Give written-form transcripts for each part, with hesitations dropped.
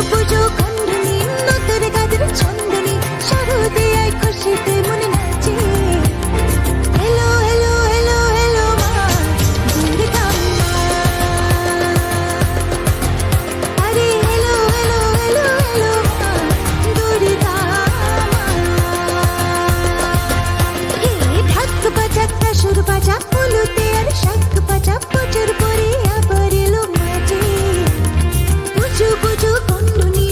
পুজো কন্ডনি নতরে গাদের ছন্দনি শারদে আয় খুশিতে মনে নাচে হেলো হেলো হেলো হেলো মা দুর্গা মা আরে হেলো হেলো হেলো হেলো মা দুর্গা মা হে ঢাক বাজা কাসুর বাজা উলুতে আর শাক বাজা প্রচুর করে আবার এলো মাঝে পুজো পুজো কন্ডনি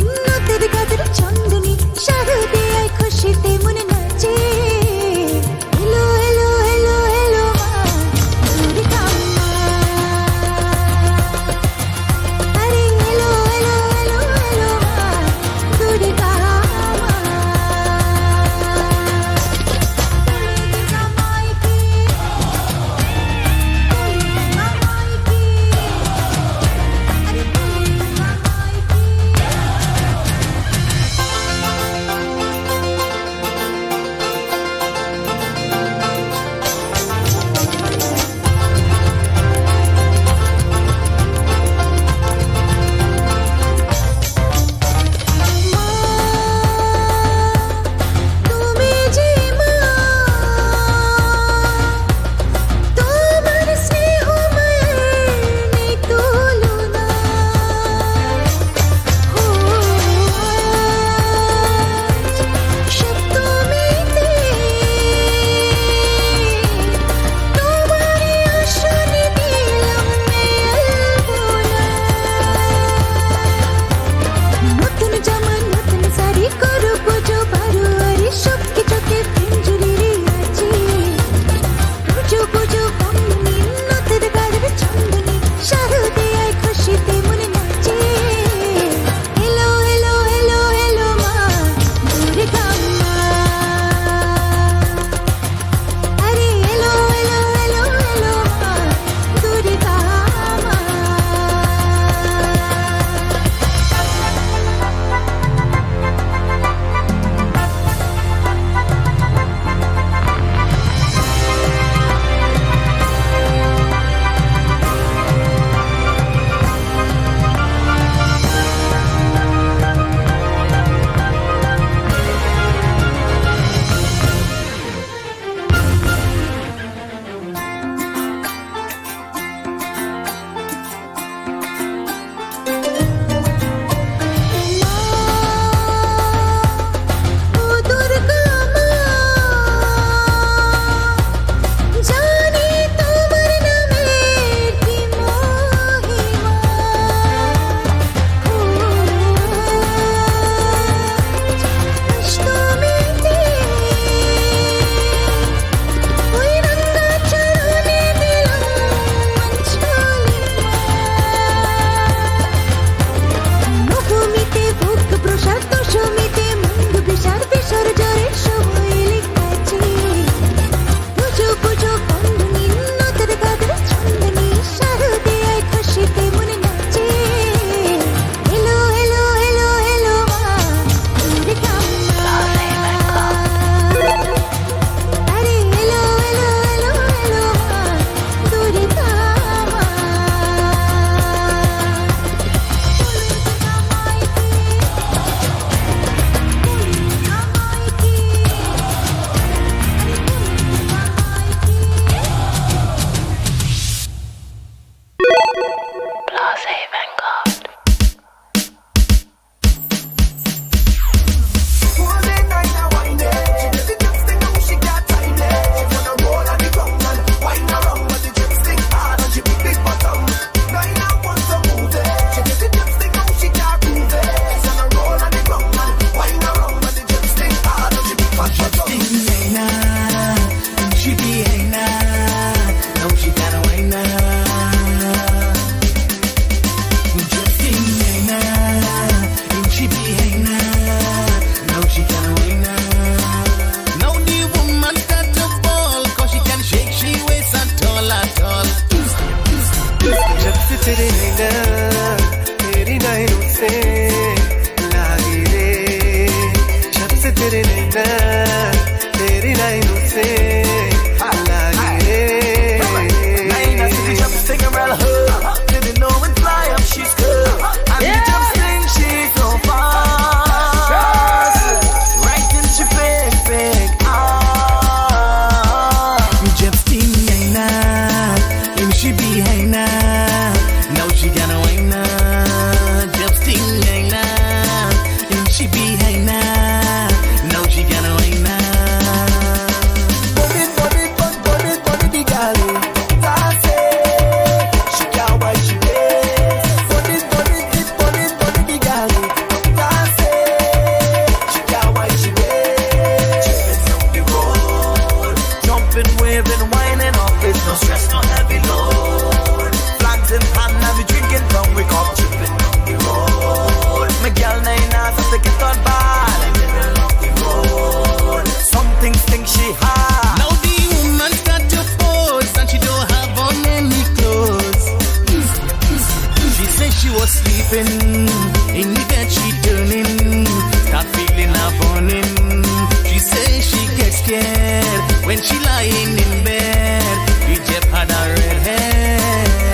she was sleeping, in the bed she turning, start feeling her burning. She says she gets scared when she lying in bed. The Jeff had a red hair.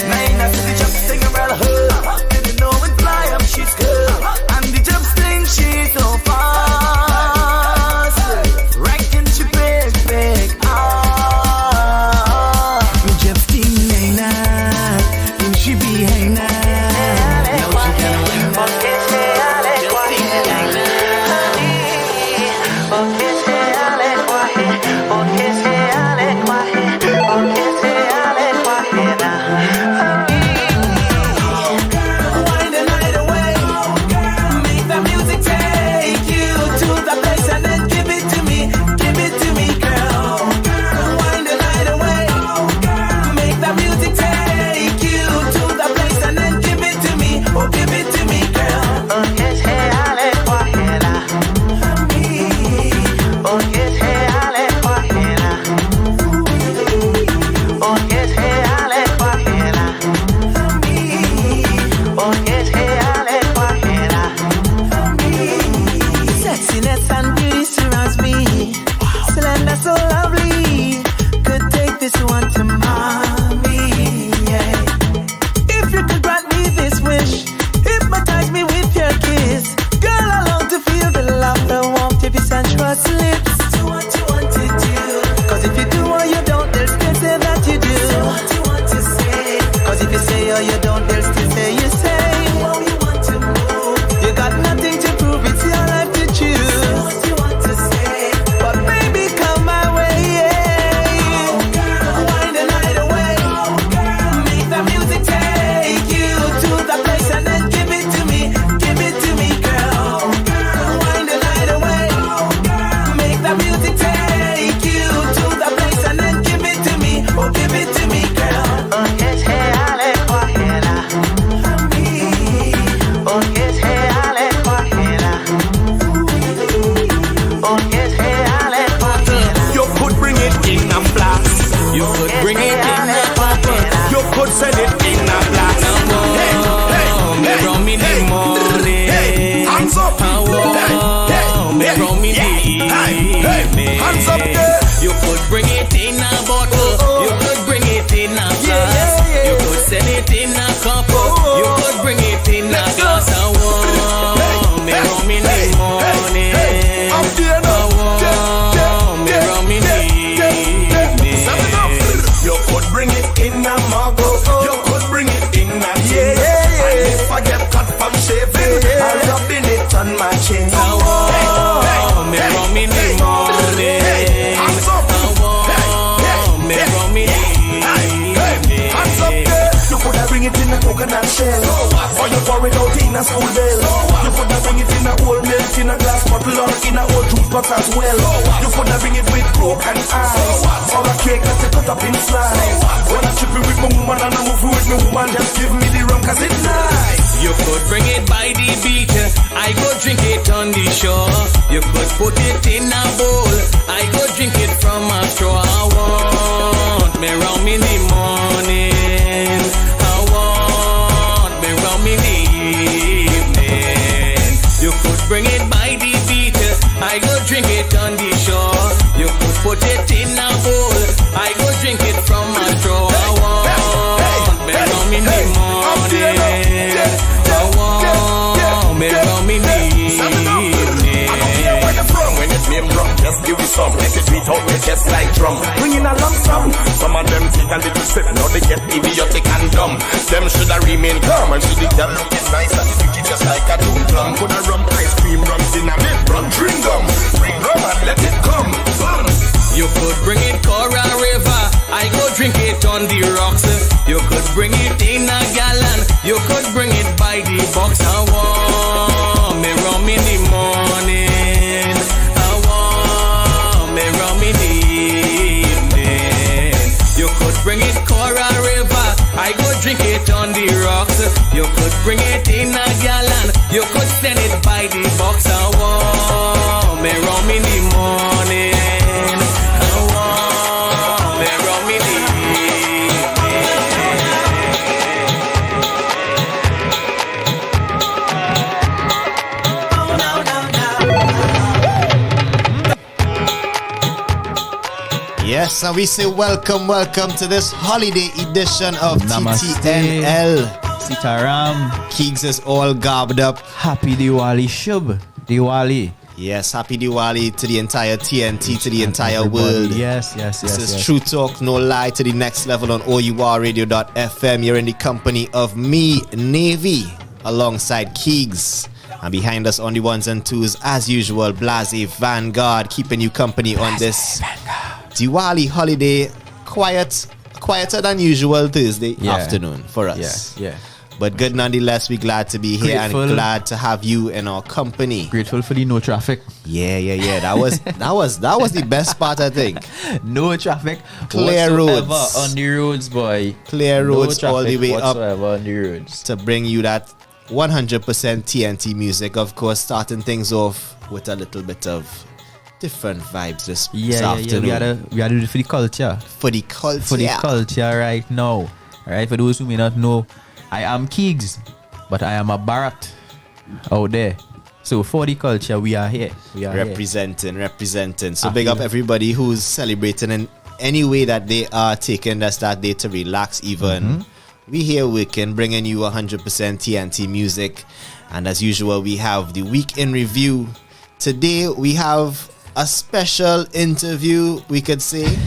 Nine after the Jeff sing around her. Didn't know when fly up she's good. And the Jeff sing she's so fast. Reckon she big. The Jeff sing ain't that, and she be ain't that. As well, you coulda bring it with broken eyes, or a cake that you cut up in slice. When I trip it with my woman and I move with my woman, just give me the rum 'cause it's nice. You could bring it by the beach, I go drink it on the shore. You could put it in a bowl, I go drink it from a straw. I want me rum in the morning, I want me rum in the evening. You could bring it by the beach, I go drink it on the shore. You could put it in a bowl, I go drink it from a straw. I want me rum in the morning, I want me rum in the evening. When it's name drum, just give it some. Let it beat out your chest like drum. Bring in a lump sum. Some of them take a little sip, now they get idiotic and dumb. Them shoulda remain calm and should the girl looking nice and pretty just like a doom plum. Put a rum ice cream, rums in a mid, rum drink them. Bring rum and let it come. Boom. You could bring it Cora River, I go drink it on the rocks. You could bring it in a gallon, you could bring it by the box. I want me rum in the morning, I want me rum in the evening. You could bring it Cora River, I go drink it on the rocks. You could bring it in a gallon, you could send it by the box. I want me rum in the morning, I want me rum in the evening. Yes, and we say welcome to this holiday edition of Namaste. TTNL. Sitaram. Keegs is all garbed up. Happy Diwali Shubh. Diwali. Yes, happy Diwali to the entire TNT, to the entire Everybody. world. Yes. This is True Talk, No Lie, to the next level on O.U.R radio.fm. You're in the company of me, Navy, alongside Keegs. And behind us on the ones and twos, as usual, Blase Vanguard, keeping you company on this Diwali holiday. Quieter than usual Thursday afternoon for us. Yeah. But good nonetheless, we're glad to be here Grateful. and glad to have you in our company. Grateful for the no traffic. Yeah. That was the best part, I think. No traffic. Clear whatsoever roads. on the roads, boy. Clear roads no all the way up whatsoever on the roads. to bring you that 100% TNT music. Of course, starting things off with a little bit of different vibes this afternoon. We had to do it for the culture. For the culture. For the culture right now. Alright, for those who may not know, I am Keegs, but I am a Bharat out there. So for the culture, we are here. We are Representing. So big up everybody who's celebrating in any way that they are taking that day to relax even. We here working, bringing you 100% TNT music. And as usual, we have the week in review. Today, we have a special interview, we could say.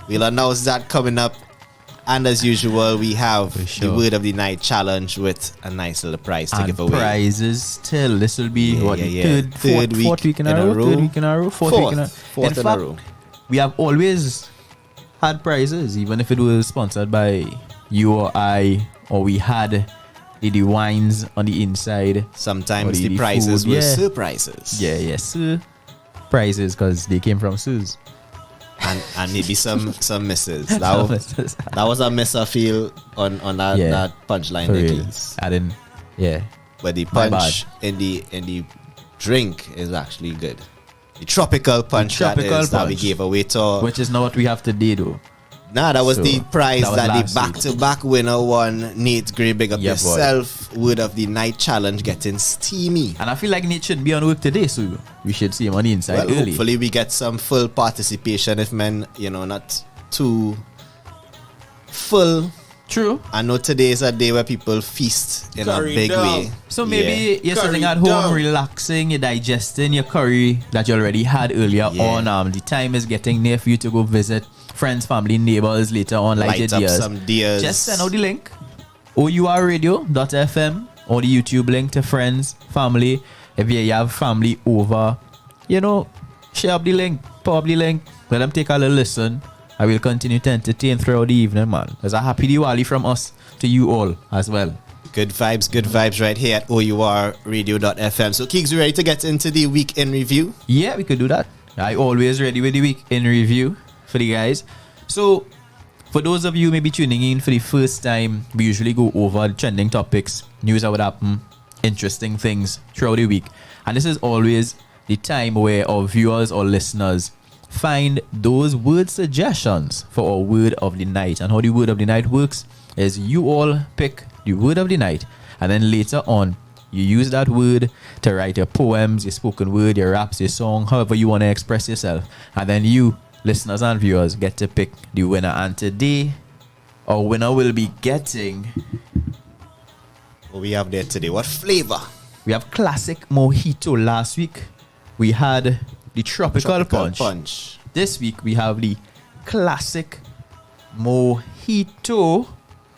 We'll announce that coming up. And as usual, we have the Word of the Night challenge with a nice little prize to give away. Prizes still. This will be fourth week in a row. Third week in a row. Fourth week in a row. Fourth in a row. We have always had prizes, even if it was sponsored by you or I, or we had the wines on the inside. Sometimes the prizes were surprises. Yeah, prizes because they came from Suze. And maybe some misses. That was a miss I feel on that punchline there. I didn't. Yeah. But the punch in the drink is actually good. The tropical punch that we gave away to, which is not what we have today though. Nah, that was the prize that the the back-to-back winner won. Nate Gray, big up yourself. Word of the Night challenge getting steamy. And I feel like Nate should be on work today, so we should see him on the inside early. Hopefully we get some full participation if men, not too full. True. I know today is a day where people feast in a big way. So maybe you're sitting at home relaxing, you're digesting your curry that you already had earlier on. The time is getting near for you to go visit friends, family, neighbors later on. Light up some deers. Just send out the link. OURradio.fm or the YouTube link to friends, family. If you have family over, share up the link, pop up the link, let them take a little listen. I will continue to entertain throughout the evening, man. There's a happy Diwali from us to you all as well. Good vibes right here at OURradio.fm. So, Keegs, you ready to get into the week in review? Yeah, we could do that. I always ready with the week in review for the guys. So, for those of you maybe tuning in for the first time, we usually go over the trending topics, news that would happen, interesting things throughout the week. And this is always the time where our viewers or listeners find those word suggestions for our word of the night. And how the word of the night works is you all pick the word of the night, and then later on you use that word to write your poems, your spoken word, your raps, your song, however you want to express yourself. And then you, listeners and viewers, get to pick the winner. And today our winner will be getting, what we have there today? What flavor? We have classic mojito. Last week we had the tropical punch. This week we have the classic mojito,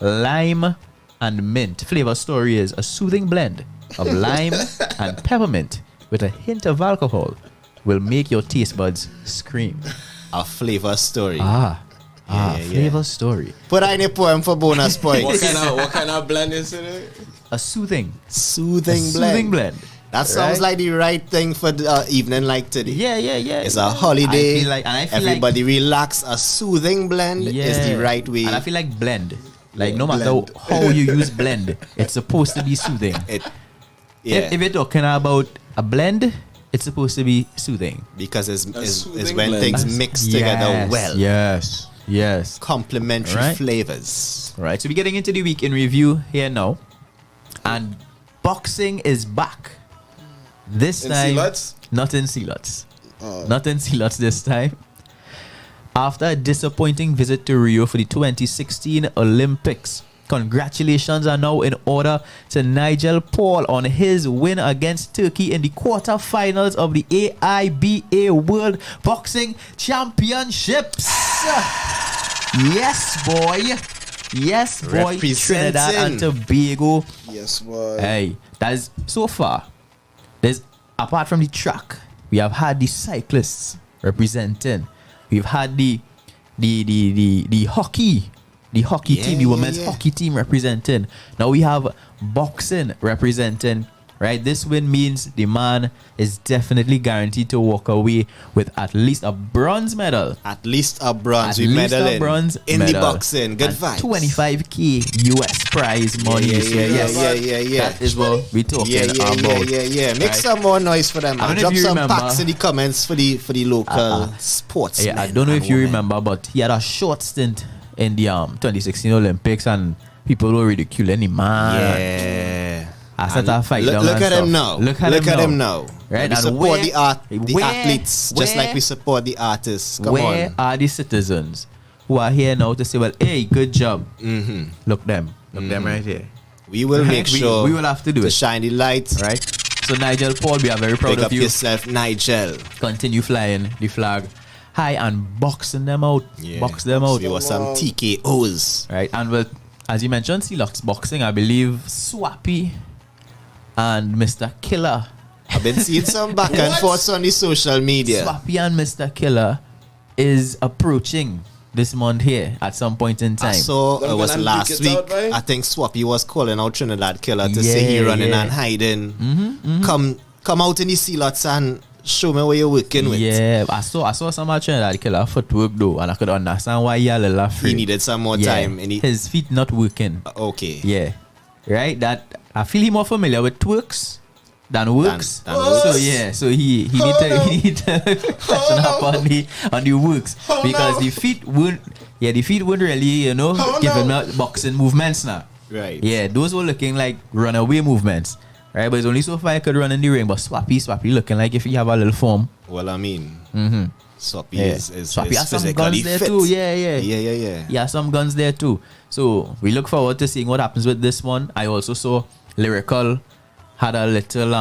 lime and mint. Flavor story is a soothing blend of lime and peppermint with a hint of alcohol will make your taste buds scream. A flavor story. Flavor story. Put in a poem for bonus points. What kind of blend is it? A soothing blend. That sounds like the right thing for the evening like today. Yeah. It's a holiday. I feel everybody relax. A soothing blend is the right way. And I feel like blend. Like no matter how you use blend, it's supposed to be soothing. If you're talking about a blend, it's supposed to be soothing. Because it's when things mix together well. Yes. Complementary flavors. Right. So we're getting into the week in review here now. And boxing is back. This time, not in Sealots. Not in Sealots this time. after a disappointing visit to Rio for the 2016 Olympics. Congratulations are now in order to Nigel Paul on his win against Turkey in the quarterfinals of the AIBA World Boxing Championships. Yes, boy. Yes, boy. Trinidad and Tobago. Yes, boy. Hey, that's so far. There's apart from the track, we have had the cyclists representing. We've had the hockey. The hockey team, the women's hockey team representing. Now we have boxing representing. Right, this win means the man is definitely guaranteed to walk away with at least a bronze medal. At least a bronze. At We least medal a bronze in medal. the boxing. Good And vibes. 25k US prize money. Yeah. That is what we talking about. Make Right. some more noise for them. I don't Man. know Drop if you some remember. packs in the comments for the local sports. Yeah, I don't know if you remember, but he had a short stint in the 2016 Olympics, and people were ridiculing him, man. Yeah. I said that fight. Look at him now. Look at him now. Right, We and support where- the athletes just like we support the artists. Come Where on. are the citizens who are here now to say, well, hey, good job? Look them. Look them right here. We will make sure we will have to do to it. shine the light. Right? So, Nigel Paul, we are very proud Pick of up you. yourself, Nigel. Continue flying the flag high and boxing them out. Yeah. Box them out. We want some TKOs. Right? And well, as you mentioned, Celox boxing, I believe Swappy and Mr. Killer. I've been seeing some back and forth on the social media. Swappy and Mr. Killer is approaching this month here at some point in time. I saw it Them was gonna last leak it week. out, right? I think Swappy was calling out Trinidad Killer to say he running and hiding. Come out in the sea lots and show me what you're working with. Yeah, I saw some of Trinidad Killer footwork though, and I could understand why he a little afraid. He needed some more Yeah, time. And his feet not working. okay. Yeah, right. That I feel he more familiar with twerks than works. Than works. So yeah, so he need to freshen up on the works because the feet wouldn't really give him out boxing movements now. Right. Yeah, those were looking like runaway movements. Right, but it's only so far I could run in the ring. But Swappy looking like if he have a little form. Well, I mean, Swappy Yeah. is Swappy has some physically guns there fit. too. Yeah. Yeah, some guns there too. So we look forward to seeing what happens with this one. I also saw Lyrical had a little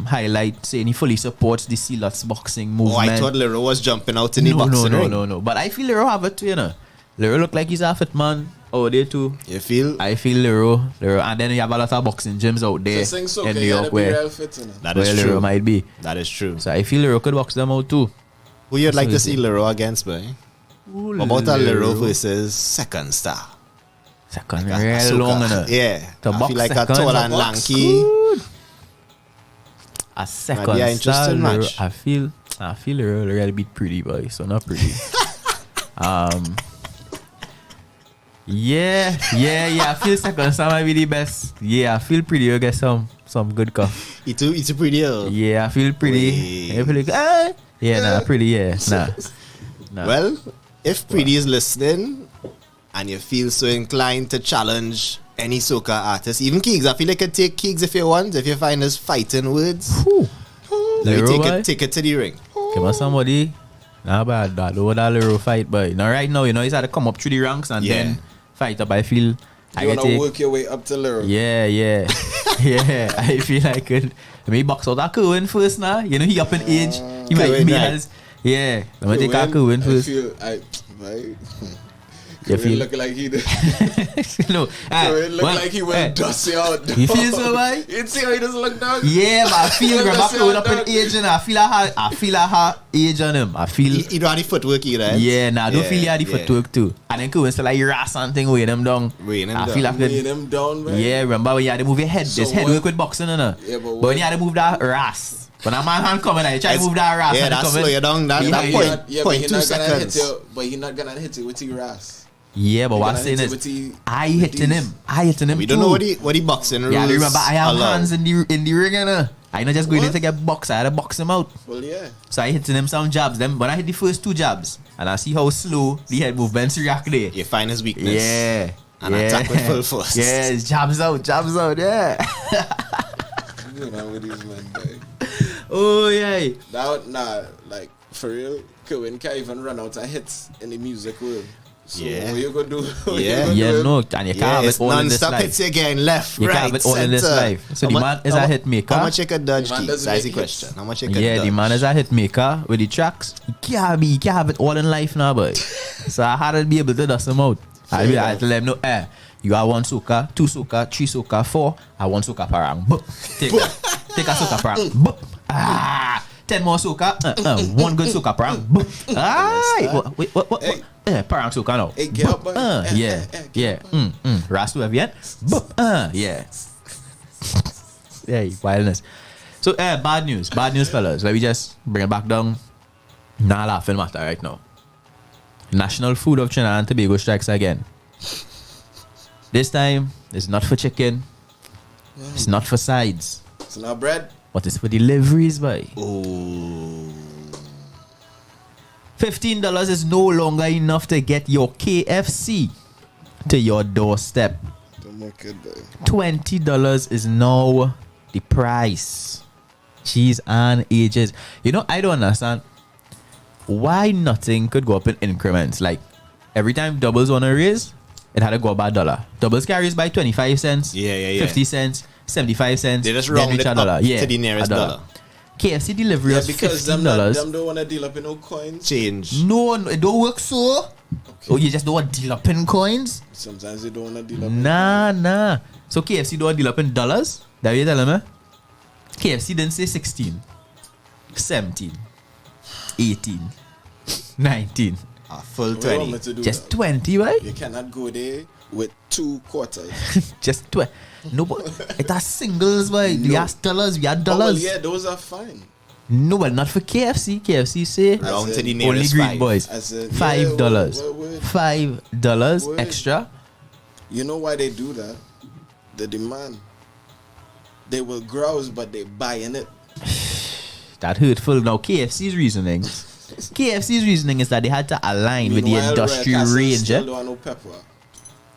highlight saying he fully supports the Celots boxing Oh, movement. I thought Lero was jumping out in the boxing ring. No. But I feel Lero have it too, you know. Lero look like he's a fit man out there too. You feel? I feel Lero, and then you have a lot of boxing gyms out there Just saying so, in New you York gotta be where real fit, you know. That where is Lero true. might be. That is true. So I feel Lero could box them out too. Who you'd like to Absolutely. see Lero against, boy? What about a Lero versus Second Star? Second, Like a real Asuka. long, innit? Yeah. To I box feel like second, a tall to and box lanky. A second Might be an interesting star, match. I feel Lero really beat pretty boy, so not pretty. Yeah. I feel second star might be the best. Yeah, I feel pretty. You get some good cuff. It's a pretty old. Yeah, I feel pretty. Wait. I feel like, yeah, nah, pretty. Yeah, nah. Well, if Pretty is listening and you feel so inclined to challenge any soca artist, even Keegs, I feel like I could take Keegs if you want, if you find us fighting words. Let me Lero, boy. take it to the ring. Come on, somebody. Nah, bad. That over that little fight, boy. Now, right now, he's had to come up through the ranks and Yeah. then fight up. I feel I You get wanna it. work your way up to Lero. Yeah. Yeah. I feel I could. Maybe box out a Kerwin first now. You know, he up in age. He might Kerwin, be right. as. Yeah. Let me take a Kerwin first. You Kerwin feel- look like he did. No. Kerwin look well, like he went dusty out. You feel so, boy? You see how he doesn't look dog? Yeah, but I feel Look grandma at Kerwin up in that. age and I feel I have age on him. I feel. He don't have the footwork either, right? Yeah, nah, I don't Yeah, feel he had the yeah. footwork too. And then Kerwin still like your ass and thing weighing him down. Weighing him I down. feel like Laying him down, man. yeah, remember when you had to move your head? So There's head what- work with boxing, you know. Yeah, but when you had to move that ass. When a man hand coming, I try to move that ass. Yeah, and that coming. slow you down. That Yeah, point, but point he 2 not gonna hit seconds. you. But he not gonna hit you with your ass. Yeah, but He what I'm gonna saying hit you is, with the- I with hitting these. him. I hitting him We too. don't know what the boxing rules Yeah, I remember I have allow. hands in the ring, you know. I not just going in What? to get boxed. I had to box him out. Well, yeah. So I hitting him some jabs. Then when I hit the first 2 jabs, and I see how slow the head movements react there. You find his weakness. Yeah. And attack with full force. Yeah, it's jabs out, yeah. You know with these men, boy. Oh, yeah. Nah, like For real, Kevin can't even run out of hits in the music world. So Yeah. what you gonna do? What Yeah. you gonna Yeah, do? no, and you can't have it's it all in this non-stop life. hits again, left, You right, can't have it all in this center. life. So the How man mu- is how a mu- hit maker. How much you could dodge, The man Keith? doesn't That's the make question. hits. How much you could Yeah, dodge? the man is a hit maker with the tracks. You can't have it all in life now, boy. So I had to be able to dust them out. I tell them, no, you have 1 soca, 2 soca, 3 soca, 4. I 1 soca parang. Boop. Take a soca parang. Boop. 10 more soca. 1 good soca parang. Boop. What? Hey. Parang soca now. Hey, get up, Boop. boy. Yeah. Rastu bien. Boop. Yeah. Yeah, wildness. So, bad news, fellas. Let me just bring it back down. Nah, laughing matter right now. National food of Trinidad and Tobago strikes again. This time, it's not for chicken. It's not for sides. It's not bread. But it's for deliveries, boy. Oh. $15 is no longer enough to get your KFC to your doorstep. Don't make it, boy. $20 is now the price. Cheese and ages. You know, I don't understand why nothing could go up in increments. Like every time doubles want to raise, it had to go up by $1. Doubles carries by 25 cents, Yeah. 50 cents, 75 cents. They just then round reach it a up dollar. to the nearest $1. dollar. KFC delivery Yeah, was because them $15. don't want to deal up in no coins. Change. No, it don't work so. Oh, you just don't want deal up in coins? Sometimes they don't want to deal up. Nah. So KFC don't deal up in dollars? That what you telling me? KFC didn't say 16, 17, 18, 19. A full What do you want me 20. to do Just that? 20, right? You cannot go there with 2 quarters. Just 20. No, but it has singles, boy. We No. have dollars, we have Oh, well, dollars. yeah, those are fine. No, but not for KFC. KFC say Round to the Only only nearest green 5. boys. I said, $5. yeah, word. $5 Word. extra. You know why they do that? The demand. They will grouse, but they buying it. That hurtful. Now KFC's reasoning. KFC's reasoning is that they had to align with the Meanwhile, industry Royal Castle range. still Eh? don't want no pepper.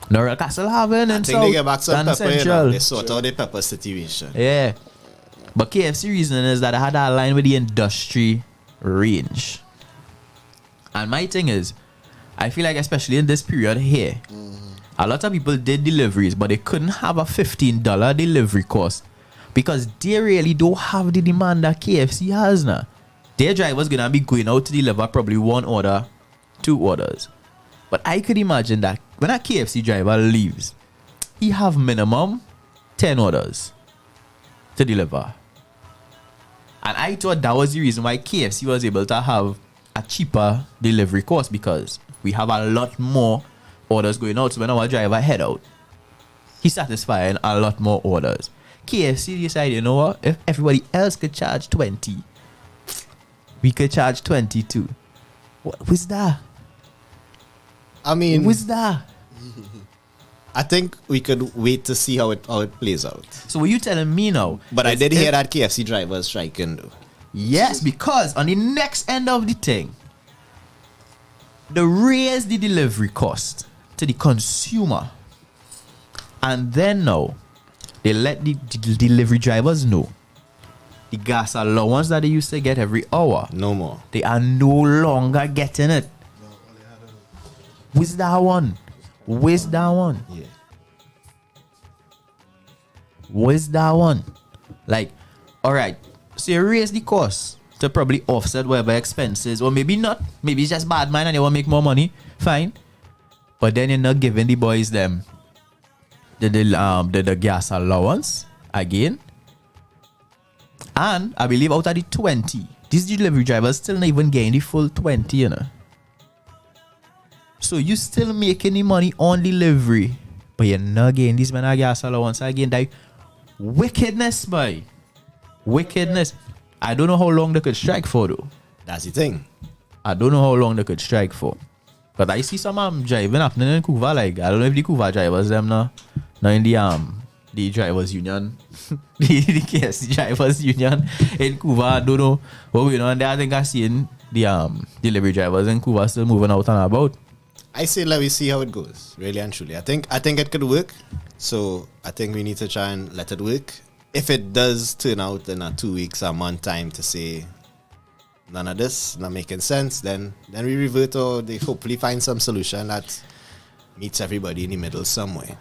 No, Royal Castle having I and think they get back some and pepper, you know. Central. They sort out the pepper situation. Yeah. But KFC reasoning is that I had to align with the industry range. And my thing is, I feel like especially in this period here, a lot of people did deliveries, but they couldn't have a $15 delivery cost because they really don't have the demand that KFC has now. Their driver's gonna be going out to deliver probably 1 order, 2 orders. But I could imagine that when a KFC driver leaves, he have minimum 10 orders to deliver. And I thought that was the reason why KFC was able to have a cheaper delivery cost because we have a lot more orders going out. So when our driver head out, he's satisfying a lot more orders. KFC decided, you know what? If everybody else could charge 20, we could charge 22. What was that? I mean, What's that? I think we could wait to see how it plays out. So what you telling me now? But I is did if- hear that KFC drivers striking though. Yes, because on the next end of the thing, they raise the delivery cost to the consumer. And then now, they let the delivery drivers know the gas allowance that they used to get every hour, No more. they are no longer getting it. Where's that one? Where's that one? Yeah. Where's that one? Like, all right, so you raise the cost to probably offset whatever expenses, or maybe not. Maybe it's just bad man and you want to make more money. Fine, but then you're not giving the boys them the gas allowance again. And I believe out of the 20, these delivery drivers still not even getting the full 20, you know. So you still making the money on delivery, but you're not getting this man a gas allowance again. That wickedness, boy. Wickedness. I don't know how long they could strike for though. That's the thing. I don't know how long they could strike for. But I see some driving happening in Cuba. Like I don't know if the Cuba drivers them now in the drivers union, the KFC drivers union in Cuba. I don't know what going on there. I think I seen the delivery drivers in Cuba still moving out and about. I say let me see how it goes. Really and truly. I think it could work. So I think we need to try and let it work. If it does turn out in a 2 weeks, a month time to say none of this, not making sense, then we revert or they hopefully find some solution that meets everybody in the middle somewhere.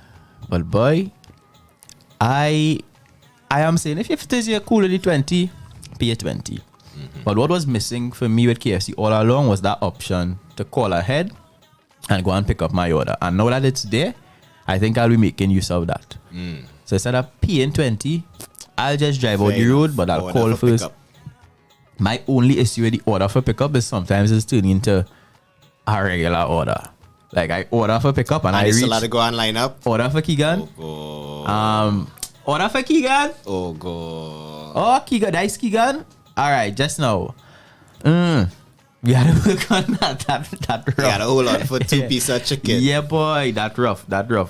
But boy, I am saying if it is your cool the 20, pay 20. But what was missing for me with KFC all along was that option to call ahead and go and pick up my order. And now that it's there, I think I'll be making use of that. So instead of paying 20, I'll just drive out the road, but I'll Order call for first. pickup. My only issue with the order for pickup is sometimes it's turning into a regular order. Like I order for pickup and I I reach still have to go and line up. order for Keegan. Order for Keegan. Oh god. Oh, Keegan, nice Keegan. All right, just now. We had to work on that rough. You gotta hold on for 2 pieces of chicken. Yeah, boy, that rough. All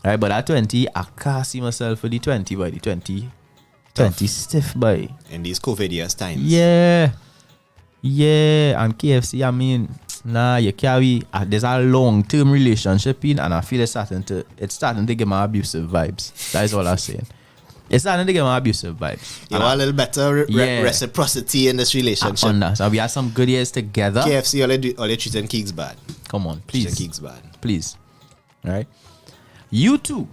right, but at 20, I can't see myself for the 20, boy. The 20 stiff, boy. In these COVID years times. Yeah, and KFC, I mean, nah, you carry. There's a long-term relationship in, and I feel it's starting to give me abusive vibes. That is all I'm saying. It's starting to give me abusive vibes. You want a little better reciprocity in this relationship. So we had some good years together. KFC, all they treating Keeks bad. Come on, Treating please. Keeks bad. Please. All right. You too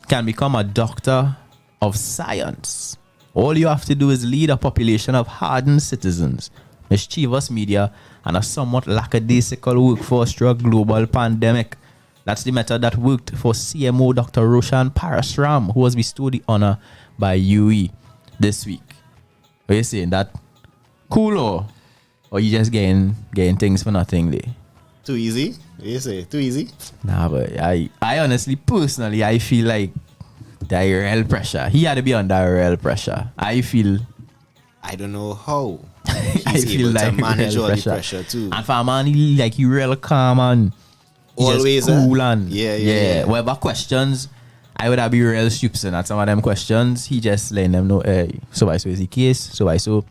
can become a doctor of science. All you have to do is lead a population of hardened citizens, mischievous media, and a somewhat lackadaisical workforce through a global pandemic. That's the method that worked for CMO Dr. Roshan Parasram, who was bestowed the honor by UE this week. What you saying? That cool or you just getting things for nothing there? Too easy? What you say? Too easy? Nah, but I honestly, personally, I feel like that real pressure. He had to be under real pressure. I don't know how. I He's feel able to like manage real all the pressure too. And for a man, he real calm and he Always, just cool and yeah. Whatever questions, I would have be real stupid at some of them questions. He just letting them know, hey, so is the case. So I feel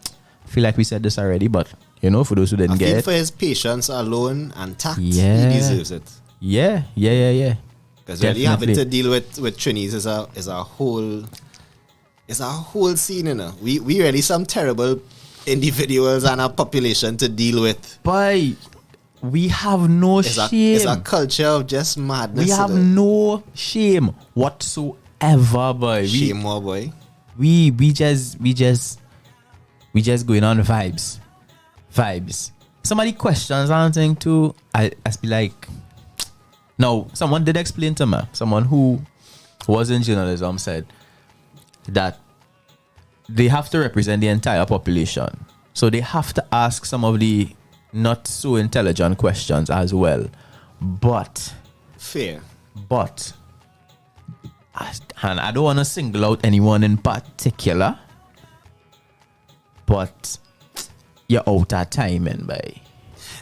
like we said this already, but you know, for those who didn't I get feel it, for his patience alone and tact, Yeah. he deserves it. yeah. Because really having Definitely. to deal with Trinis is a whole scene, you know. We really some terrible individuals and a population to deal with. Boy, we have no shame. It's a culture of just madness. We have you know. no shame whatsoever, boy. Shame more, boy. We just going on vibes. Somebody questions something too. I be like, no. Someone did explain to me. Someone who was in journalism said that they have to represent the entire population, so they have to ask some of the not so intelligent questions as well. But Fair. and I don't want to single out anyone in particular, but you're out of timing, boy.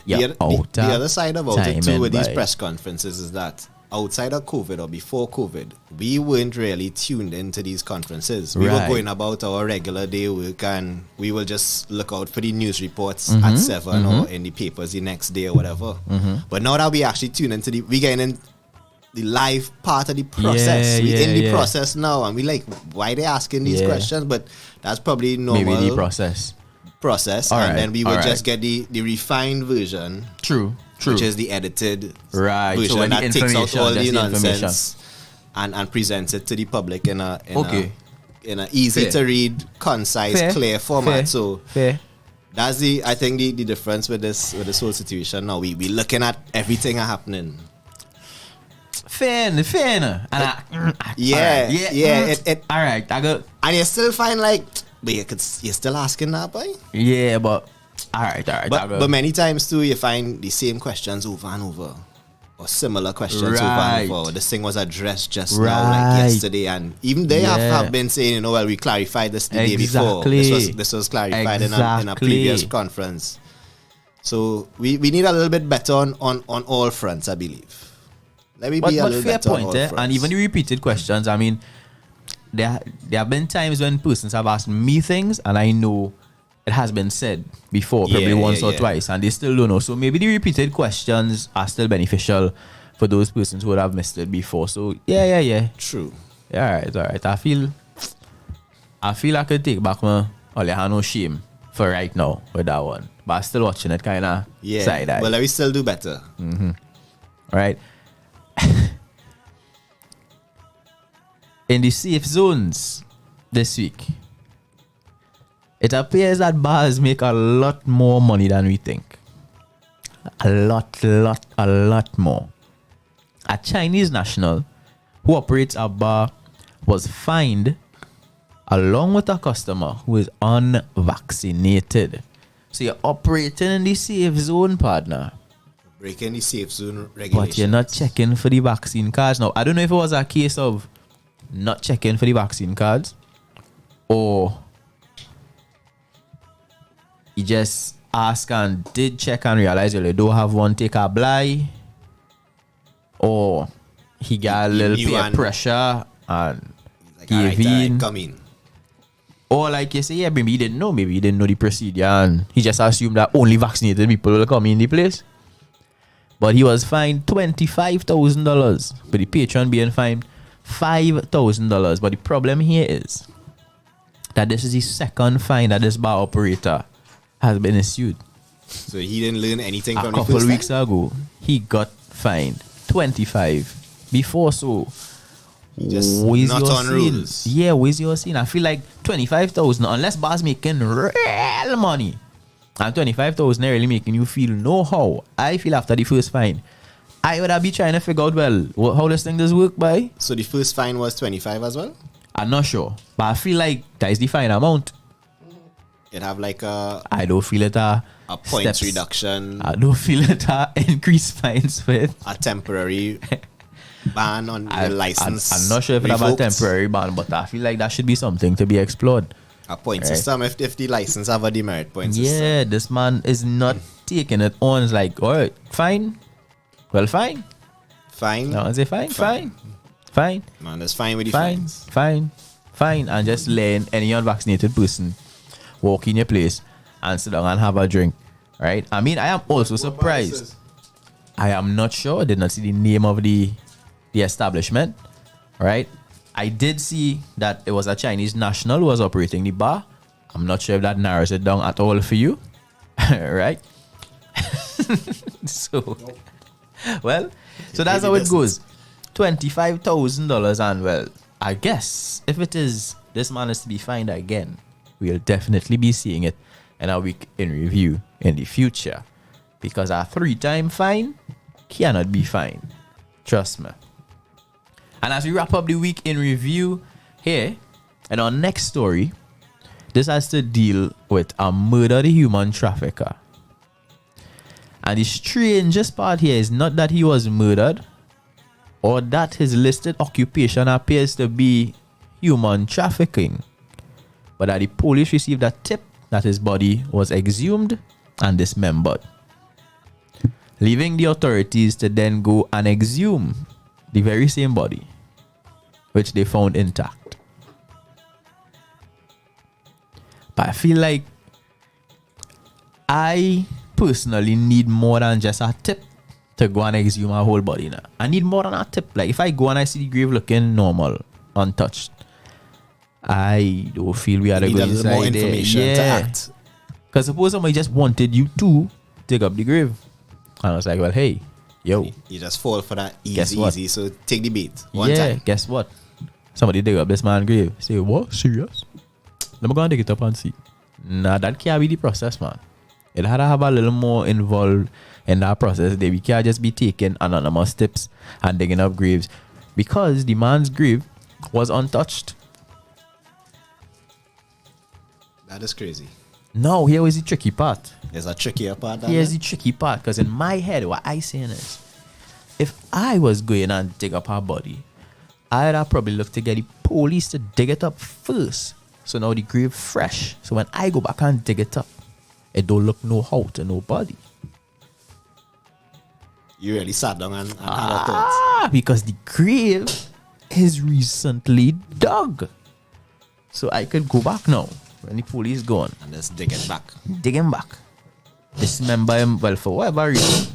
The other side about it too with these press conferences is that outside of COVID or before COVID, we weren't really tuned into these conferences. We were Right. going about our regular day work and we will just look out for the news reports at 7 or in the papers the next day or whatever. But now that we actually tune into we getting in the live part of the process. We in the process now and we like, why they asking these questions? But that's probably normal. Maybe the process. And Alright, then we would alright. just get the refined version, True. which is the edited Right, so version when the that takes out information, all just the the nonsense and presents it to the public in a easy Fair. to read, concise, Fair. clear format. Fair. So Fair. that's I think the difference with this whole situation now. We looking at everything happening. Fair. And all right, I go. And you still find like, but you're still asking that, boy. Yeah, but all right. But many times too, you find the same questions over and over, or similar questions over Right. and over. This thing was addressed just now, Right. like yesterday, and even they have been saying, you know, well, we clarified this the day before. This was clarified in a previous conference. So we need a little bit better on all fronts, I believe. Let me be a little fair better on point, all fronts. and even the repeated questions. I mean, there have been times when persons have asked me things, and I know it has been said before, probably once or twice, and they still don't know. So maybe the repeated questions are still beneficial for those persons who would have missed it before. So yeah. True. Yeah, all right. I feel I could take back my Alejandro shame for right now with that one. but I'm still watching it kind of side eye. Well, we still do better. Right? In the safe zones this week, it appears that bars make a lot more money than we think. A lot more. A Chinese national who operates a bar was fined along with a customer who is unvaccinated. So you're operating in the safe zone, partner, Breaking the safe zone regulations. but you're not checking for the vaccine cards. Now, I don't know if it was a case of not checking for the vaccine cards, or you just ask and did check and realize you don't have one, take a blind, or he got a little knew peer and- pressure and Like, gave all in. right, come in. Or like you say, yeah, maybe he didn't know the procedure and he just assumed that only vaccinated people will come in the place. But he was fined $25,000, but the patron being fined $5,000. But the problem here is that this is the second fine that this bar operator has been issued. So he didn't learn anything A from the couple first weeks time? ago, he got fined 25 before. So Just where's not your on scene? rules. Yeah, where's your scene? I feel like 25,000, unless bars making real money, and 25,000 really making you feel no how. I feel after the first fine, I would have be trying to figure out, well, how this thing does work by. So the first fine was 25 as well? I'm not sure, but I feel like that is the fine amount. It have like a I don't feel it a points steps. reduction, I don't feel it a increased fines for it. a temporary ban on the license. I'm not sure if it have a revoked, temporary ban, but I feel like that should be something to be explored. a point Right. system if the license have a demerit point system. Yeah, this man is not taking it on. It's like, all right, fine. Well, fine. Fine. No, I say fine. Man, that's fine with the Fine. fines. Fine. And just letting any unvaccinated person walk in your place and sit down and have a drink. Right? I mean, I am also surprised. I am not sure. I did not see the name of the establishment. Right? I did see that it was a Chinese national who was operating the bar. I'm not sure if that narrows it down at all for you. Right? So, well, so that's how it goes. $25,000, and well, I guess if it is this man is to be fined again, we'll definitely be seeing it in a week in review in the future, because a 3-time fine cannot be fined. Trust me. And as we wrap up the week in review here, and our next story, this has to deal with a murdered human trafficker. And the strangest part here is not that he was murdered, or that his listed occupation appears to be human trafficking, but that the police received a tip that his body was exhumed and dismembered, leaving the authorities to then go and exhume the very same body, which they found intact. But I feel like I personally need more than just a tip to go and exhume a whole body now. I need more than a tip. Like if I go and I see the grave looking normal, untouched, I don't feel we had to Need go a little more inside there. information to act. Because suppose somebody just wanted you to dig up the grave. And I was like, well, hey, yo. You just fall for that Guess what? easy. So take the bait one Yeah, time. guess what? Somebody dig up this man's grave. Say, what? Serious? Let me go and dig it up and see. Nah, that can't be the process, man. It had to have a little more involved in that process. We can't just be taking anonymous tips and digging up graves, because the man's grave was untouched. That is crazy. No, here was the tricky part. There's a trickier part. than Here's that. the tricky part, because in my head, what I saying is, if I was going and dig up her body, I'd have probably looked to get the police to dig it up first. So now the grave fresh. So when I go back and dig it up, it don't look no how to nobody. You really sat down and had a thought. Because the grave is recently dug. So I could go back now when the police gone. And just dig it back. Dig him back. Dismember him, well, for whatever reason.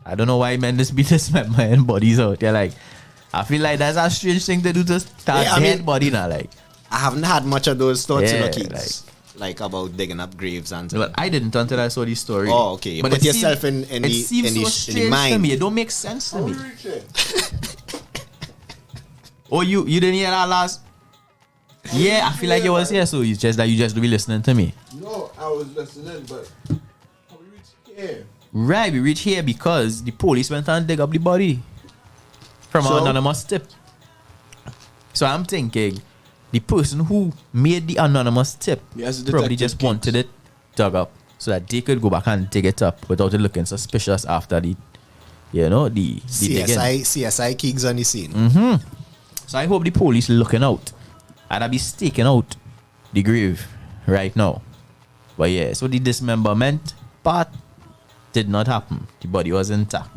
I don't know why men just be dismembering bodies out there. Like, I feel like that's a strange thing to do to start Yeah, I dead mean- body now. Like, I haven't had much of those thoughts, Yeah, Keys. like about digging up graves and Well, I didn't until I saw the story. Oh, okay. You put it yourself seems- in it the- seems in so the strange mind. to me. It don't make sense to How me. we reach it? Oh, you didn't hear that last? Yeah, I feel like you was here, so you just do be listening to me. No, I was listening, but how we reach here? Right, we reach here because the police went and dig up the body from an So? anonymous tip. So I'm thinking the person who made the anonymous tip Yes, probably Detective just wanted it dug up so that they could go back and dig it up without it looking suspicious after the digging. CSI Keegs on the scene. So I hope the police looking out. And I'll be staking out the grave right now. But yeah, so the dismemberment part did not happen. The body was intact.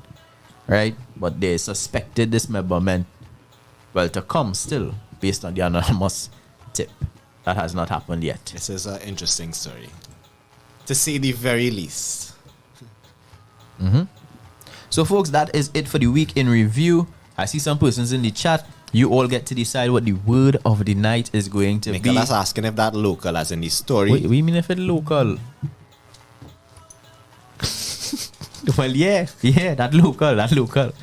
Right? But they suspected dismemberment, well, to come still, based on the anonymous tip. That has not happened yet. This is an interesting story, to say the very least. So folks, that is it for the week in review. I see some persons in the chat. You all get to decide what the word of the night is going to be. Nicholas asking if that local as in the story. What do you mean if it's local? Well, yeah, that local.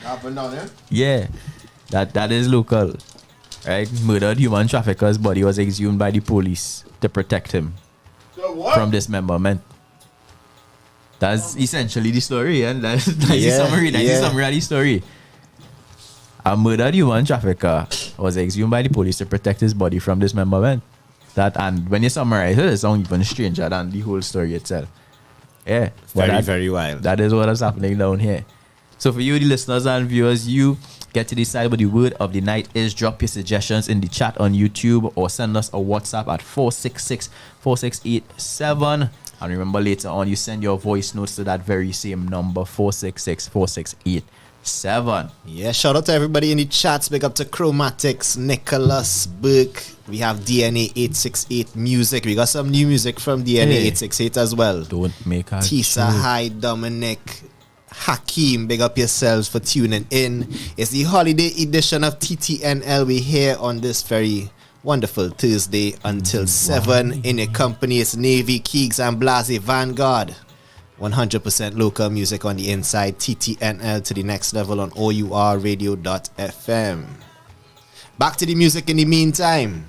Up and down, Yeah, that is local. Right? Murdered human trafficker's body was exhumed by the police to protect him So what? from dismemberment. That's essentially the story, and that's the Yeah, summary. That's yeah. the summary of the story. A murdered human trafficker was exhumed by the police to protect his body from dismemberment. That, and when you summarize it, it sounds even stranger than the whole story itself. Yeah, but Very, very wild. That is what is happening down here. So for you, the listeners and viewers, you get to decide what the word of the night is. Drop your suggestions in the chat on YouTube or send us a WhatsApp at 466-4687. And remember, later on, you send your voice notes to that very same number, 466-4687. Yeah, shout out to everybody in the chats. Big up to Chromatics, Nicholas, Burke. We have DNA 868 music. We got some new music from DNA 868 as well. Don't make us Tisa, hi, Dominic, Hakeem, big up yourselves for tuning in. It's the holiday edition of TTNL. We're here on this very wonderful Thursday until 7. In your company, it's Navy, Keegs, and Blase Vanguard. 100% local music on the inside. TTNL to the next level on O.U.R radio.fm. Back to the music in the meantime.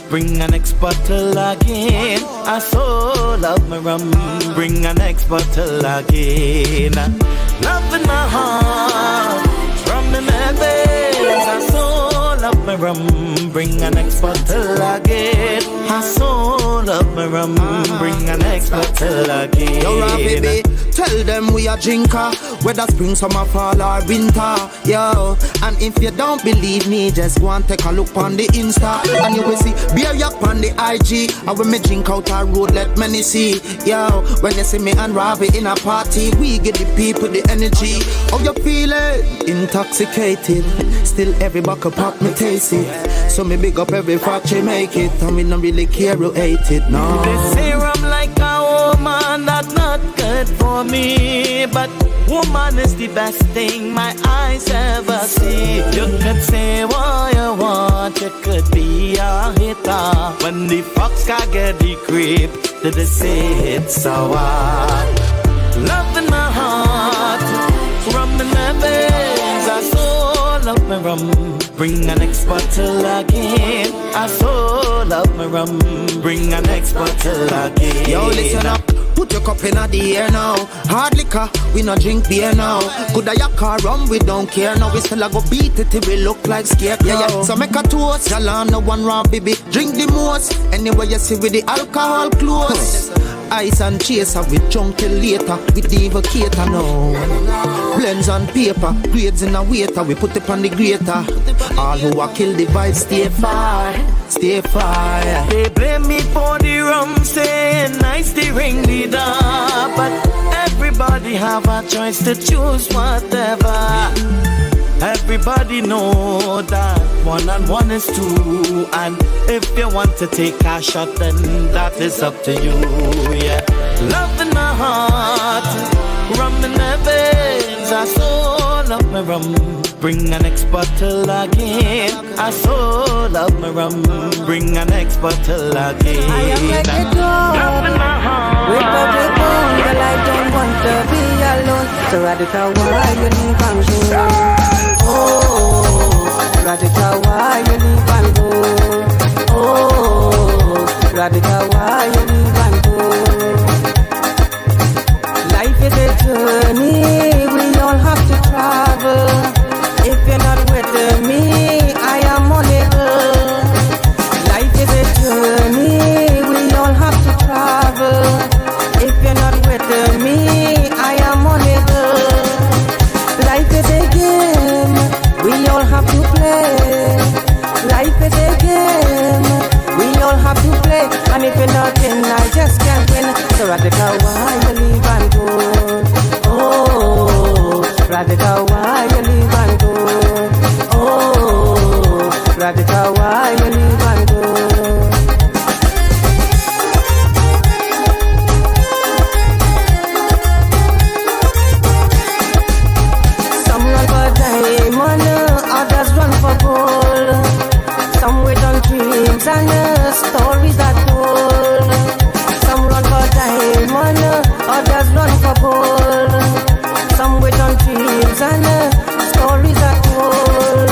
Bring an next bottle again. I so love my rum. Bring an next bottle again. Love in my heart. From the heavens. I so love my rum. Bring an next bottle again. I so love my rum. Bring an next bottle again. Yo, baby, tell them we a drinker, whether spring, summer, fall or winter. Yo, and if you don't believe me, just go and take a look on the Insta, and you will see beer yak on the IG. And when me drink out our road, let many see. Yo, when you see me and Ravi in a party, we give the people the energy. How you feeling? Intoxicated, still every buckle pop me taste it. So me big up every factory make it, and we don't really care who ate it. No. They say I'm like a woman, that's not good for me. But woman is the best thing my eyes ever see. You could say what you want, you could be a hitter. When the fox can get the creep, did they say it's so hard? Love in my heart, rum in my veins, I so love my rum. Bring an next bottle again. I so love my rum. Bring an next bottle again. Yo, listen up. Put your cup in the air now. Hard liquor, we no drink beer now. Could I yak or rum, we don't care now. We still a go beat it till we look like scarecrow. Yeah. So make a toast, y'all on no one raw, baby. Drink the most, anywhere you see with the alcohol close. Ice and chaser, we drunk till later. We devocator now. Blends on paper, grades in a waiter. We put it on the grater. All who are kill the vibe, stay far, stay far. They blame me for the rum, saying nice they ring the door. But everybody have a choice to choose whatever. Everybody know that 1 and 1 is 2. And if you want to take a shot, then that is up to you, yeah. Love in my heart, rum in my veins, I so love my rum. Bring an next bottle again. I so love my rum. Bring an next bottle again. I am like a dog with a bone. Girl, I don't want to be alone. So radical, why you leave and go? Oh, radical, why you leave and go? Oh, radical, why you leave and go? Life is a journey, we all have to travel. If you're not with me, I am unable. Life is a journey, we all have to travel. If you're not with me, I am unable. Life is a game, we all have to play. Life is a game, we all have to play. And if you're not in, I just can't win. So radical, why you leave and go? Oh, radical, why you leave and go? Oh, radical, why you leave and go? Some run for diamond, others run for gold. Some wait on dreams and stories that told. Some run for diamond, others run for gold. Some wait on dreams and stories that told.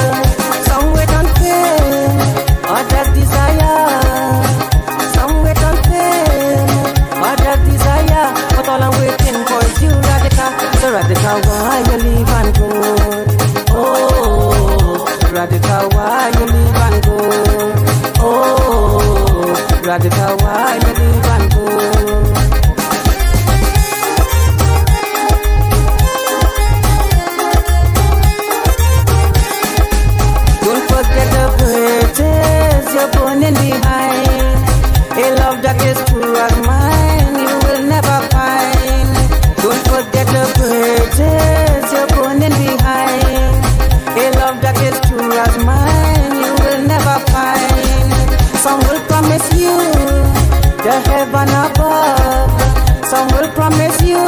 Some wait on fame, others desire. Some wait on fame, others desire. But all I'm waiting for is you, radical. So radical, why you leave and go? Oh, radical, why you leave and go? Oh, radical, why you leave and go? Don't forget the bridges you're burning behind. A love that is true as mine, you will never find. Don't forget the bridges you're burning behind. A love that is true as mine, you will never find. Some will promise you the heaven above. Some will promise you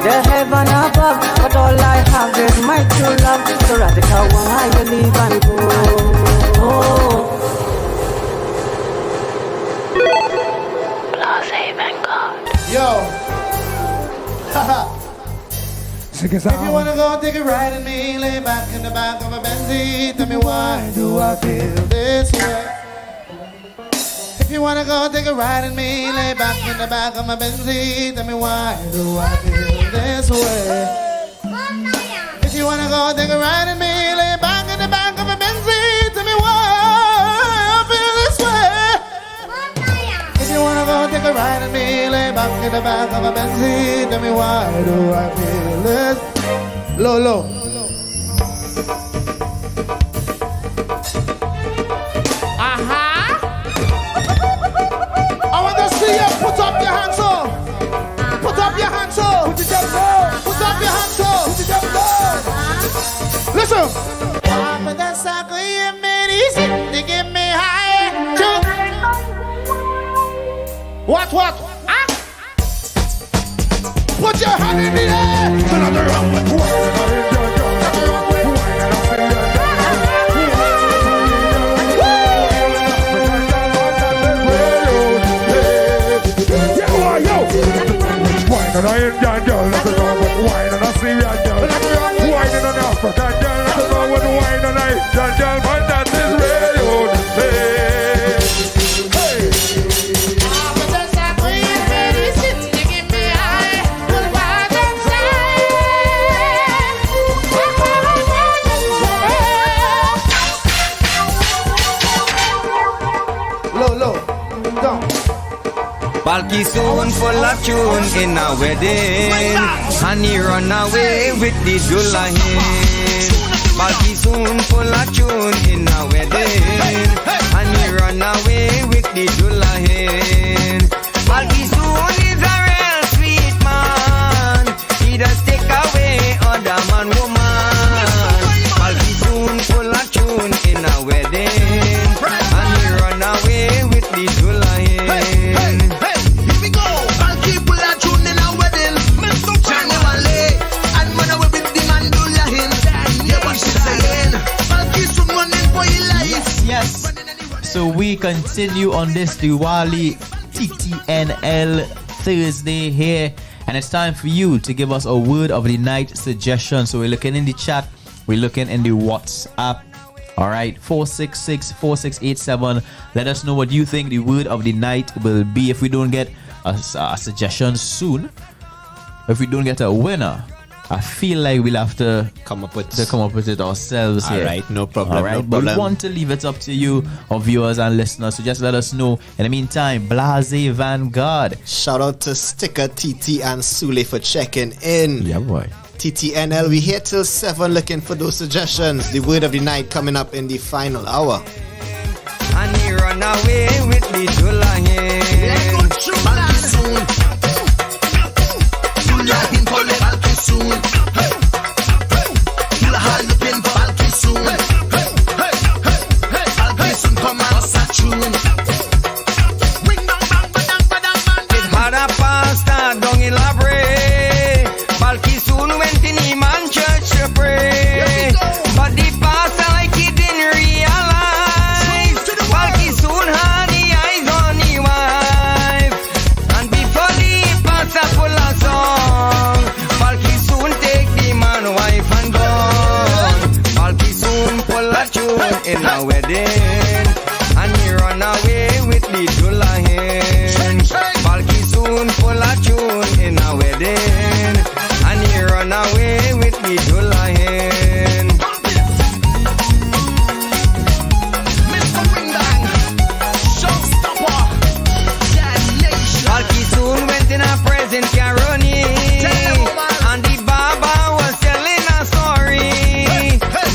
the heaven above. But all I have is my true love. So radical, why you leave and go? Oh. Yo, if you wanna go take a ride with me, lay back in the back of a Benzie. Tell me why do I feel this way? If you wanna go take a ride with me, lay back in the back of my Benzie. Tell me why do I feel this way? If you wanna go take a ride with me, lay back in the back of a Benzie. Tell me why I feel this way. If you wanna go take a ride with me, lay back in the back of a Benzie. Tell me why do I feel this? Low, low. I want to see you put up your hands up. Put up your hands up. Put it up low. Put up your hands up. Put it up low. Listen. With that circle you made easy to get me high. What? Ah? Put your hand in the air. Another round. Wine on a Indian girl, let it go with wine on a Syrian girl. Wine on an African girl, let it go with wine on a Indian girl. But that is radio. Hey. But that's that way you made it sit to get me high. Good vibes inside. Low, down. Balky soon full of tune in a wedding, and he run away with the Dullahin. Balky soon full of tune in a wedding, and he run away with the Dullahin. Balky soon is a real sweet man, he just take away other man woman. Balky soon full of tune in a wedding, and he run away with the Dullahin. Yes. So we continue on this Diwali TTNL Thursday here, and it's time for you to give us a word of the night suggestion. So we're looking in the chat, we're looking in the WhatsApp. All right, 466-4687. Let us know what you think the word of the night will be. If we don't get a suggestion soon, if we don't get a winner, I feel like we'll have to come up with it ourselves here. All right, no problem. All right, no but we problem. want to leave it up to you, our viewers and listeners. So just let us know. In the meantime, Blase Vanguard. Shout out to Sticker, TT, and Sule for checking in. Yeah, boy. TTNL, we here till 7 looking for those suggestions. The word of the night coming up in the final hour. And he run away with the Dullahin. Dullahin for the Balki soon. Dullahin looking for Balki soon. Balki soon come and bust a tune. It had a pastor down in Labre. Balki soon went in the man church to pray. But the pastor like he didn't realize. Balki soon had the eyes on the wife. And before the pastor pull a song, Balki soon take the man wife and gone. Balki soon pull a tune in a wedding, and he run away with the Dullahin. Balki soon pull a tune in a wedding, and he run away with the Dullahin. Balki soon went in a present caroni, and the Baba was telling a story.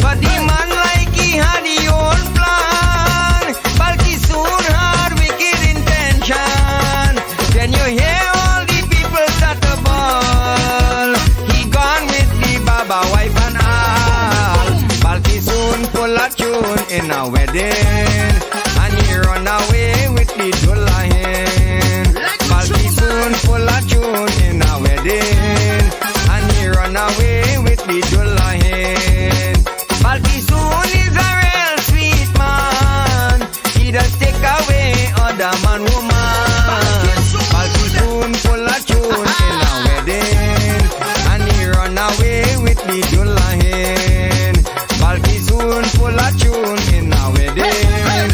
But the man like he had the own plan. Balki soon had wicked intention. Then you hear all the people start to ball. He gone with the Baba wife and all. Balki soon pull a tune in a wedding, and he run away with the Dullahin. Balki soon pull a tune in a wedding, and he run away with the Dullahin. Balki soon is a real sweet man, he just take away other man woman. Balki soon pull a tune in a wedding, and he run away with the Dullahin. Balki soon pull a tune in a wedding,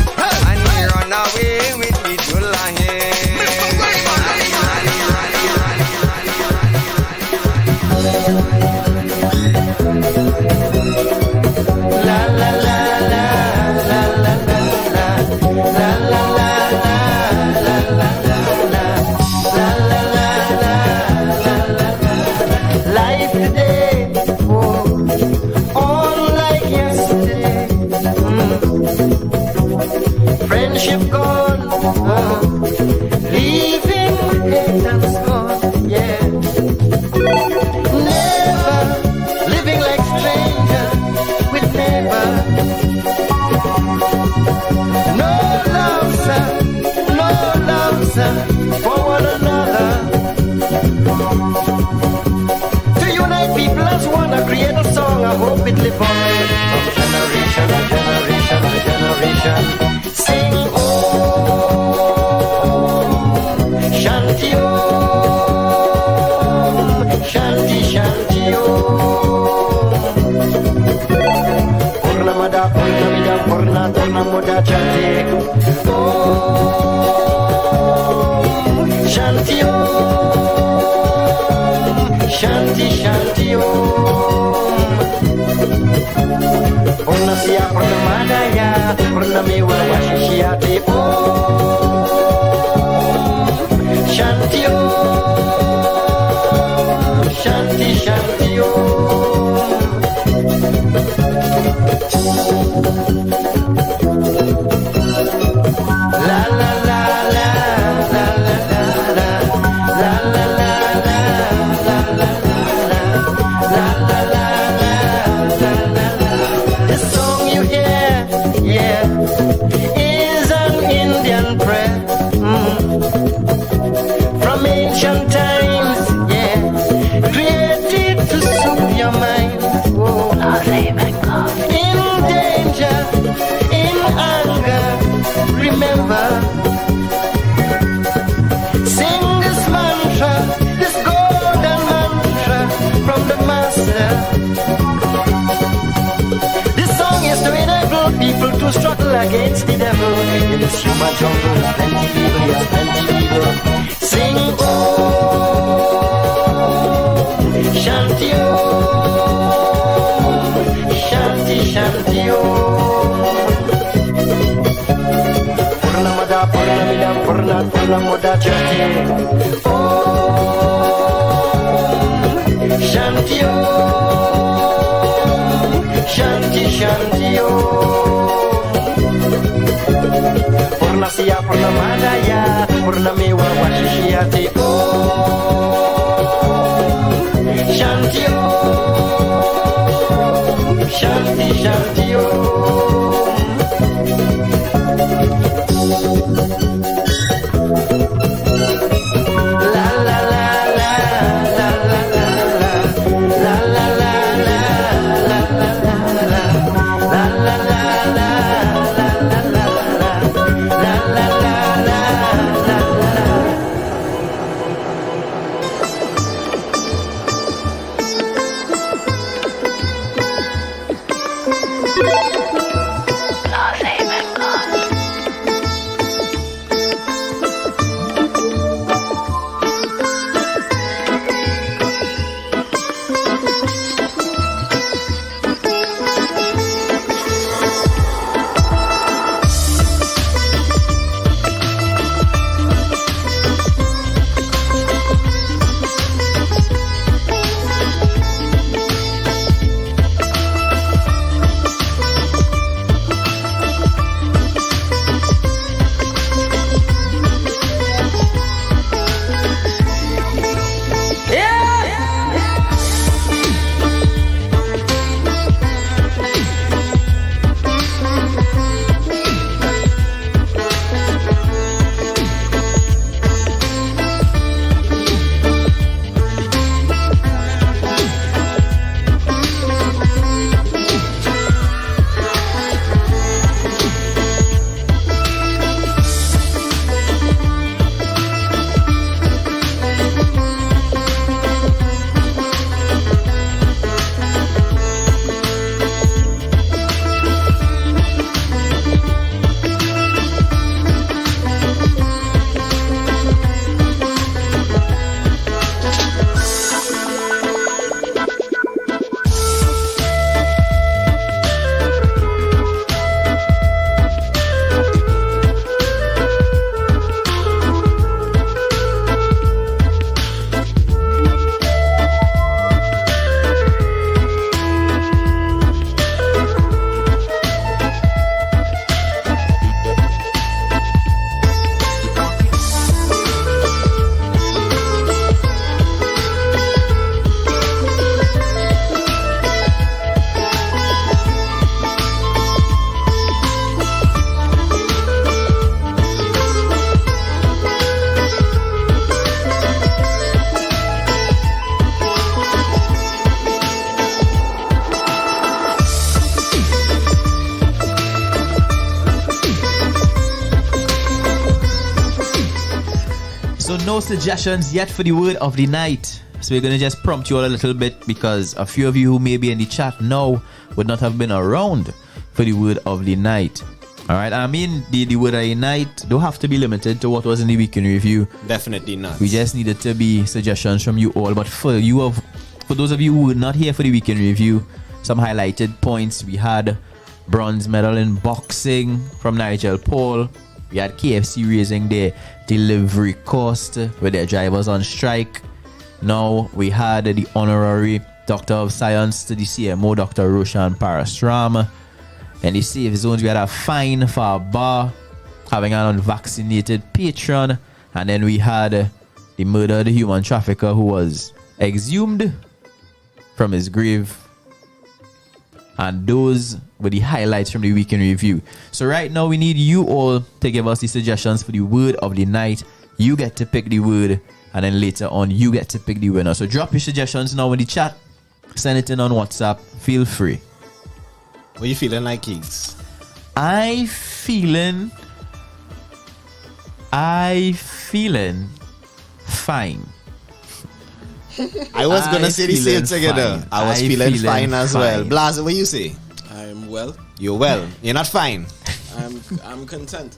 and he run away with the Dullahin. Shanti Shanti Om. Purna siya purna madaya, purna mewa washishyate Om. Shanti Om, Shanti Shanti Om. La la la la la la la la la la la la la la la. This song you hear, yeah, is an Indian prayer from ancient times, yeah, created to soothe your mind. Oh, in danger, in anger, remember. Sing this mantra, this golden mantra from the master. This song is to enable people to struggle against the devil. In this human jungle, there's plenty evil, yes, plenty evil. Sing oh, Shanti oh, Shanti Shanti oh. Purnamada Purnamidam Purnat Purnamoda Jati Om Shanti Om Shanti Shanti Om Purnasya Purnamadaya Purnamewa Vashishyate Om Shanti Om Shanti Shanti Om. So no suggestions yet for the word of the night. So we're going to just prompt you all a little bit because a few of you who may be in the chat now would not have been around for the word of the night. All right, I mean, the word of the night don't have to be limited to what was in the weekend review. Definitely not. We just needed to be suggestions from you all. But for those of you who were not here for the weekend review, some highlighted points. We had bronze medal in boxing from Nigel Paul. We had KFC raising their delivery cost with their drivers on strike. Now we had the honorary Doctor of Science to the CMO, Dr. Roshan Parasram. In the safe zones, we had a fine for a bar having an unvaccinated patron. And then we had the murdered human trafficker who was exhumed from his grave. And those were the highlights from the weekend review. So right now, we need you all to give us the suggestions for the word of the night. You get to pick the word. And then later on, you get to pick the winner. So drop your suggestions now in the chat. Send it in on WhatsApp. Feel free. What you feeling like, Keeks? I feeling fine. I was gonna say the same together. Fine. I was feeling fine as well. Blaze, what you say? I'm well. You're well. You're not fine. I'm content.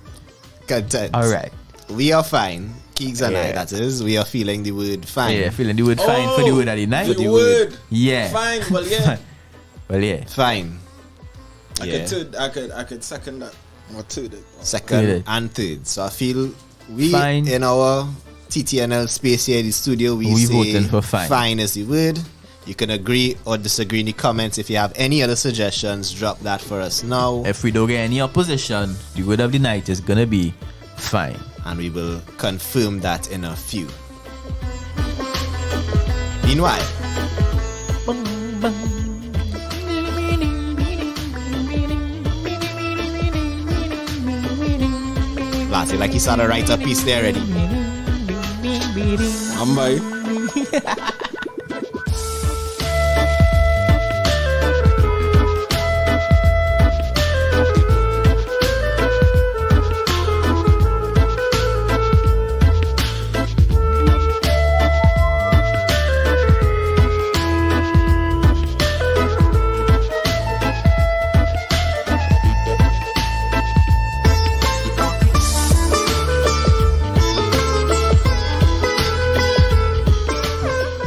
Content. All right. We are fine. Keeks and I, that is. We are feeling the word fine. Yeah, feeling the word fine for the word of the night. The word. Yeah. Fine. Well, yeah. Well, yeah. Fine. I could second that. Or third it. Second and third. So I feel we Fine. in our TTNL space here in the studio, we say voting for fine. Fine is the word. You can agree or disagree in the comments. If you have any other suggestions, drop that for us now. If we don't get any opposition, the word of the night is gonna be fine. And we will confirm that in a few. Meanwhile, Lassie, like he started to write a piece there already. I'm by.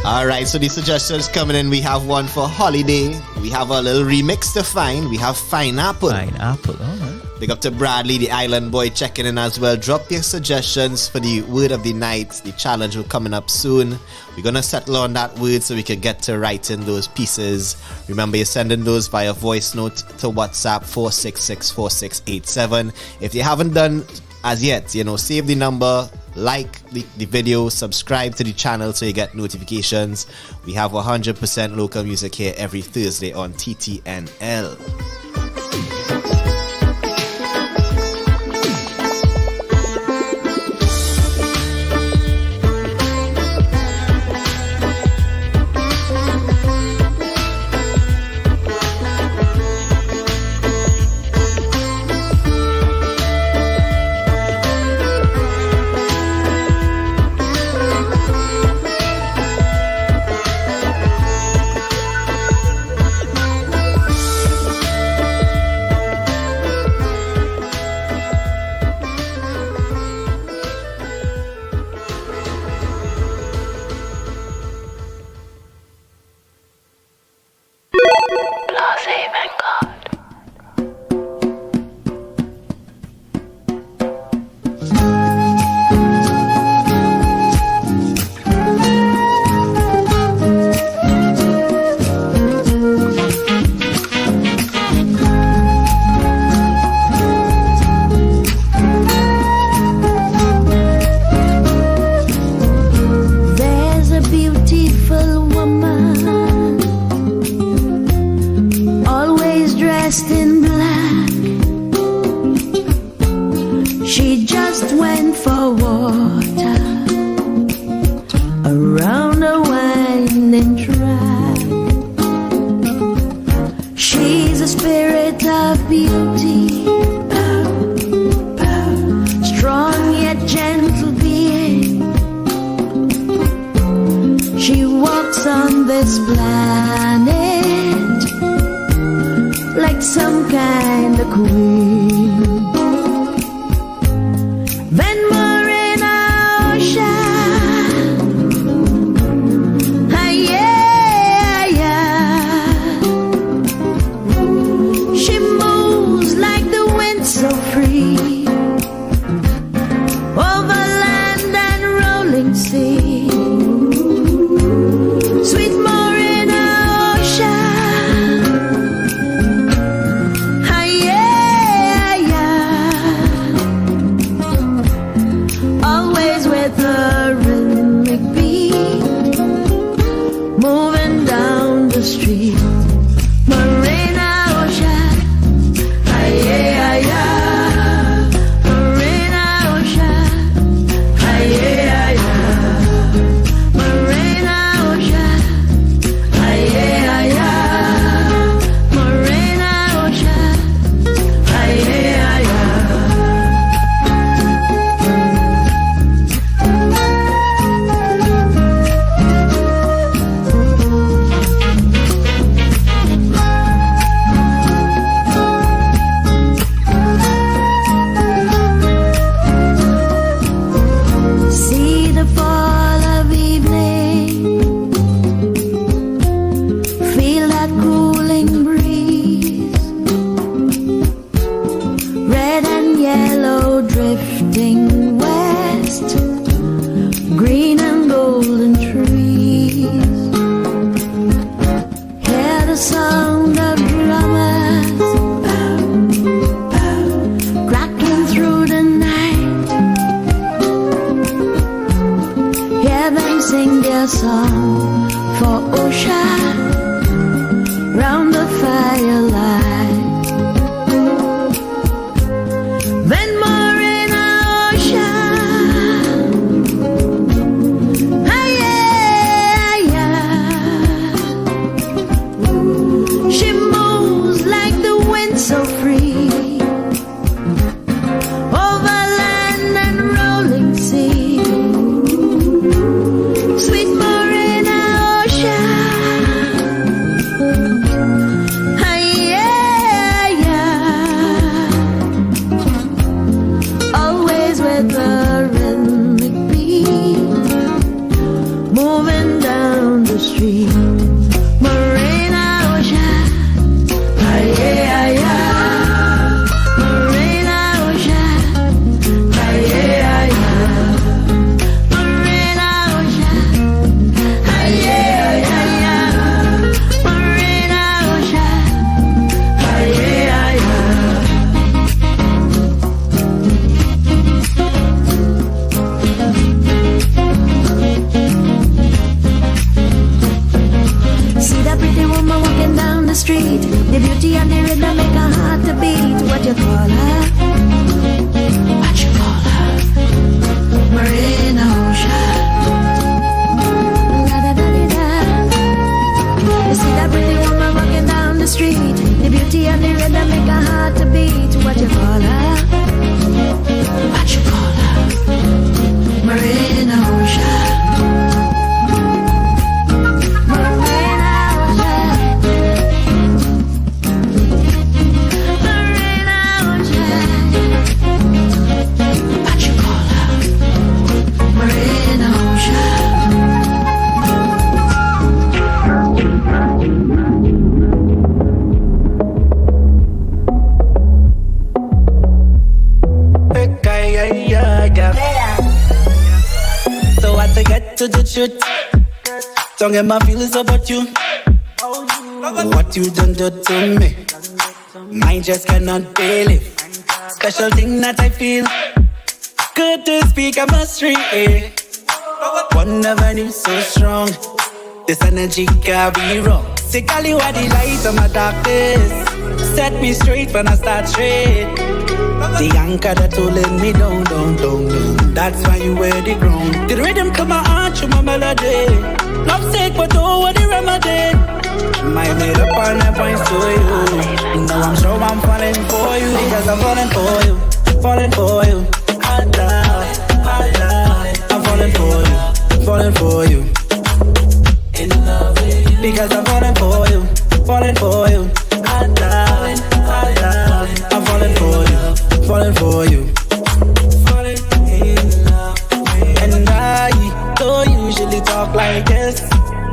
Alright, so the suggestions coming in. We have one for holiday. We have a little remix to find. We have Pineapple. Pineapple, alright. Big up to Bradley, the island boy, checking in as well. Drop your suggestions for the word of the night. The challenge will coming up soon. We're gonna settle on that word so we can get to writing those pieces. Remember, you're sending those via voice note to WhatsApp 4664687. If you haven't done as yet, save the number, like the video, subscribe to the channel so you get notifications. We have 100% local music here every Thursday on TTNL. On this planet like some kind of queen. for ocean round the firelight. When more in ocean, she moves like the wind so free over land and rolling sea. Sweet Morena ocean, always with the rhythmic beat, moving down the street. Morena ocean, Morena ocean, Morena ocean, Morena ocean. See that pretty woman walking down the street, the beauty and the rhythm make her heart to beat. What you call her? What you call her? Morena ocean. La-da-da-dee-da. You see that pretty woman walking down the street, the beauty and the rhythm make her heart to beat. What you call her? What you call her? Morena ocean. Morena ocean. Morena ocean. What you call her? Morena ocean. So I to get to the truth, don't get my feelings about you. What you done to me, mine just cannot believe. Special thing that I feel, good to speak, I must read. One never knew so strong, this energy can't be wrong. Say, call you are the light of my darkness, set me straight when I start straight. The anchor that's holding me down, down, down, down. That's why you wear the ground. The rhythm to my heart, to my melody. Love sake, but oh, what the remedy. My made up on the points to you. Now I'm sure I'm falling for you, because I'm falling for you, falling for you. I'm falling for you, falling for you. In love with you, because I'm falling for you, falling for you. I'm falling for you, falling for you. Falling in love with you. And I don't usually talk like this,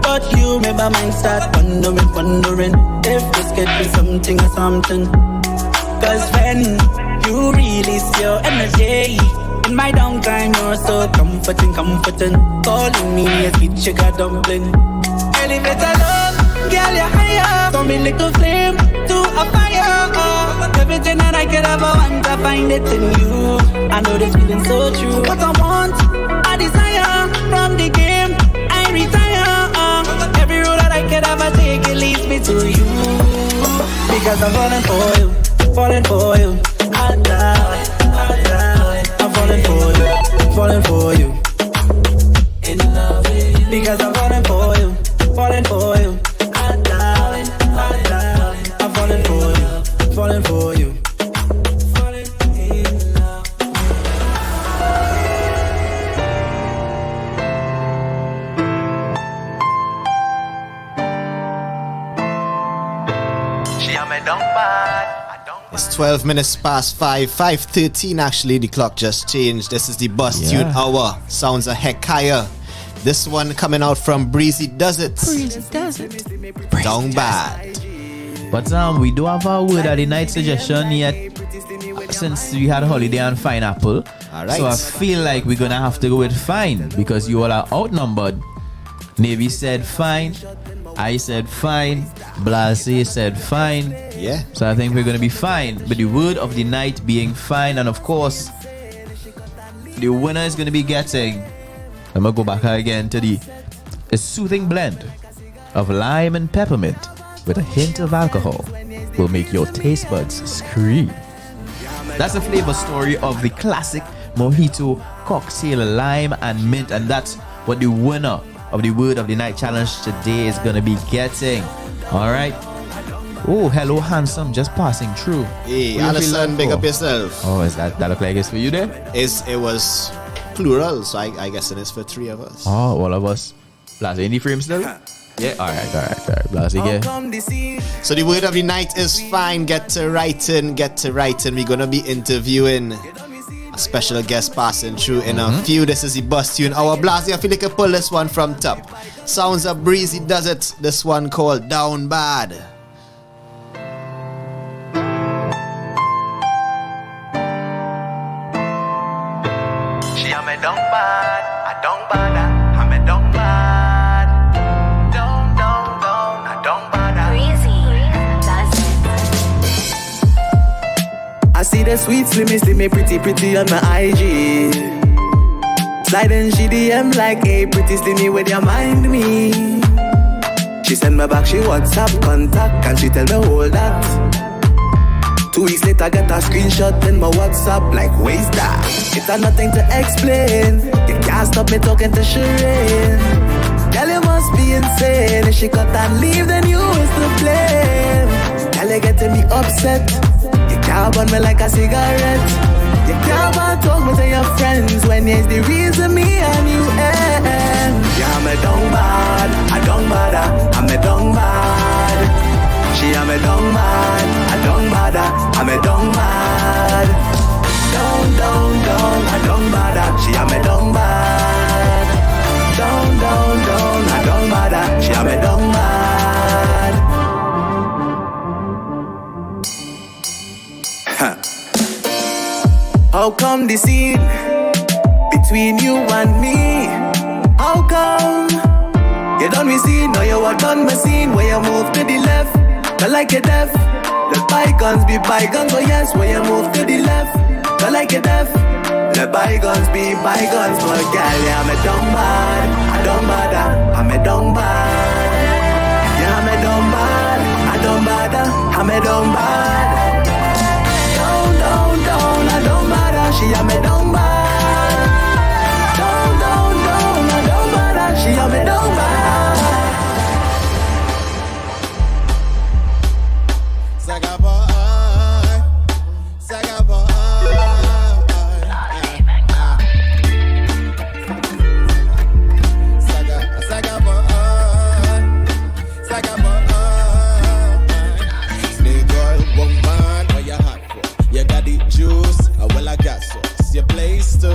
but you made my mind start wondering if this could be something or something. Cause when you release your energy, in my downtime you're so comforting. Calling me a sweet sugar dumpling. Elevator love, girl you're higher. Turn me like a flame to a fire. Everything that I could ever want, I find it in you. I know this feeling so true. What I want, I desire. From the game, I retire. Every road that I could ever take, it leads me to you. Because I'm falling for you, falling for you. I'm falling for you, falling for you. In love with you. Because I'm falling for you, falling for you. I'm falling for you, falling for you. Falling in love. She a me down bad. It's 12 minutes past 5, 5:13 actually, the clock just changed. This is the Bus Tune Hour. Sounds a heck higher. This one coming out from Breezy Does It. Breezy Does It. Down bad. But we do have our word of the night suggestion yet, since we had a holiday on Pineapple. Alright. So I feel like we're gonna have to go with fine, because you all are outnumbered. Navy said fine, I said fine, Blase said fine. Yeah. So I think we're gonna be fine. But the word of the night being fine, and of course, the winner is gonna be getting. I'm gonna go back again to the A soothing blend of lime and peppermint with a hint of alcohol will make your taste buds scream. That's the flavor story of the classic Mojito cocktail, lime and mint, and that's what the winner of the Word of the Night challenge today is gonna be getting. All right. Oh, hello, handsome, just passing through. Hey, Alison, big up yourself. Oh, is that look like it's for you there? It was plural, so I guess it is for 3 of us. Oh, all of us. Blase, any frame still? Yeah, all right. Blase, yeah. So the word of the night is fine. Get to writing. We're gonna be interviewing a special guest passing through in a few. This is the bus tune. Our Blase, I feel like I pull this one from top. Sounds of Breezy does it. This one called Down Bad. She a me down bad, I don't bother, I me down bad. Down, I don't bother. Breezy, that's it. I see the sweet slimmy, pretty on my IG. Sliding GDM like, hey, pretty slimmy, where you mind me? She send me back, she WhatsApp contact, and she tell me hold that. 2 weeks later, get a screenshot in my WhatsApp, like, where's that? It had nothing to explain. You can't stop me talking to Shireen. Girl, you must be insane. If she cut and leave, then you is to blame. Girl, you getting me upset. You can't burn me like a cigarette. You can't want talk me to your friends when it's the reason me and you end. Yeah, me down bad, I don't bother, I'm me down bad. She a me down bad, I don't bother, I me down bad. Down, I don't bother, she a me down bad. Down, I don't bother, she a me down bad. How come the scene between you and me? How come you done me scene, now you are done my scene? Where you move to the left, I like it deaf. Let bygones be bygones, oh yes. Where you move to the left, I like it deaf. Let bygones be bygones, but girl, yeah, I'm a dumb bad. I don't bother, I'm a dumb bad. Yeah, I'm a dumb bad. I don't bother, I'm a dumb bad. Down, I don't bother. She a me dumb bad. Down, I don't bother. She a me dumb bad. Your place to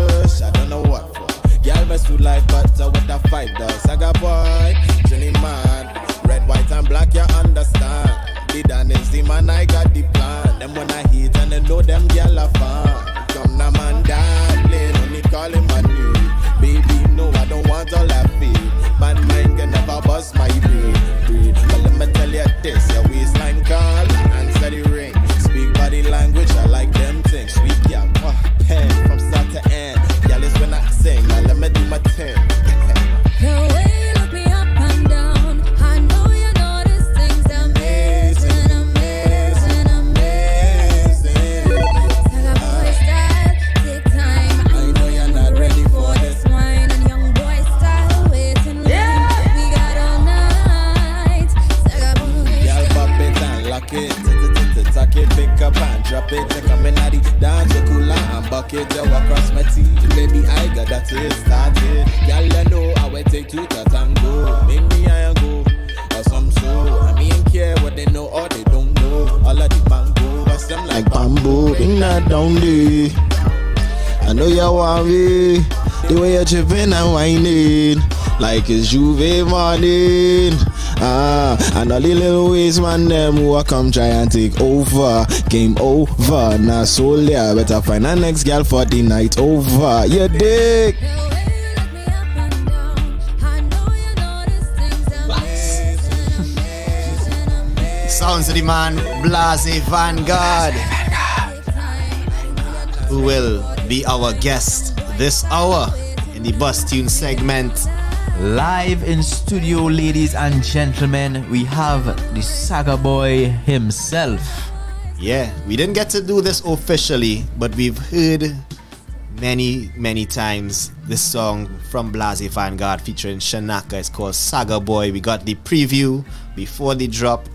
I don't know what for. Y'all mess with life, but with the $5. Saga boy, Jenny man, red, white, and black, you understand. The Dan is the man, I got the plan. Them when I hit and they know them y'all are fan. Come now, man, darling, only call him my new. Baby, no, I don't want all that feel. Man, mind can never bust my breed. But let me tell you this, your waistline call, answer the ring. Speak body language, I like them things. Sweet, yeah, pen from start to end. Y'all is when I sing, now let me do my thing. The way you look me up and down, I know you notice things amazing. Saga boy style, take time. I know you're not ready for this wine. And young boy style, waiting. Yeah. We got all night. Saga boy Y'all pop it and lock it. Tuck it, pick up and drop it. Take a minute, dance with cooler and bucket. You walk across my teeth. Baby, I got that it started. Y'all you know how I take to the tango. Make me I go or some so. I mean care what they know or they don't know. All of the mango, but them like bamboo. Bring that down there. I know you want me. The way you're tripping and whining, like it's Juve morning. And all the little ways man them who a come try and take over. Game over, now so yeah. Better find a next girl for the night over. You dig? Sounds of the man Blase Vanguard, who will be our guest this hour in the Bus Tune segment. Live in studio, ladies and gentlemen, we have the Saga Boy himself. Yeah, we didn't get to do this officially, but we've heard many times this song from Blase Vanguard featuring Shanaka. It's called Saga Boy. We got the preview before the drop.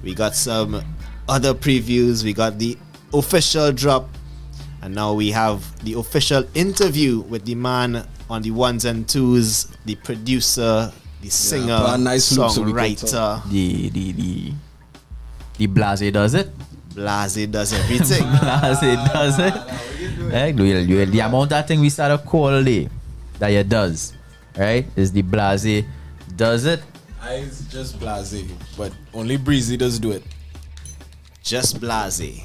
We got some other previews. We got the official drop. And now we have the official interview with the man on the ones and twos, the producer, the singer, songwriter. The Blase does it. Blase does everything. Blase does it. The amount of thing we start a call day that he does, right, is the Blase does it. It's just Blase, but only Breezy does do it. Just Blase.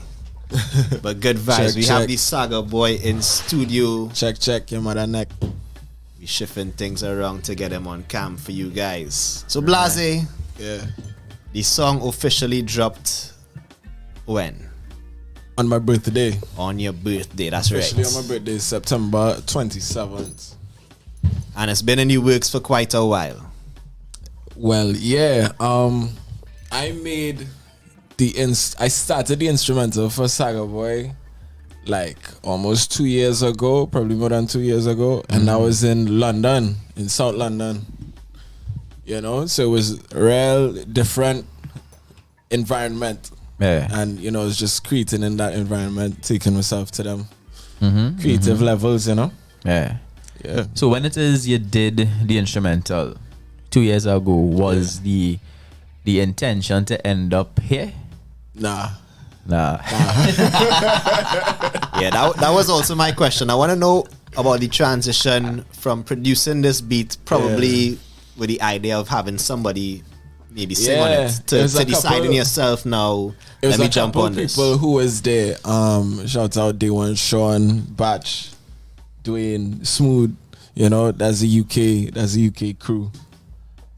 But good vibes. We have the Saga Boy in studio. Check your mother neck. We shifting things around to get him on cam for you guys. So Blase, yeah, the song officially dropped when? On my birthday. On your birthday, that's officially right. On my birthday, September 27th. And it's been in the works for quite a while. Well, yeah. I made I started the instrumental for Saga Boy like almost 2 years ago, probably more than 2 years ago, and I was in London, in South London. You know, so it was a real different environment. Yeah. And you know, it's just creating in that environment, taking myself to them creative levels, you know. Yeah. Yeah. So when it is you did the instrumental 2 years ago, was the intention to end up here? Nah. Yeah, that was also my question. I want to know about the transition from producing this beat, probably with the idea of having somebody maybe sing on it, to deciding yourself now. Let me jump on this. People who was there, shout out Day One, Sean, Batch, Dwayne, Smooth. You know, that's the UK crew.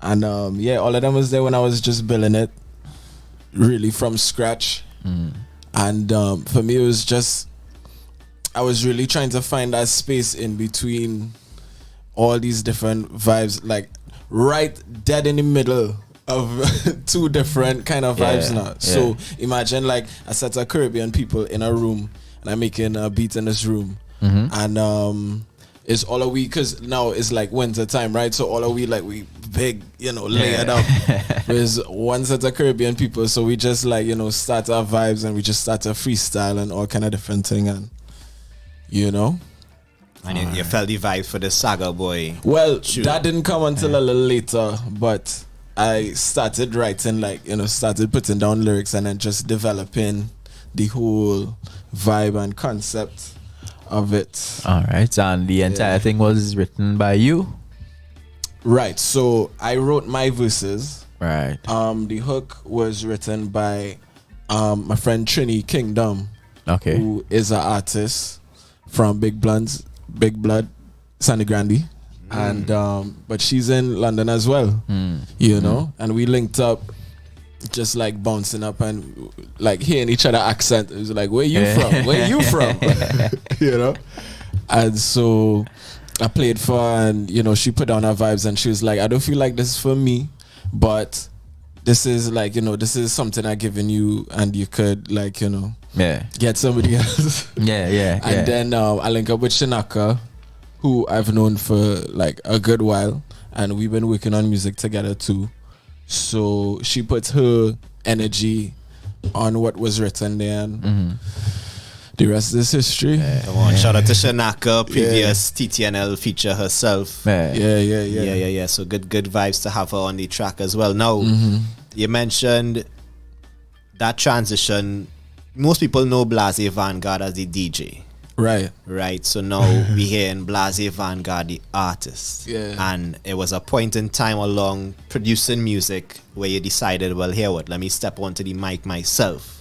And all of them was there when I was just building it, really from scratch. And for me, it was just, I was really trying to find that space in between all these different vibes, like right dead in the middle of two different kind of vibes now. So imagine like a set of Caribbean people in a room, and I'm making a beat in this room, and it's all of we, because now it's like winter time, right? So all of we like we big, you know, layered up. There's one set of Caribbean people, so we just like, you know, start our vibes and we just start to freestyle and all kind of different thing, and you know. And you felt the vibe for the Saga Boy. Well, that didn't come until a little later, but I started writing, like, you know, started putting down lyrics and then just developing the whole vibe and concept of it. All right, and the entire thing was written by you? Right, so I wrote my verses. Right. The hook was written by my friend Trini Kingdom, who is an artist from Big Blood, Sandy Grande, and but she's in London as well, you know, and we linked up, just like bouncing up and like hearing each other accent. It was like, where you from? Where you from? You know, and so I played for her, and you know, she put down her vibes, and she was like, I don't feel like this is for me, but this is like, you know, this is something I've given you, and you could like, you know, get somebody else. And then I link up with Shanaka, who I've known for like a good while, and we've been working on music together too. So she puts her energy on what was written there, and the rest is history. Come on, shout out to Shanaka, previous TTNL feature herself. Yeah. So good vibes to have her on the track as well. Now, you mentioned that transition. Most people know Blase Vanguard as the DJ. Right. So now we hear in Blase Vanguard the artist. And it was a point in time along producing music where you decided, well, here what? Let me step onto the mic myself.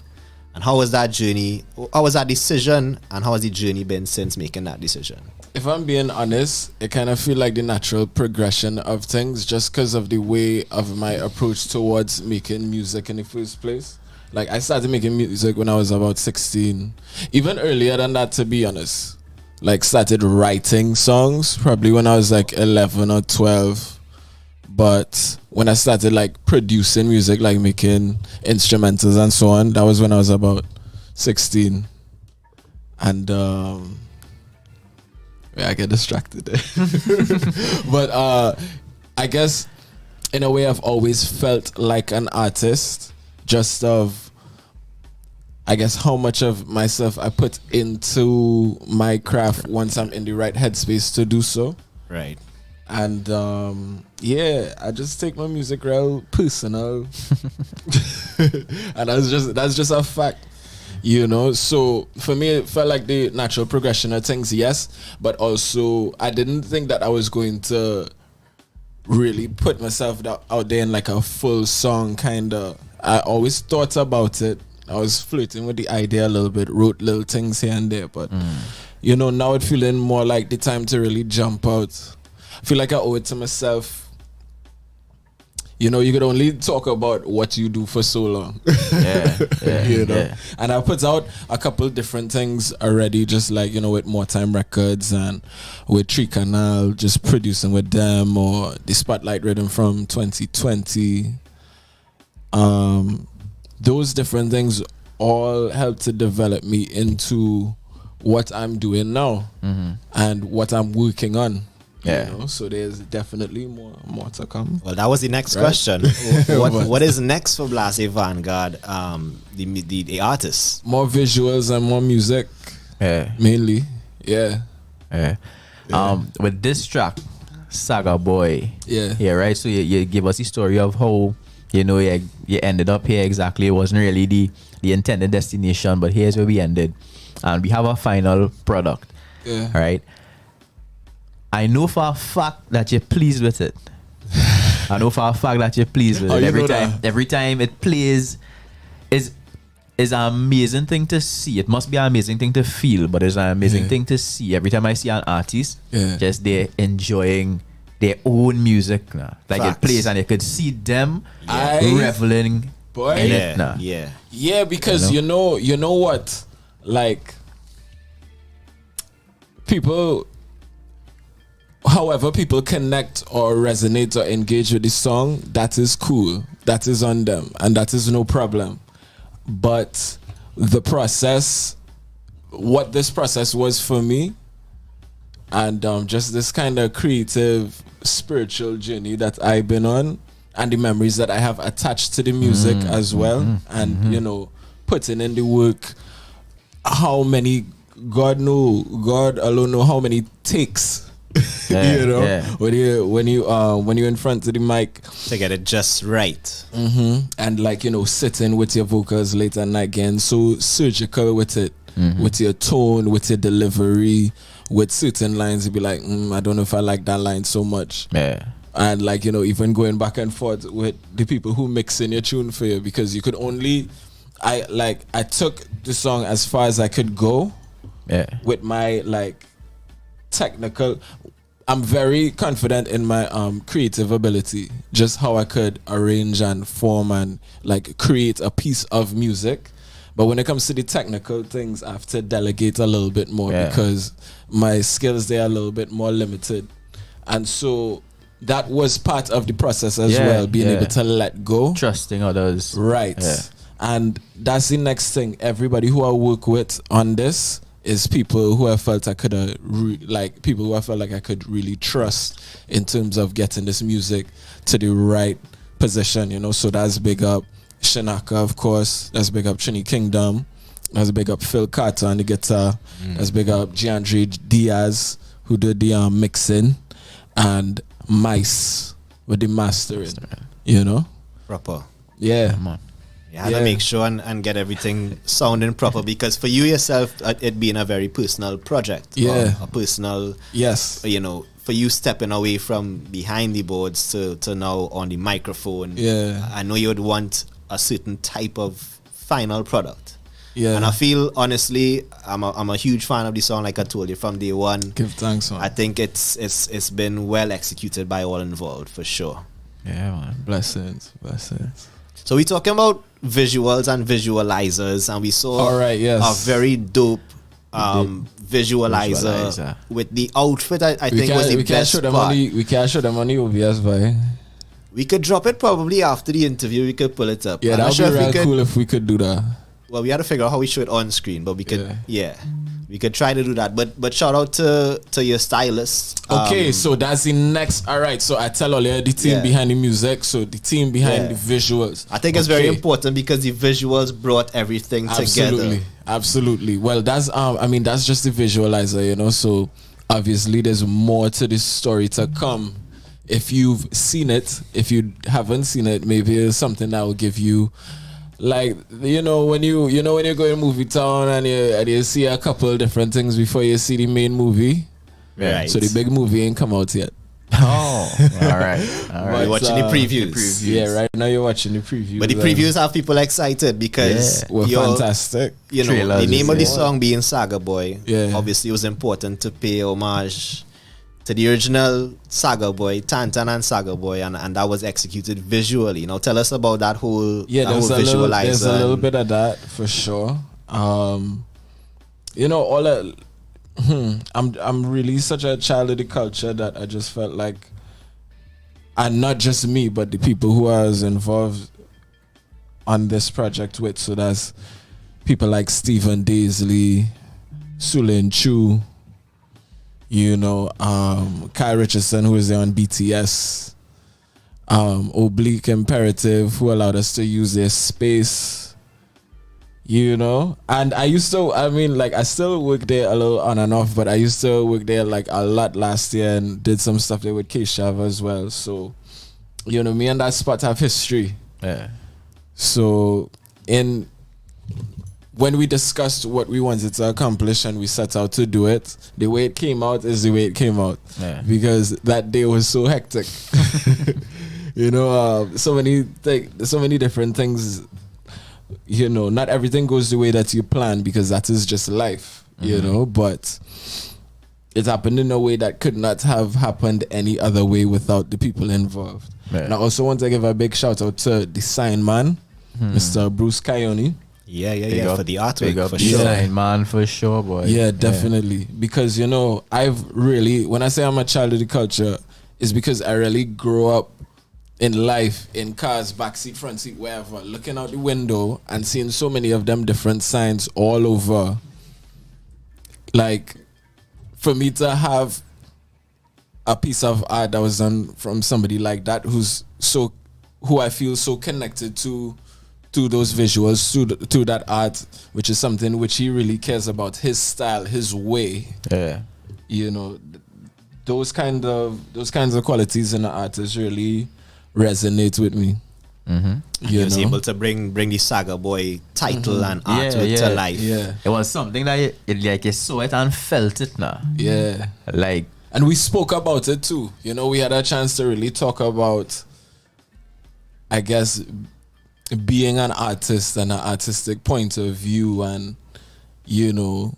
And how was that journey? How was that decision? And how has the journey been since making that decision? If I'm being honest, it kind of feel like the natural progression of things, just because of the way of my approach towards making music in the first place. Like, I started making music when I was about 16. Even earlier than that, to be honest. Like, started writing songs probably when I was like 11 or 12. But when I started like producing music, like making instrumentals and so on, that was when I was about 16. And I get distracted there. But I guess in a way I've always felt like an artist, just of I guess how much of myself I put into my craft once I'm in the right headspace to do so. Right. And yeah, I just take my music real personal. And that's just a fact. You know, so for me it felt like the natural progression of things, yes, but also I didn't think that I was going to really put myself out there in like a full song kind of. I always thought about it. I was flirting with the idea a little bit, wrote little things here and there, but you know, now it's feeling more like the time to really jump out. I feel like I owe it to myself. You know, you could only talk about what you do for so long. Yeah, you know. And I put out a couple different things already, just like, you know, with More Time Records and with TTNL, just producing with them, or the Spotlight Rhythm from 2020. Those different things all help to develop me into what I'm doing now and what I'm working on. Yeah. You know, so there's definitely more to come. Well, that was the next question. What is next for Blase Vanguard, the artists? More visuals and more music. Yeah. Mainly. Yeah. With this track, Saga Boy. Yeah. Yeah, right? So you give us the story of how, you know, you ended up here exactly. It wasn't really the intended destination, but here's where we ended. And we have a final product. Yeah. Right? I know for a fact that you're pleased with it. I know for a fact that you're pleased with it. Every time it plays is an amazing thing to see. It must be an amazing thing to feel, but it's an amazing thing to see. Every time I see an artist, just they're enjoying their own music now. Like it plays and you could see them reveling in it now. Yeah, because you know what? Like people, however people connect or resonate or engage with the song, that is cool. That is on them, and that is no problem. But the process, what this process was for me, and just this kind of creative, spiritual journey that I've been on, and the memories that I have attached to the music as well, and you know, putting in the work. How many, God alone know how many takes. You know, when you're in front of the mic to get it just right, and like, you know, sitting with your vocals late at night, again, so surgical with it, with your tone, with your delivery, with certain lines, you'd be like, I don't know if I like that line so much. And like, you know, even going back and forth with the people who mix in your tune for you, because you could only, I took the song as far as I could go with my like technical. I'm very confident in my creative ability, just how I could arrange and form and like create a piece of music. But when it comes to the technical things, I have to delegate a little bit more because my skills there are a little bit more limited. And so that was part of the process as well, being able to let go. Trusting others. Right. And that's the next thing. Everybody who I work with on this is people who I felt I could people who I felt like I could really trust in terms of getting this music to the right position, you know. So that's big up Shinaka, of course. That's big up Trini Kingdom. That's big up Phil Carter on the guitar. That's big up Giandre Diaz, who did the mixing, and Mice with the mastering, you know. Proper. Yeah. Come on. You had to make sure and get everything sounding proper, because for you yourself, it being a very personal project. A personal, you know, for you stepping away from behind the boards to now on the microphone. I know you would want a certain type of final product. And I feel, honestly, I'm a huge fan of the song, like I told you from day one. Give thanks, man. I think it's been well executed by all involved, for sure. Yeah, man. Blessings. So we're talking about visuals and visualizers, and we saw a very dope visualizer with the outfit. I think was the best part. We can't show them on the OBS, boy. We could drop it probably after the interview. We could pull it up. Yeah, I'm that not would sure be if we real could. cool if we could do that. Well, we had to figure out how we show it on screen, but we could. Yeah. We could try to do that. But shout out to your stylist. Okay, so that's the next. All right, so I tell all you the team behind the music, so the team behind the visuals. I think it's very important because the visuals brought everything together. Absolutely. Well, that's I mean, that's just the visualizer, you know. So obviously, there's more to this story to come. If you've seen it, if you haven't seen it, maybe it's something that will give you. Like, you know, when you go in movie town and you see a couple different things before you see the main movie. Right. So the big movie ain't come out yet. Oh, all right. You're watching the previews. Yeah, right now you're watching the previews. But the previews have people excited because we're fantastic. You know, Trailers, the name of the song being Saga Boy. Yeah. Obviously, it was important to pay homage to the original Saga Boy, Tantan and Saga Boy, and that was executed visually. Now, tell us about that whole there's a little bit of that for sure. You know, all that. I'm really such a child of the culture that I just felt like, and not just me, but the people who I was involved on this project with. So that's people like Stephen Daisley, Sulin Chu, you know, Kai Richardson, who is there on BTS, Oblique Imperative, who allowed us to use their space. You know, and I still work there a little on and off, but I used to work there like a lot last year and did some stuff there with Keshav as well. So, you know, me and that spot have history. Yeah. So, when we discussed what we wanted to accomplish and we set out to do it, the way it came out is the way it came out. Yeah. Because that day was so hectic. You know, so many different things. You know, not everything goes the way that you plan because that is just life, you know, but it happened in a way that could not have happened any other way without the people involved. Yeah. And I also want to give a big shout out to the sign man, Mr. Bruce Kayoni. Yeah, for the artwork, for sure. sure. Sign man, for sure, boy. Yeah, definitely. Because, you know, when I say I'm a child of the culture, it's because I really grew up in life, in cars, backseat, front seat, wherever, looking out the window and seeing so many of them different signs all over. Like, for me to have a piece of art that was done from somebody like that who I feel so connected to those visuals, to that art, which is something which he really cares about, his style, his way. Yeah. You know, those kinds of qualities in the artist really resonate with me. He was able to bring the Saga Boy title and artwork to life. Yeah, it was something that you saw it and felt it now. Yeah, like, and we spoke about it too. You know, we had a chance to really talk about, I guess, being an artist and an artistic point of view, and you know,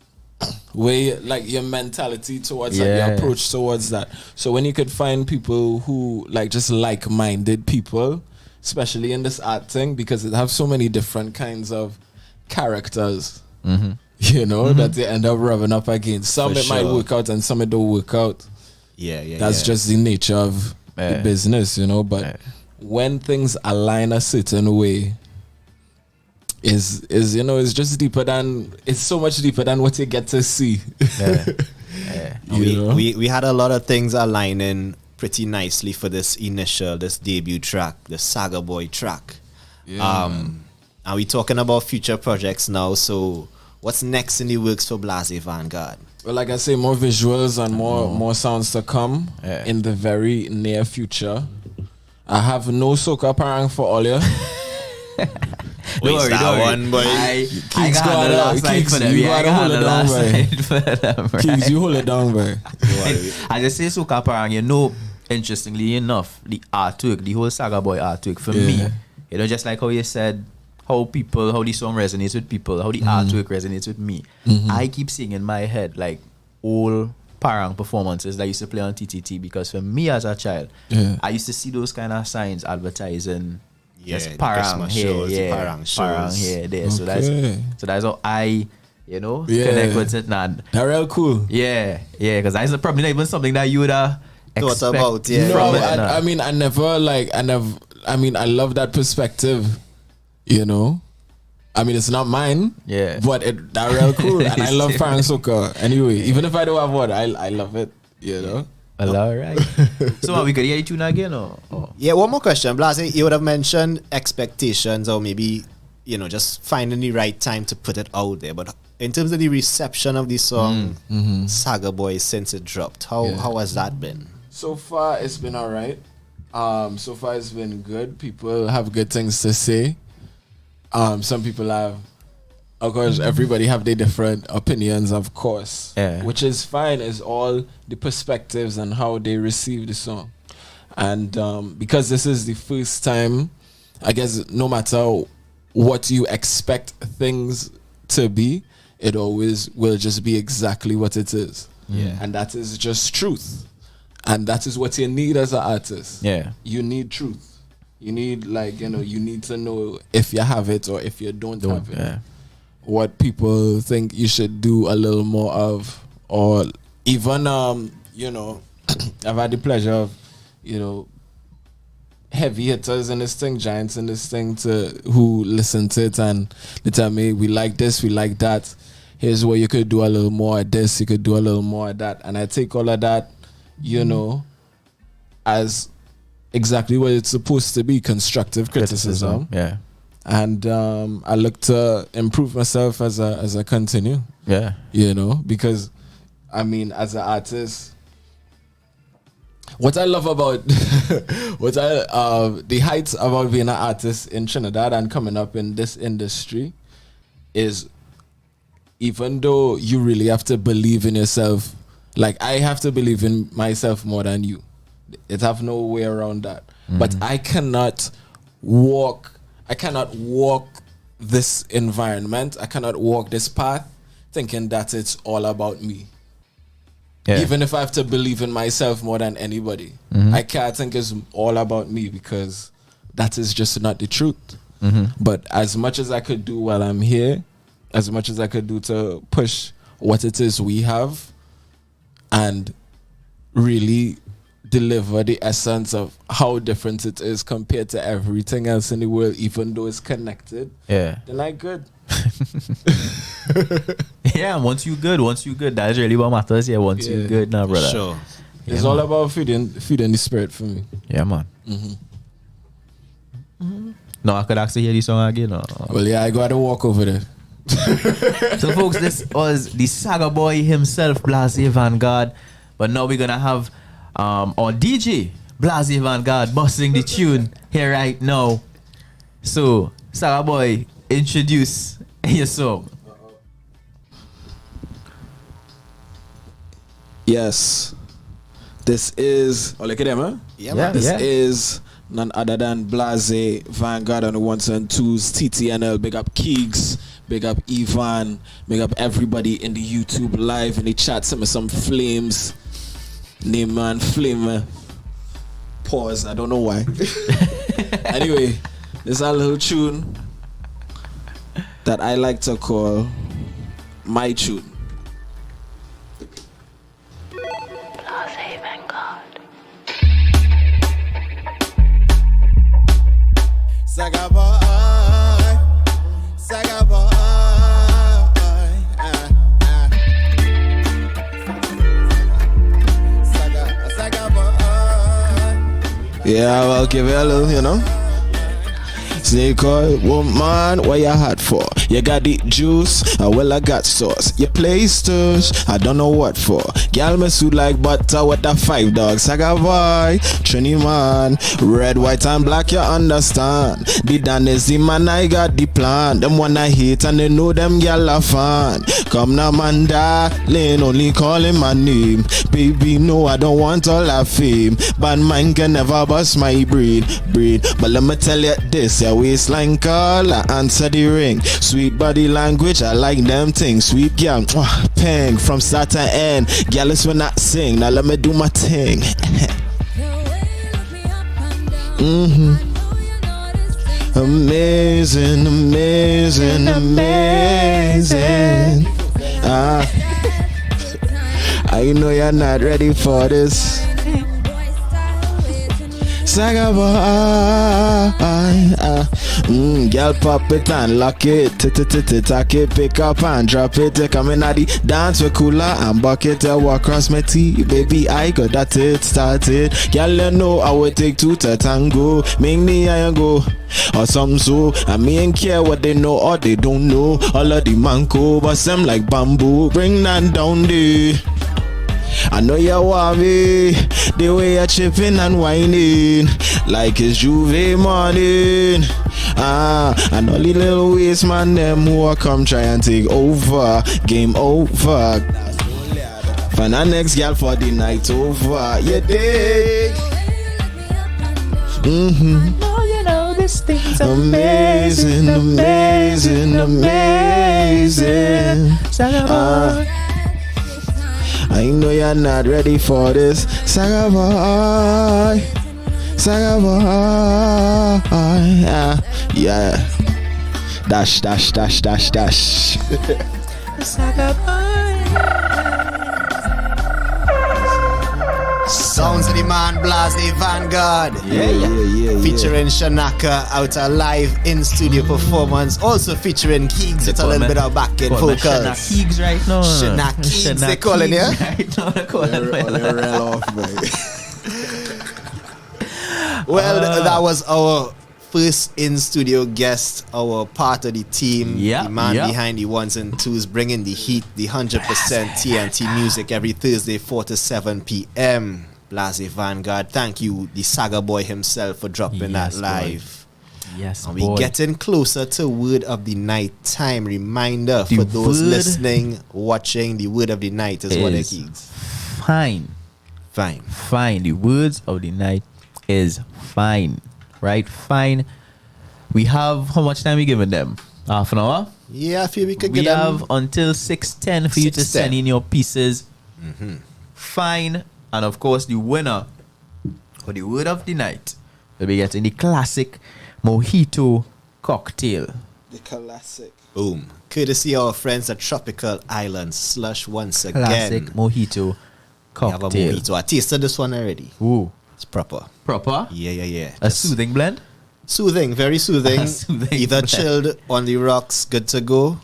way like your mentality towards that, your approach towards that. So when you could find people who just like-minded people, especially in this art thing, because it have so many different kinds of characters, you know, that they end up rubbing up against. Some might work out and some it don't work out. That's just the nature of the business, you know. But when things align a certain way, is you know, it's just deeper than, it's so much deeper than what you get to see. We had a lot of things aligning pretty nicely for this debut track, the Saga Boy track. And we talking about future projects now, so what's next in the works for Blase Vanguard? Well, like I say, more visuals and more sounds to come in the very near future. I have no soca parang for all you. Don't worry. I got the last side for them. I got the last side for them. Keeks, you hold it down, boy. I just say soca parang, you know, interestingly enough, the artwork, the whole Saga Boy artwork for me, you know, just like how you said, how the song resonates with people, how the artwork resonates with me. I keep seeing in my head like old parang performances that I used to play on TTT, because for me as a child, I used to see those kind of signs advertising. Yes, parang here, parang here, there. So that's how I, you know, connect with it now. They're real cool. Yeah, because that's probably not even something that you would have Thought expect about, yeah. No, from it. I mean, I love that perspective, you know. I mean, it's not mine, but that real cool, and I love Parang Soca. Anyway, even if I don't have one, I love it, you know. Well, all right. So we could hear you tune again, or? Yeah, one more question, Blase. You would have mentioned expectations, or maybe just finding the right time to put it out there. But in terms of the reception of the song, Saga Boy, since it dropped, how has that been? So far, it's been all right. So far, it's been good. People have good things to say. Some people have, of course, everybody have their different opinions, of course, which is fine. It's all the perspectives and how they receive the song. And because this is the first time, I guess no matter what you expect things to be, it always will just be exactly what it is. Yeah. And that is just truth. And that is what you need as an artist. Yeah. You need truth. You need, you need to know if you have it or if you don't have it. Yeah. What people think you should do a little more of, or even, I've had the pleasure of, heavy hitters in this thing, giants in this thing, who listen to it and they tell me, we like this, we like that. Here's where you could do a little more of this, you could do a little more of that. And I take all of that, as exactly what it's supposed to be, constructive criticism. Yeah. And I look to improve myself as I continue. Yeah. Because I mean, as an artist, what I love about the heights about being an artist in Trinidad and coming up in this industry is, even though you really have to believe in yourself, like I have to believe in myself more than you. It have no way around that. But I cannot walk this environment. I cannot walk this path thinking that it's all about me. Yeah. Even if I have to believe in myself more than anybody, I can't think it's all about me, because that is just not the truth. But as much as I could do while I'm here, as much as I could do to push what it is we have and really deliver the essence of how different it is compared to everything else in the world, even though it's connected, then I good. Yeah, once you good, that's really what matters. Yeah, once you good now, brother. Sure. It's all about feeding the spirit for me. Yeah, man. No, I could actually hear the song again. Or? Well, yeah, I got to walk over there. So, folks, this was the Saga Boy himself, Blase Vanguard. But now we're gonna have our DJ Blase Vanguard busting the tune here right now. So, Saga Boy, introduce your song. Yes, this is. Oh, look at them, huh? Yeah. This is none other than Blase Vanguard on the ones and twos. TTNL, big up Keegs, big up Ivan, big up everybody in the YouTube live, in the chat. Send me some flames. Name man, flame. Pause. I don't know why. Anyway, this is a little tune that I like to call my tune. Saga boy, Saga boy, Saga boy. Yeah, well, give it a little, Snake oil, woman, what you hot for? You got the juice, well I got sauce. You play stush, I don't know what for. Girl me suit like butter with the 5 dogs. Saga boy, Trini man, red, white and black, you understand. The Dan is the man, I got the plan. Them wanna hate and they know them girl a fan. Come now man, darling, only calling my name. Baby, no, I don't want all that fame. Bad mind can never bust my breed. But let me tell you this, your waistline call, I answer the ring. Sweet body language, I like them things. Sweet girl, pang from start to end. Girl, it's when I sing, now let me do my thing. Amazing, amazing, amazing. I know you're not ready for this. Saga boy. Girl pop it and lock it. Tack it, pick up and drop it. Take a melody, dance with cooler and bucket. I walk across my tea, baby. I got that it started. Girl, you know I will take two to tango. Make me I go or something so. I me ain't care what they know or they don't know. All of the manco, but them like bamboo. Bring that down there. I know you want me, the way you're chipping and whining, like it's Juve morning. And all the little waste man them who are come try and take over, game over. Find our next girl for the night over, you dig? Mm-hmm. Oh, you know this thing's Amazing, amazing, amazing. I know you're not ready for this. Saga boy, Saga boy, yeah. Dash, dash, dash, dash, dash. Saga boy. Sounds of the man Blase Vanguard. Yeah. Featuring Shanaka out a live in studio performance. Also featuring Keegs with a little bit of back end vocals. Keegs right now. Keegs, they calling you? Right now, they calling me. Well, that was our first in studio guest, our part of the team, the man behind the ones and twos, bringing the heat, the 100% TNT music every Thursday 4 to 7 p.m. Blase Vanguard, thank you, the Saga boy himself, for dropping that live. Yes, and we getting closer to word of the night time. Reminder for those listening, watching, the word of the night is what it is. Fine. The words of the night is fine. Right? Fine. We have, how much time we giving them? Half an hour? Yeah, I feel we could We get them. have until 6:10 for you to send in your pieces. Mm-hmm. Fine. And of course, the winner for the word of the night will be getting the classic mojito cocktail. The classic. Boom. Courtesy of our friends at Tropical Island Slush once again. Classic mojito cocktail. We have a mojito. I tasted this one already. Ooh. It's proper. Proper? Yeah. A soothing blend? Soothing, very soothing. Either blend. chilled on the rocks, good to go.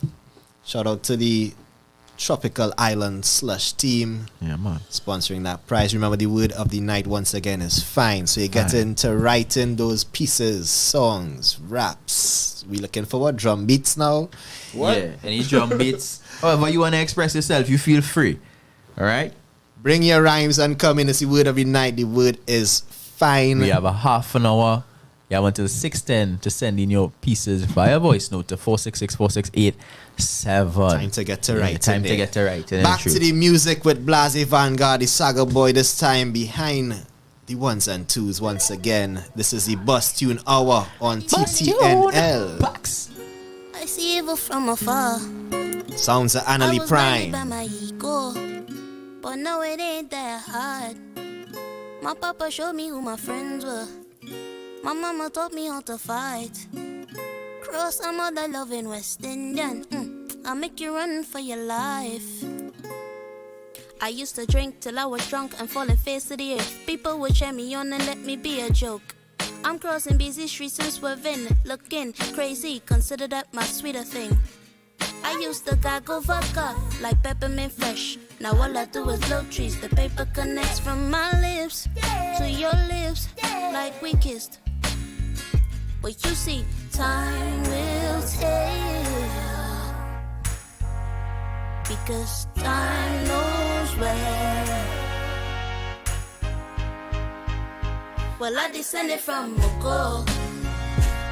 Shout out to the Tropical Island Slush team. Yeah, man. Sponsoring that prize. Remember, the word of the night once again is fine. So you get into writing those pieces, songs, raps. We looking for what? Drum beats now? What? Yeah, any drum beats. However you want to express yourself, you feel free. All right? Bring your rhymes and come in. It's the word of the night. The word is fine. We have a half an hour. You have until 6:10 to send in your pieces via voice note to 466-4687. Time to get to writing. Time to get to writing. Back to the music with Blase Vanguard, the Saga boy, this time behind the ones and twos once again. This is the Bus Tune Hour on TTNL. I see evil from afar. Sounds of Annalie Prime. By my ego, but no, it ain't that hard. My papa showed me who my friends were. My mama taught me how to fight. Cross some other loving West Indian. I'll make you run for your life. I used to drink till I was drunk and falling face to the earth. People would cheer me on and let me be a joke. I'm crossing busy streets and swerving, looking crazy, consider that my sweeter thing. I used to gaggle vodka like peppermint fresh. Now all I do is blow trees. The paper connects from my lips to your lips like we kissed. But you see, time will tell, because time knows where. Well, I descended from Moko.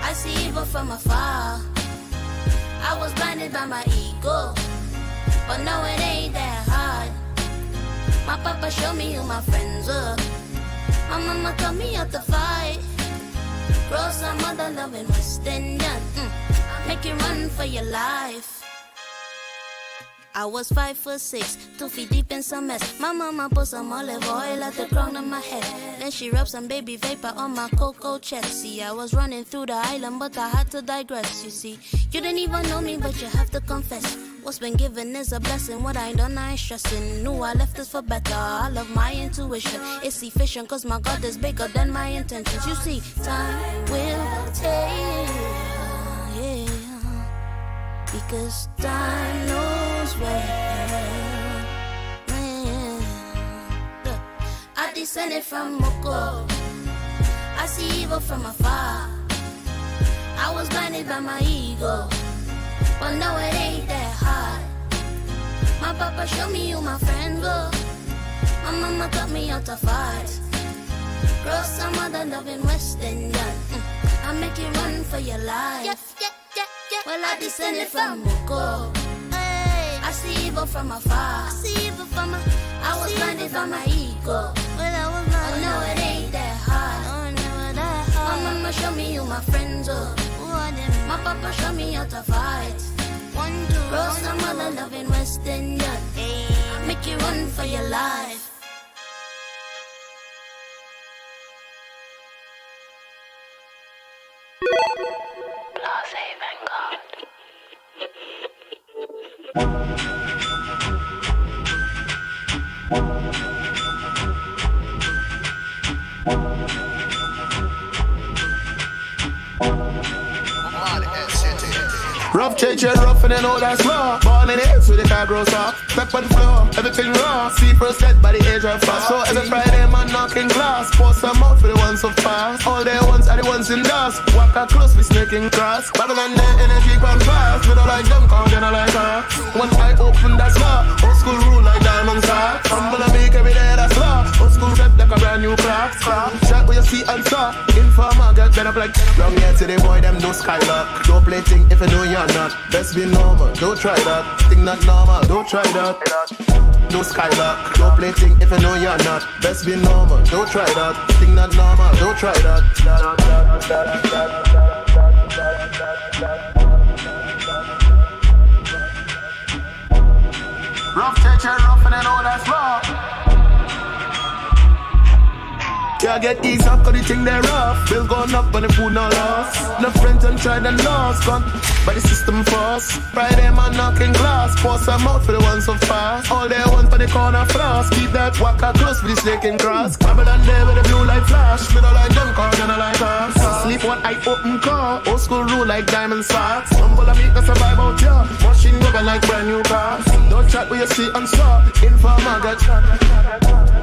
I see evil from afar. I was blinded by my ego, but no, it ain't that hard. My papa showed me who my friends were. My mama taught me how to fight. Grow some other loving West Indian. Make you run for your life. I was 5'6", 2 feet deep in some mess. My mama put some olive oil at the crown of my head. Then she rubbed some baby vapor on my cocoa chest. See, I was running through the island, but I had to digress. You see, you didn't even know me, but you have to confess. What's been given is a blessing. What I ain't done, I ain't stressing. Knew I left this for better. I love my intuition. It's efficient, cause my God is bigger than my intentions. You see, time will tell, yeah. Because time knows well. Look, I descended from Moko. I see evil from afar. I was blinded by my ego, but no, it ain't that hard. My papa showed me who my friends were. My mama taught me how to fight. Cross some other love in West Indian. I make you run for your life. Well, I descended from Moko. I see evil from afar. I was blinded by my ego. Oh no, it ain't that hard. My mama showed me who my friends were. My papa showed me how to fight. Cross some other love in West Indian. Make you run for your life. Rough change and rough and then all that's raw. Born in the hills with the car grows up. Step on the floor, everything raw. See first set by the age of 5. So every Friday man knocking glass. Pour some out for the ones so fast. All their ones are the ones in dust. Walk out close, we snaking grass. Babylon their energy come fast. We don't like them, cause they don't like us. One eye open, that's law. Old school rule like diamonds are. Humble and make every day, that's law. Old school rep like a brand new clock. Shot where you see and saw. Informer get better like long year to the boy, them no skylock. Don't play thing if you know you're not. Best be normal, don't try that. Thing not normal, don't try that. No skylock, don't play thing if you know you're not. Best be normal, don't try that. Thing not normal, don't try that. Rough church and rough and then all that's law. Can't get eased up cause the thing they rough. Bill gone up and the food not lost. No friends untried and lost. Gone by the system force. Friday man knocking glass. Pour some out for the ones so fast. All they want for the corner floss. Keep that walker close with the snake and cross. Babylon there with the blue light flash. We don't like them cause they don't like us. Sleep one eye open car. Old school rule like diamond socks. Humble and make us survive out here. Machine rubber like brand new cars. Don't chat where you see and saw. Informer get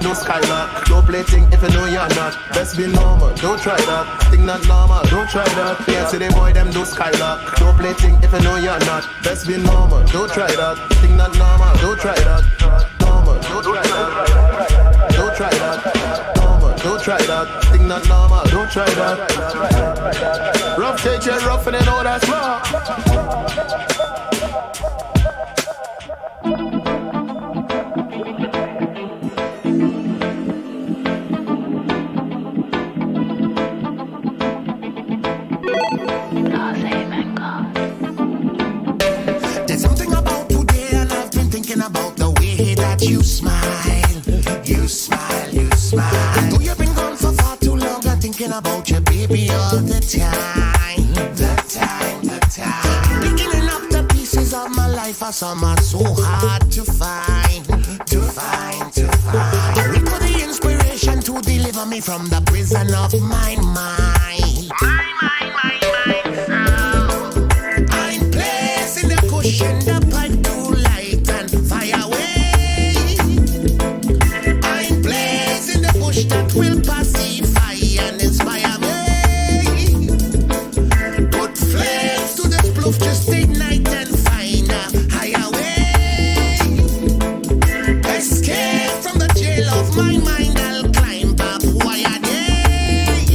no skylock. Don't play thing if you know you're not. Best be normal, don't try that. Thing not normal, don't try that. Yeah, to the boy, them do skylock. Don't play thing if you know you're not. Best be normal, don't try that. Thing not normal, don't try that. Normal, don't try that. Don't try that. Normal, don't try that. Thing not normal, don't try that. Rough change and rough and then all that's raw. About the way that you smile, you smile, you smile. I know you've been gone for far too long. I'm thinking about your baby all the time, the time, the time. Beginning up the pieces of my life are some are so hard to find, to find, to find. I recall the inspiration to deliver me from the prison of my mind, my soul. I'm placing the cushion, the pipe to light and fire away. I'm blazing the bush that will pacify and inspire me. Put flames to the spliff, just ignite and find a higher way. Escape from the jail of my mind, I'll climb up wire day.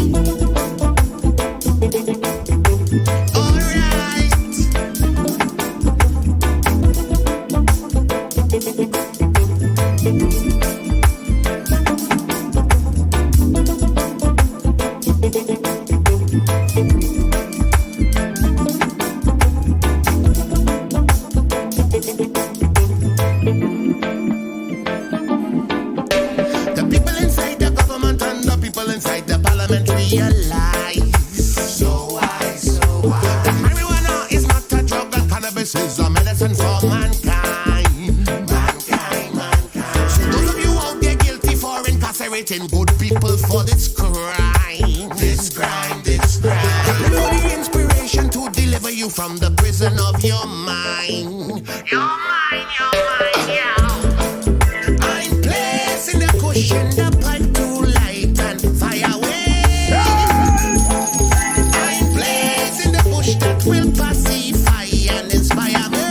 Marijuana is not a drug, and cannabis is a medicine for mankind. So those of you out there guilty for incarcerating good people for this crime. Look for the inspiration to deliver you from the prison of your mind. Yeah. I'm placing the cushion, the pipe to light and fire away. I'm placing the bush that will pacify and inspire me.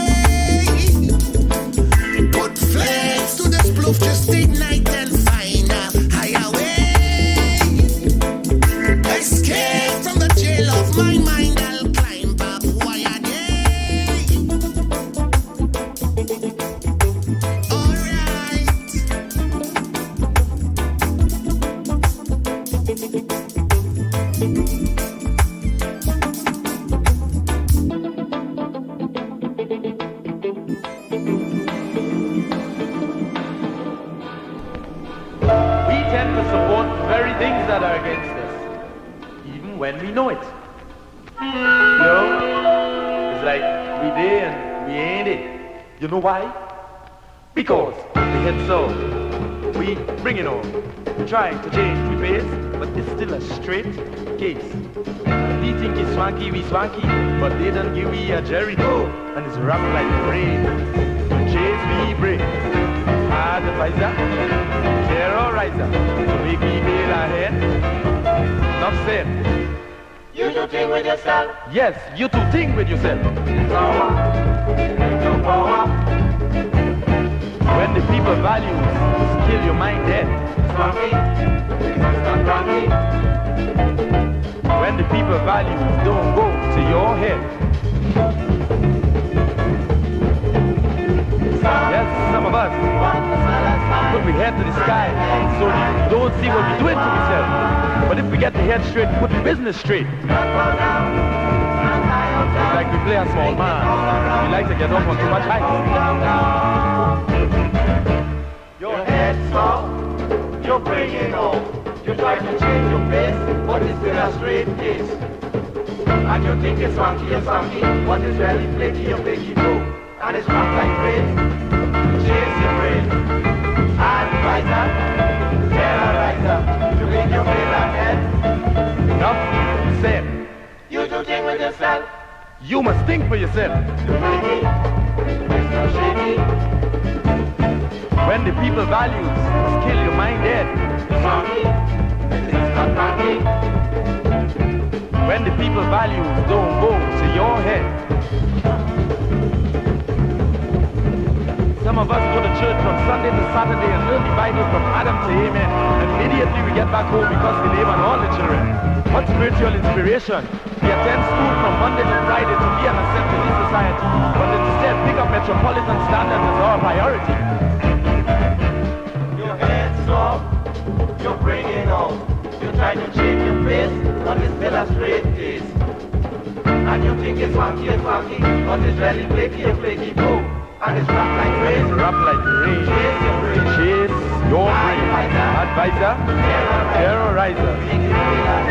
Put flames to the sploof, just ignite and find a higher way. Escape from the jail of my mind, I'll climb back wire day. We tend to support the very things that are against us, even when we know it. You know, it's like we there and we ain't it. You know why? Because they get so. We bring it on. We trying to change the pace, but it's still a straight case. We think it's swanky, we swanky, but they don't give me a Jericho, and it's rough like rain. To chase we bring. Advisor, terrorizer, to make me bail ahead. Enough said. You do think with yourself? Yes, you do think with yourself. Power. When the people values, kill your mind dead. When the people values don't go to your head. Yes, some of us put we head to the sky, so you don't see what we're doing to ourselves. But if we get the head straight, put the business straight. It's like we play a small man. We like to get up on too much height. Your head's off, you're bringing home. You try to change your face, but it's still a straight case. And you think it's funky, but it's really flaky, boo. And it's rough like rain. Chase your brain. Advisor, terrorizer, you make your brain ahead. Enough said. You do think with yourself. You must think for yourself. It's not shady. When the people values, kill your mind dead. It's not funky. When the people values don't go to your head. Some of us go to church from Sunday to Saturday and learn the Bible from Adam to Amen. And immediately we get back home because we name on all the children. What spiritual inspiration? We attend school from Monday to Friday to be an asset to this society. But instead pick up metropolitan standards as our priority. Your head's off, you're bringing home. You try to change your face, but it's still a straight case. And you think it's funky, but it's really flaky, boo. And it's rough like rain. Chase your brain. Advisor, terrorizer.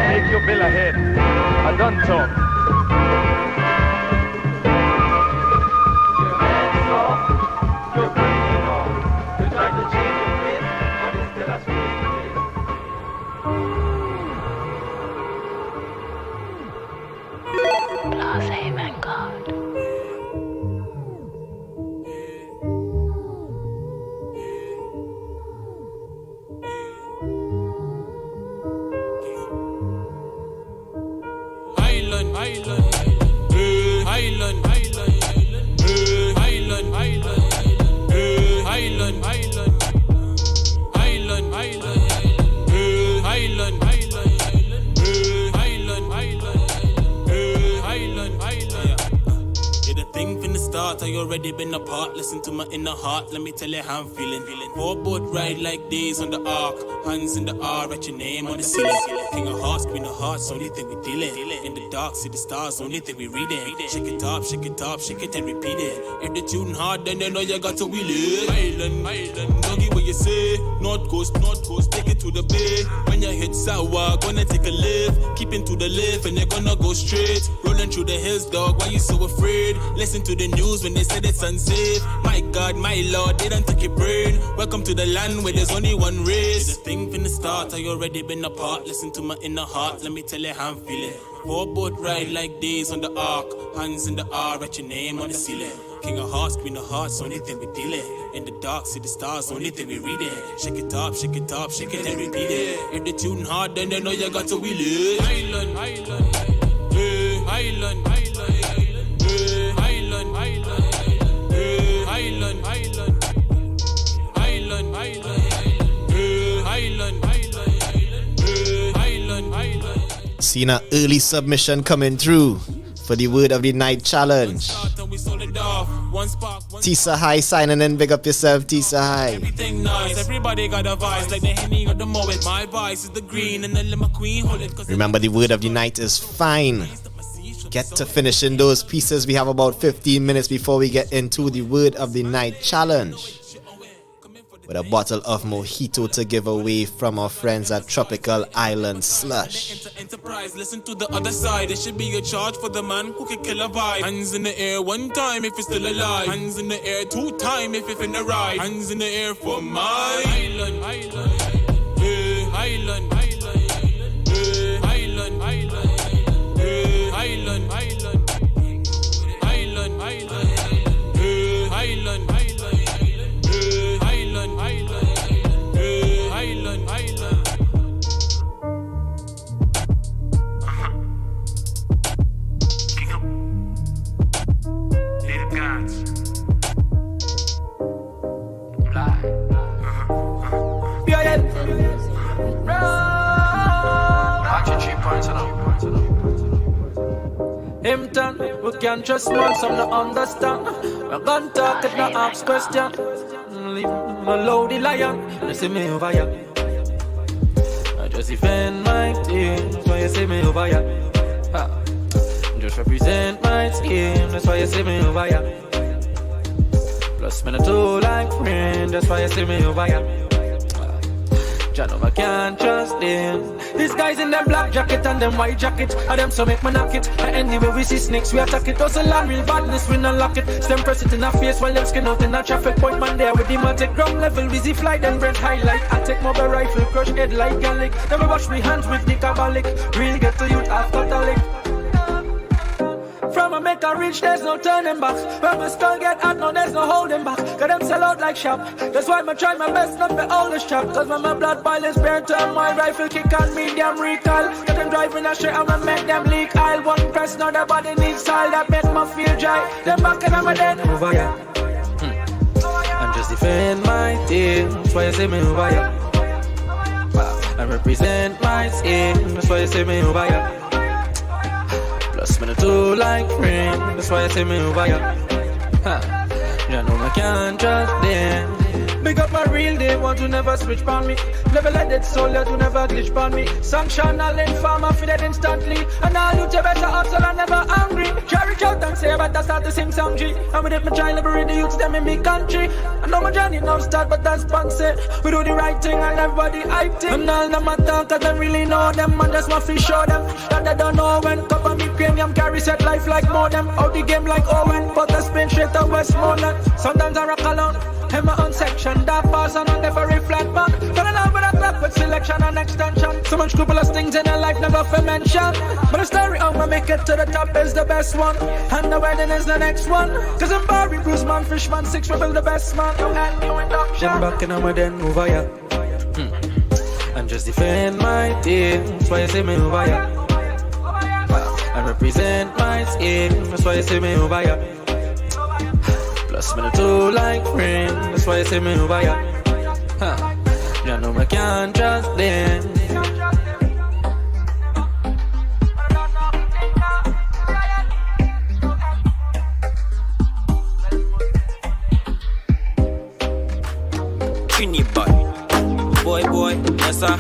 Make your bill ahead. I done talk. Your head's off, you're bringing on. You try to change your face, but it's still a straight case. Blase Vanguard. start, I already been apart. Listen to my inner heart, let me tell you how I'm feeling. Four boat ride like days on the ark. Hands in the R, write your name on the ceiling. King of hearts, queen of hearts, only thing we dealing. In the dark, see the stars, only thing we reading. Shake it up, shake it up, shake it and repeat it. If the tune hard, then you know you got to wheel it. Island, doggy what you say. North coast, take it to the bay. When you hit sour, gonna take a lift. Keeping to the lift and you're gonna go straight. Rolling through the hills, dog, why you so afraid? Listen to the news when they said it's unsafe. My God, my Lord, they don't take your brain. Welcome to the land where there's only one race. The thing from the start, I already been apart. Listen to my inner heart, let me tell you how I'm feeling. Four boat ride like days on the ark. Hands in the R, write your name on the ceiling. King of hearts, queen of hearts, only thing we dealing. In the dark, see the stars, only thing we reading. Shake it up, shake it up, shake it and repeat it. If the tune hard, then you know you got to wheel it. Island, hey, island, hey, island, hey, island, Seen an early submission coming through for the Word of the Night challenge. Tisa High signing in. Big up yourself, Tisa High. Everything nice, everybody got a vice like the Henny or the Moet. My vice is the green and the Lima Queen. Hold it, Remember, the Word of the Night is fine. Get to finishing those pieces. We have about 15 minutes before we get into the Word of the Night challenge, with a bottle of mojito to give away from our friends at Tropical Island Slush. Enterprise, listen to the other side. It should be a charge for the man who can kill a vibe. Hands in the air one time if it's still alive. Hands in the air two time if it's in the ride. Hands in the air for my island, island, hey, island, island, hey, island, island, hey, island, island, island, island, hey, island, island. Him we can trust man, some no understand. We gun talk it, no ask question. Leave no loady lion, you see me over here. I just defend my team, that's why you see me over here. Just represent my team, that's why you see me over here. Plus me no too like friend, that's why you see me over here. I know I can't trust them. These guys in them black jacket and them white jacket, and them so make me knock it. And anyway we see snakes, we attack it. Hustle and real badness, we not lock it. Stem press it in our face while them skin out in a traffic point. Man there with the man take ground level, busy flight and brand highlight. I take mobile rifle, crush head like garlic. Never wash me hands with the cabalic. Real get to youth after Catholic. From a make a reach, there's no turning back. When my skull get hot, no, there's no holding back. Cause them sell out like shop. That's why I try my best not to all the strap. Cause when my blood boil is bare turn, my rifle kick and medium recoil. Get them driving a straight, I'ma make them leak. I'll one press, now their body needs style. That make me feel dry. Them back and I'm a dead over here. I'm just defend my team. That's why you see me over here. I represent my team. That's why you see me over here. Plus me no too like friend, that's why you see me over here. You know I can't trust them. Big up my real, they want to never switch on me. Never let that soul to never glitch on me. Sunshine, I'll inform I feel it instantly. And I'll look you better hustle and never angry. Carry out and say but I start to sing some G. And with it my try liberate the youths them in me country. I know my journey now start but that's sponsor. We do the right thing and everybody hype it. And all them attack cause them really know them. And just want to show them that they don't know when. Cover me premium carry set life like more them. Out the game like Owen. But I spin straight to Westmoreland. Sometimes I rock alone. In my own section, that pass and on every flat back. Fell in love with a clock with selection and extension. So much scrupulous things in a life never for mention. But the story of my make it to the top is the best one. And the wedding is the next one. Cause I'm Barry, Bruce, man, Fishman, 6 rebel the best man. Jump back and I'm then over here. I'm just defend my team. That's why you see me over here. I represent my team. That's why you see me over here. Plus me no too like friend, that's why you see me over here. You know I can't trust them. Yes, sir.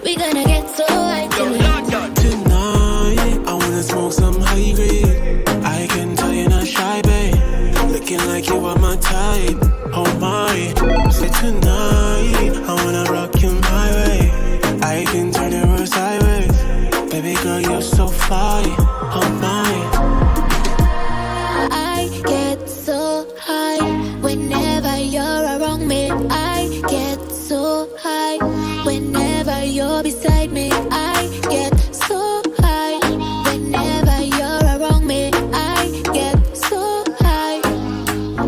We gonna get so high tonight. Tonight, I wanna smoke some high grade. I can tell you're not shy, babe. Looking like you are my type. Oh my. Say tonight, I wanna rock you my way. I can turn the world sideways. Baby girl, you're so fine. Oh my. I get so high whenever you're around me. I get so high whenever you're beside me. I get so high whenever you're around me. I get so high.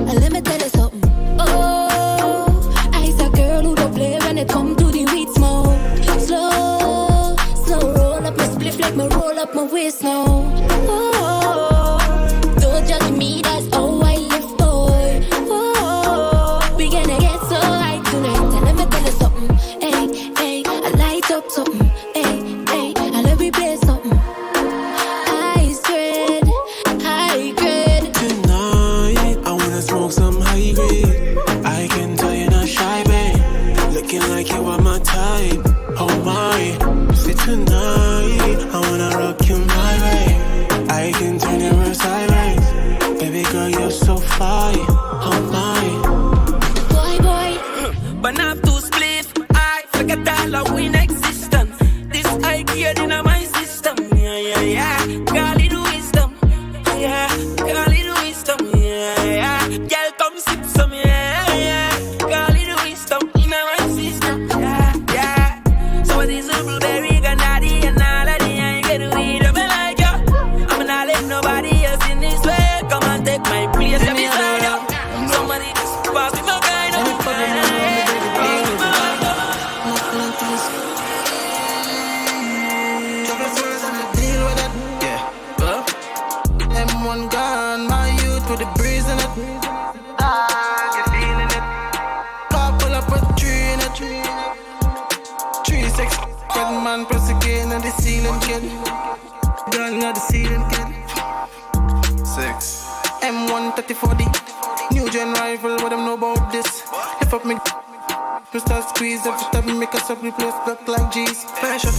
And let me tell you something. Oh, I's a girl who don't play when it come to the weed smoke. Slow, slow roll up my spliff like me roll up my waist now. Oh, don't judge me, that's how I live, boy. Oh, we gonna get so high tonight. And let me tell you something. Hey, hey, I light up something. Hey, hey, I let me play something. Ice red, high grade. Tonight, I wanna smoke some high grade. I can tell you're not shy, babe. Looking like you are my type. Oh my. See tonight, I wanna rock you my way. I can turn your world sideways. Baby girl, you're so fine. Oh my. Boy, boy. But not to split. I forget all of we in existence. This idea in my system. Yeah, yeah, yeah. Call it wisdom. Yeah, call it wisdom. Yeah, yeah. Girl, come sip some. Yeah, yeah. Call it wisdom in my system. Yeah, yeah. So it is a blueberry, granati, and all of the I get weed up like you. I'm not letting nobody else in this way. Come and take my place beside you. Somebody just pass me my kind M1 gone, my youth with the breeze in it. You feeling it? Car pull up with 3 in it. 3-6, red man press again and the ceiling kid. Girl, not the ceiling kid. 6 M1 3040, new gen rival. What them know about this? Lift up me, to start squeeze every time make us up replace look like G's. Pressure,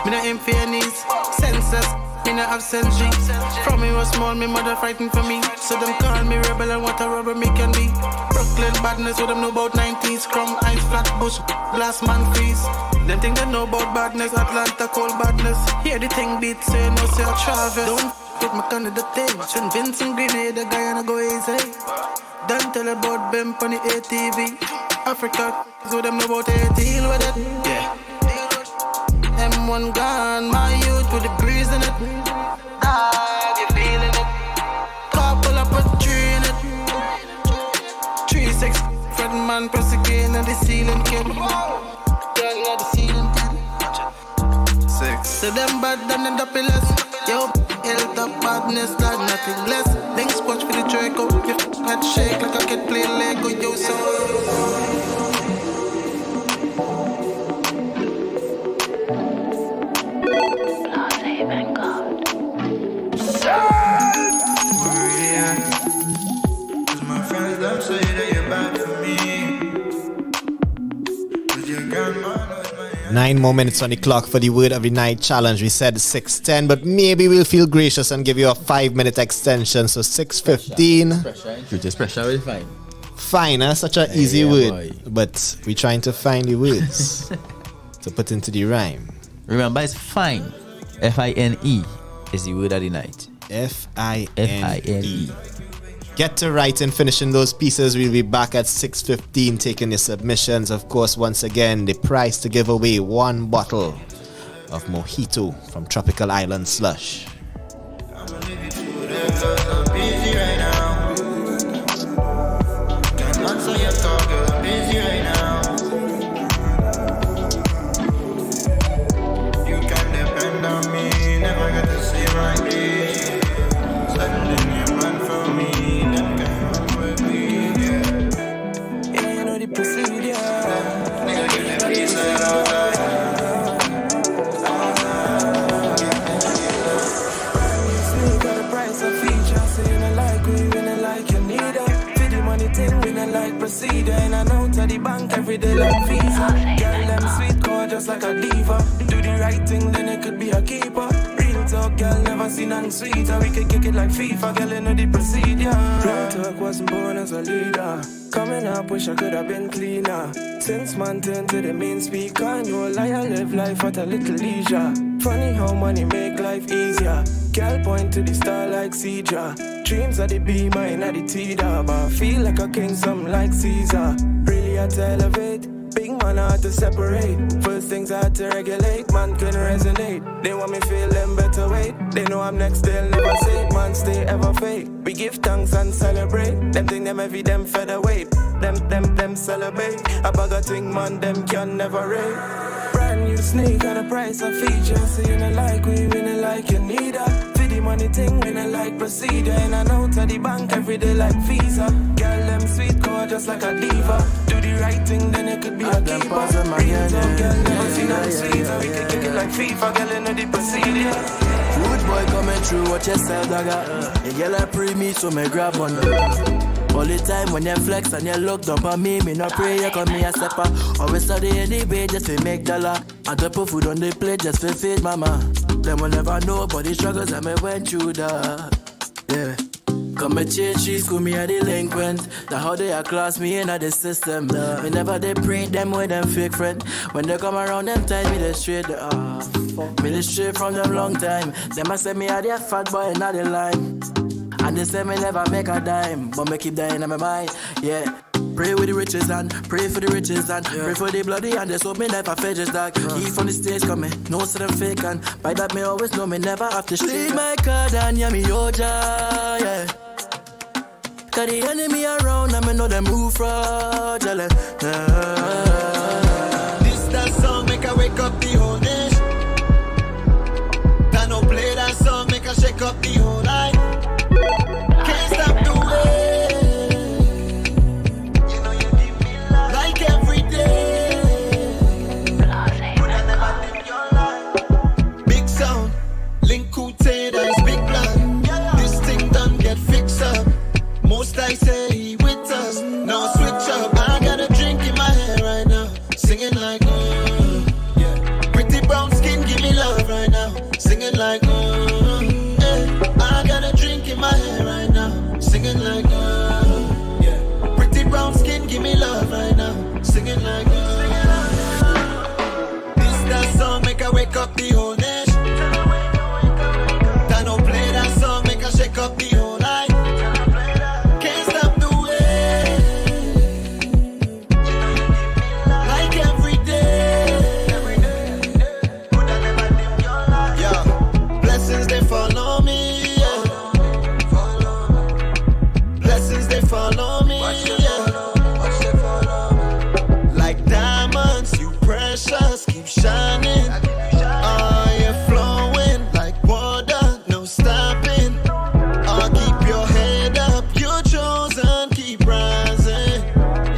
me not aim for your knees. Senses. Me not have sense. From me was small, me mother frightened for me. So them call me rebel and what a rubber me can be. Brooklyn badness, what them know about 90s. Crumb, ice, flat bush, glass man freeze. Them think they know about badness, Atlanta cold badness. Hear the thing beat, say no, say I travel. Don't put my kind of the thing. Send Vincent Grenade, the guy and I go easy. Don't tell about Bimp on the ATV. Africa, so them know about it, deal with it. Yeah. M1 gone, my youth with the breeze in it. You feeling it? Car pull up with 3 in it. 3-6, Fred man press again and the ceiling kid. Girl, not the ceiling kid. 6. So them bad than the pillars. Yo, held up badness, that nothing less. Links watch for the Draco. Your head shake like I can play Lego, yo, so. Say that you're bad for me. 9 more minutes on the clock for the word of the night challenge. We said 6:10, but maybe we'll feel gracious and give you a 5-minute extension. So 6:15. Just pressure will fine. Fine, huh? Such an easy word. Boy. But we're trying to find the words to put into the rhyme. Remember, it's fine. F-I-N-E is the word of the night. F-I-N-E. Get to writing, finishing those pieces. We'll be back at 6:15 taking your submissions. Of course, once again, the prize to give away 1 bottle of Mojito from Tropical Island Slush. thing, we not like procedure. And I know to the bank every day like Visa. Girl, them sweet core just like a diva. Do the right thing, then it could be a keeper. Real talk, girl, never seen nothing sweeter. We could kick it like FIFA, girl, you know the procedure. Real talk, wasn't born as a leader. Coming up, wish I could have been cleaner. Since man turned to the main speaker, no lie, I live life at a little leisure. Funny how money make life easier. Girl point to the star like Cedra. Dreams are the beam, mine are the teeter. But I feel like a king, something like Caesar. Really had to elevate. Big man hard to separate. First things hard to regulate. Man can resonate. They want me feel them better wait. They know I'm next, they'll never say it. Man stay ever fake. We give thanks and celebrate. Them think them heavy, them featherweight. Them celebrate. A bag of thing, man, them can never rate. Brand new sneak at a price of features. So you know like we not like you neither. For the money thing, we not like procedure. And I know to the bank every day like Visa. Girl, them sweet core just like a diva. Do the right thing, then it could be a keeper. Real talk, girl, never seen nothing sweeter. We could kick it like FIFA, girl, you know the procedure. Rude boy coming through, watch yourself, dagger. The girl I pre me, so me grab one. All the time when you flex and you look up on me no pray, you come me a stepper. Always study anyway just to make dollar. And to put food on the plate just to feed mama. Them will never know about the struggles that me went through that. Yeah. Come and change, she school me a delinquent. The how they a class me in the system. Me never they pre them with them fake friend. When they come around them time me they straight. Me they straight from them long time. Them a say me a their fat boy in the line. And they say me never make a dime, but me keep that in my mind, yeah. Pray with the riches and pray for the riches and pray for the bloody and they so me never fetches that. Keep on the stage coming, no to them fake and by that me always know me never have to leave my card and yeah me oja, yeah. Cause the enemy around and me know them move fraudulent. This that song make I wake up the whole nation. That no play that song make I shake up the whole night. Can't stop the way. You know you give me life. Like every day. Could I never live your life? Big sound, link that's big plan. This thing done get fixed up. Most I say with us. Now switch up. I got a drink in my hand right now. Singing like yeah. Pretty brown skin, give me love right now. Singing like I got a drink in my hand right now. Singing like yeah. Pretty brown skin, give me love right now. Singing like This that song make I wake up the whole nation. That no play that song make I shake up the whole night. Can't stop the way. Like every day. Could I never live your life? Yeah. Blessings they follow me. Blessings they follow me. Like diamonds, you precious, keep shining. You're flowing like water, no stopping. Keep your head up, you're chosen, keep rising.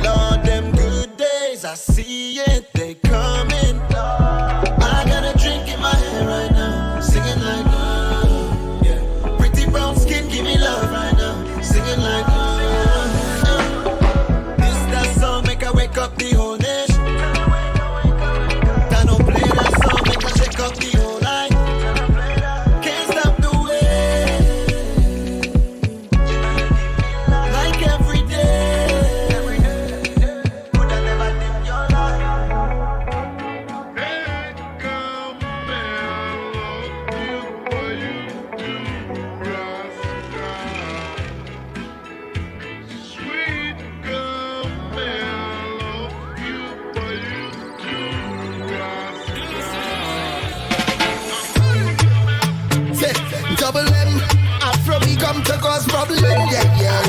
Lord, them good days, I see it, they coming. I got a drink in my hand right now, singing like yeah. Pretty brown skin, give me love right now, singing like This that song make I wake up the whole nation. That no play that song make I shake up the whole night. Can't stop the way. Like every day. Could I never live your life? Double M, Afro we come to cause problem, yeah.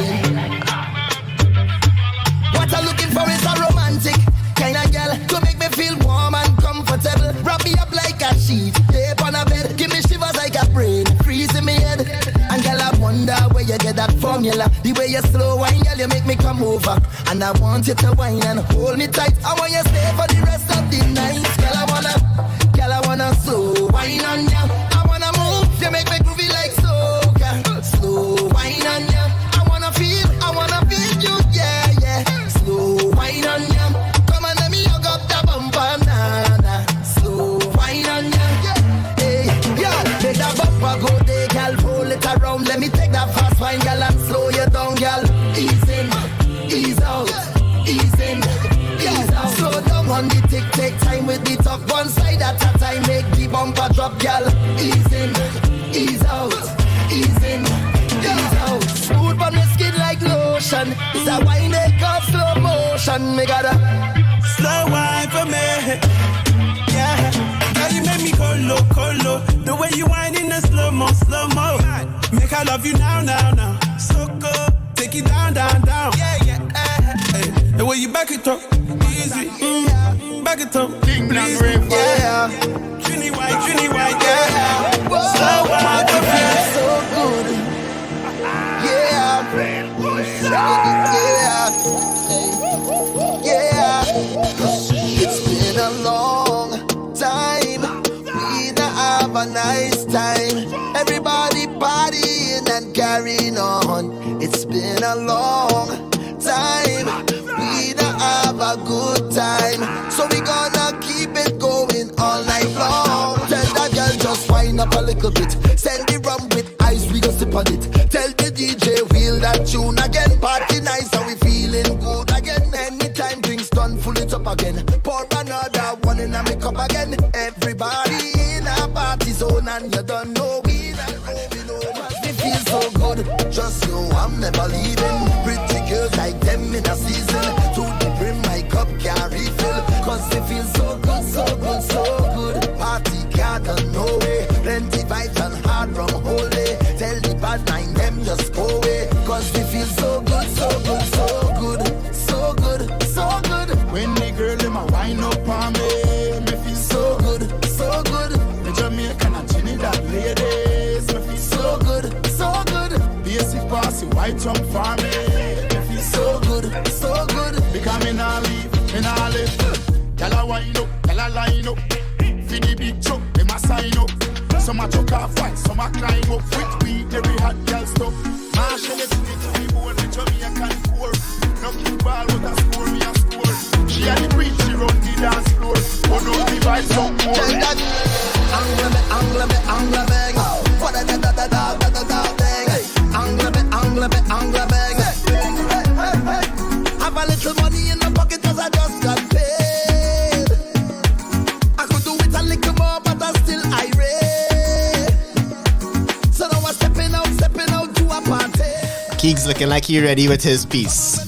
What I'm looking for is a romantic kind of girl to make me feel warm and comfortable. Wrap me up like a sheet, tape on a bed, give me shivers like a brain, freeze in me head. And girl, I wonder where you get that formula. The way you slow wine, girl, you make me come over. And I want you to wine and hold me tight. I want you to stay for the rest of the night. Girl, I wanna slow wine on ya. I wanna move, you make me groovy like soca. Slow wine on ya. I wanna feel you, yeah. take that fast wine, girl, and slow you down, girl. Ease in, ease out, ease in, ease out. Slow down on the tick, take time with the talk. One side at a time, make the bumper drop, girl. Ease in, ease out, ease in, ease out. Smooth on the skin like lotion. It's a wine make up slow motion. Me gotta slow wine for me. Yeah, now you make me colo, colo. The way you whine in the slow-mo, slow-mo. Make I love you now, now, now. So good, take it down, down, down. Yeah, yeah, hey. The way you back it up, easy. Back it up, please. Yeah, Trini white, yeah. Slow wine for me. So good. Yeah, yeah. It's been a long time. We don't have a nice time. Everybody partying and carrying on. It's been a long time. We don't have a good time. So we gonna keep it going all night long. Tell that girl just wind up a little bit. Send the rum with ice, we go sip on it. Tell the DJ wheel that tune again. Party nice and we feeling good again. Anytime drinks done, full it up again. Pour another one in and make up again. Everybody in a party zone and you don't know we not moving over. We feel so good, just know I'm never leaving. Pretty girls like them in a season. To the brim my cup can't refill. Cause it feels so good, so good, so good. Party can't done no way. Plenty vibes and hard rum holy. Tell the bad mind them just go away. Cause we feel so good, so good, so good. So good, so good. When the girl in my wine up on me feel so good, so good. The Jamaican and Trinidad ladies, me feel so good, so good. Basic bossy white jump for me feel so good, so good. Because me nah leave, me nah live. Girl a wine up, girl a line up. For the big truck, them a sign up. Some a chuck off white, some a climb up. With weed, every hot girl stop. Marshall it to the board, the Jamaican poor. No keep ball, but a score, me a score. She had the queen, she run the dance floor. But don't divide some more. Tell that angle me, angle me, angle me. What a da da da da da da da thing. Angle me, angle me, angle me. Have a little money in my pocket 'cause I just got paid. I could do it a little more, but I'm still irate. So now I'm stepping out to a party. Keeks looking like he ready with his piece.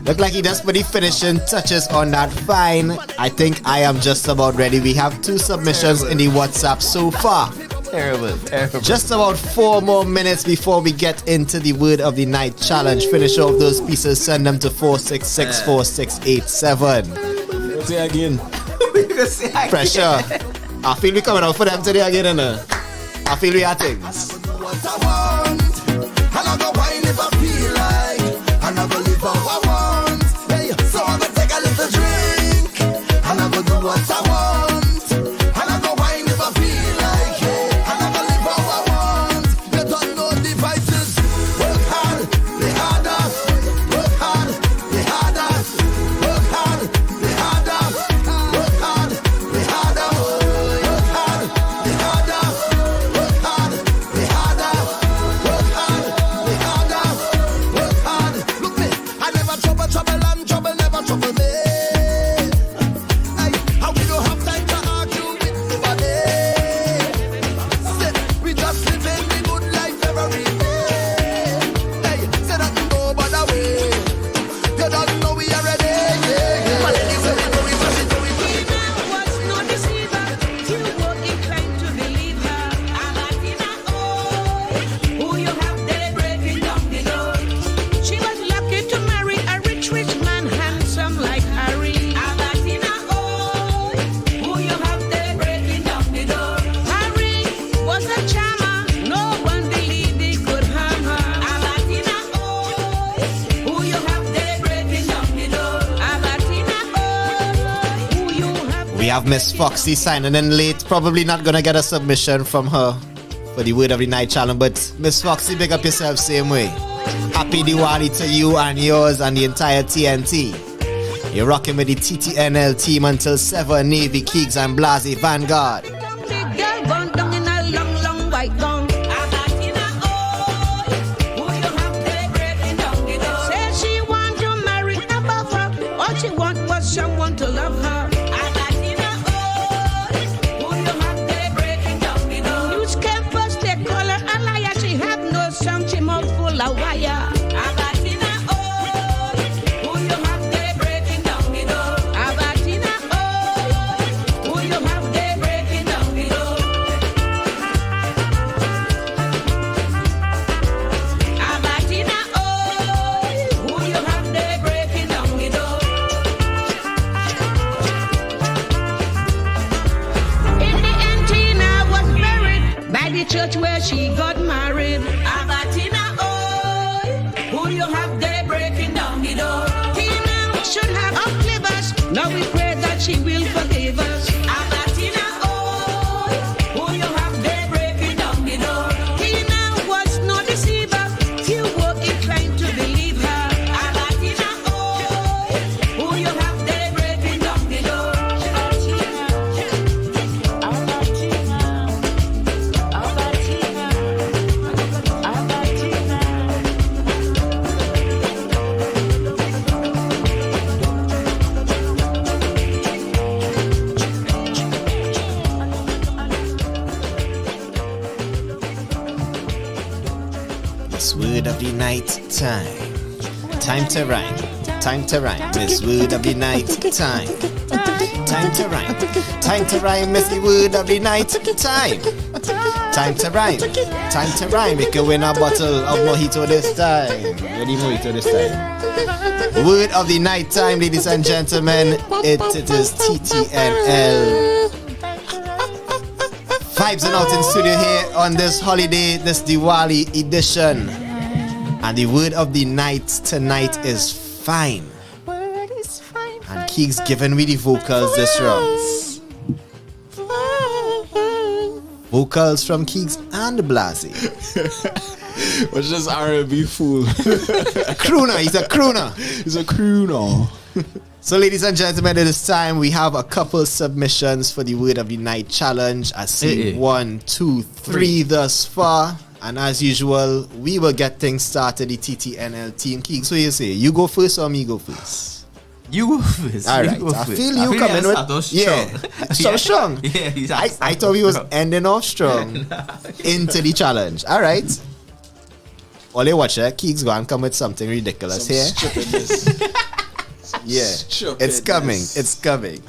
Look like he just put the finishing touches on that fine. I think I am just about ready. We have 2 submissions in the WhatsApp so far. Terrible. Just about 4 more minutes before we get into the word of the night challenge. Finish off those pieces, send them to 4664687. Say again. Pressure. I feel we coming out for them today again, innit? I feel we are things. What I want, and I go wine if I feel like, and I go live how I want. Hey, so I go take a little drink, and I go do what I want, and I go wine if I feel like, yeah, and I go live how I want. You don't know the vices. Work hard, play harder. Work hard, play harder. Work hard, play harder. Work hard, play harder. Work hard, play harder. Work hard, play harder. Work hard, play harder. Work hard. Look me, I never trouble and trouble never trouble me. Hey, and we don't have time to argue with nobody. Say, we just living the good life every day. Hey, say that you go by the way. You don't know we are ready. Yeah. But anyway, we go, we must do it. Was no deceiver, you were inclined to believe her. Alatina, oh, who you have there breaking down the door. She was lucky to marry a rich man, handsome like Harry. Alatina, oh, who you have there breaking down the door. Harry was a charmer, no one believed he could harm her. Alatina, oh, who you have there breaking down the door. Alatina, oh, who you have. We have Miss Foxy signing in late. Probably not gonna get a submission from her for the word of the night challenge. But Miss Foxy, big up yourself same way. Happy Diwali to you and yours and the entire TNT. You're rocking with the TTNL team until 7. Navy, Keeks and Blasey Vanguard. The girl gone down in a long, long white gown. Alatina, oh, song, she mouth full of wire. Abatina, oh, who you have there breaking down the door. Abatina, oh, who you have there breaking down the door. Abatina, oh, who you have there breaking down the door. In the end, Tina was buried by the church where she got married. Abatina, oh, who you have there breaking down the door. Tina should have outlived us. Now we pray that she will forgive us. Abatina, oh, who you have there breaking down the door. Tina was no deceiver. Few were inclined to believe her. Abatina, oh, who you have there breaking down the door. This word of the night time. Time to rhyme. Time to rhyme. This word of the night time. Time to rhyme. Time to rhyme is the word of the night time. Time to rhyme. Time to rhyme. You can win a bottle of mojito this time. Ready mojito this time. Word of the night time, ladies and gentlemen. It is TTNL. Vibes and out in studio here on this holiday, this Diwali edition. And the word of the night tonight is fine. And Keeks giving me the vocals this round. Vocals from Keeks and Blasey. What's this R&B fool? Crooner, he's a crooner. He's a crooner. So, ladies and gentlemen, it is time. We have a couple submissions for the Word of the Night challenge. I see 1, 2, 3 thus far. And as usual, we will get things started. The TTNL team. Keeks, what you say? You go first or me go first? You go first. All right. I feel you coming with. Yeah. So strong. Yeah, I thought we was ending off strong into the challenge. All right. All you watch, Keeks go and come with something ridiculous here. Yeah, it's coming. It's coming.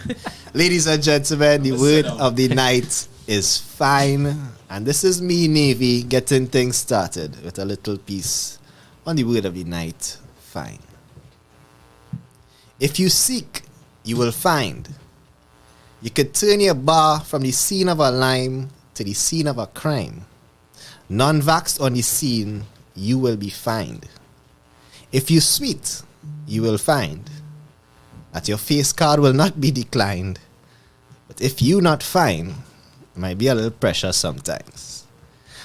Ladies and gentlemen, the word of the night is fine. And this is me, Navy, getting things started with a little piece on the word of the night, fine. If you seek, you will find. You could turn your bar from the scene of a lime to the scene of a crime. Non-vaxxed on the scene, you will be fined. If you sweet, you will find that your face card will not be declined. But if you not fine, it might be a little pressure sometimes.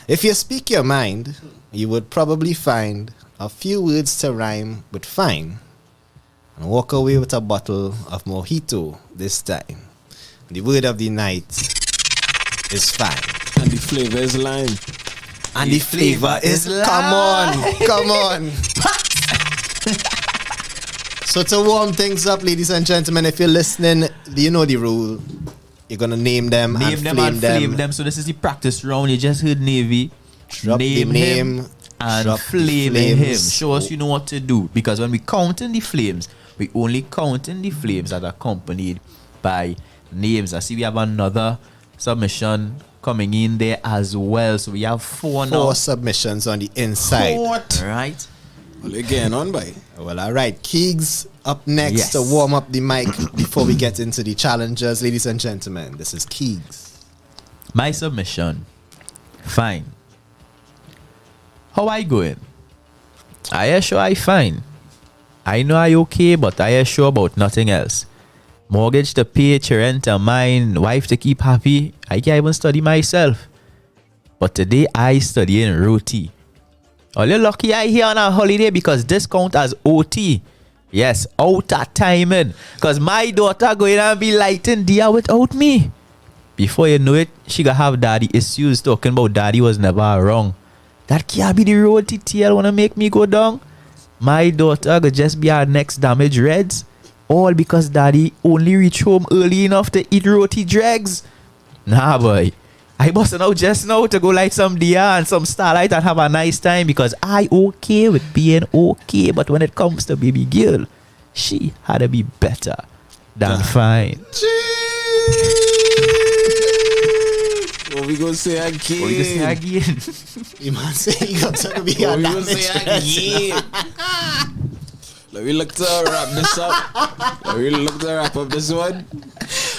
If you speak your mind, you would probably find a few words to rhyme with fine and walk away with a bottle of mojito this time. The word of the night is fine. And the flavor is lime. And the flavor is lime. Come on. So to warm things up, ladies and gentlemen, if you're listening, you know the rule. You're going to name them and flame them. So this is the practice round. You just heard Navy. Drop the name him and drop flame the him. Show us you know what to do. Because when we count in the flames, we only count in the flames that are accompanied by names. I see we have another submission coming in there as well. So we have four now. 4 submissions on the inside. What? Right. Well, again, on by. Well, all right. Keeks up next to warm up the mic before we get into the challengers. Ladies and gentlemen, this is Keeks. My submission. Fine. How I going? I sure I fine. I know I okay, but I sure about nothing else. Mortgage to pay, rent to mine, wife to keep happy. I can't even study myself. But today I studying roti. All you lucky I here on a holiday because this count as OT. Yes, out of timing. Because my daughter going to be lighting dia without me. Before you know it, she gonna have daddy issues talking about daddy was never wrong. That can't be the road TTL wanna make me go down. My daughter gonna just be our next damage reds. All because daddy only reach home early enough to eat roti dregs. Nah boy. I busting out just now to go light some deer and some starlight and have a nice time because I okay with being okay. But when it comes to baby girl, she had to be better than fine. What we gonna say again? What we gonna say again? You must say you got to be What a we gonna say damage again? Let me look to wrap this up. Let me look to wrap up this one.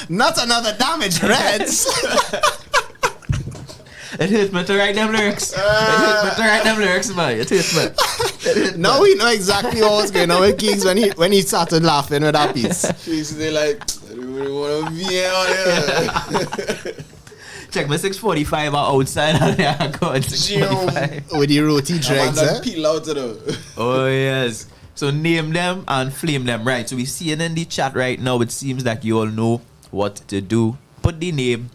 Not another damage, Reds. It hurts me to write them lyrics. It hurts me to write them lyrics, man. It hurts me. Now we know exactly what was going on with Kings when he started laughing with that piece. She's like, I don't really want to be here. Check my 645 are outside and they are going 645. With the roti dregs, eh? Peel out of them. Oh, yes. So name them and flame them. Right. So we see it in the chat right now. It seems that you all know what to do. Put the name.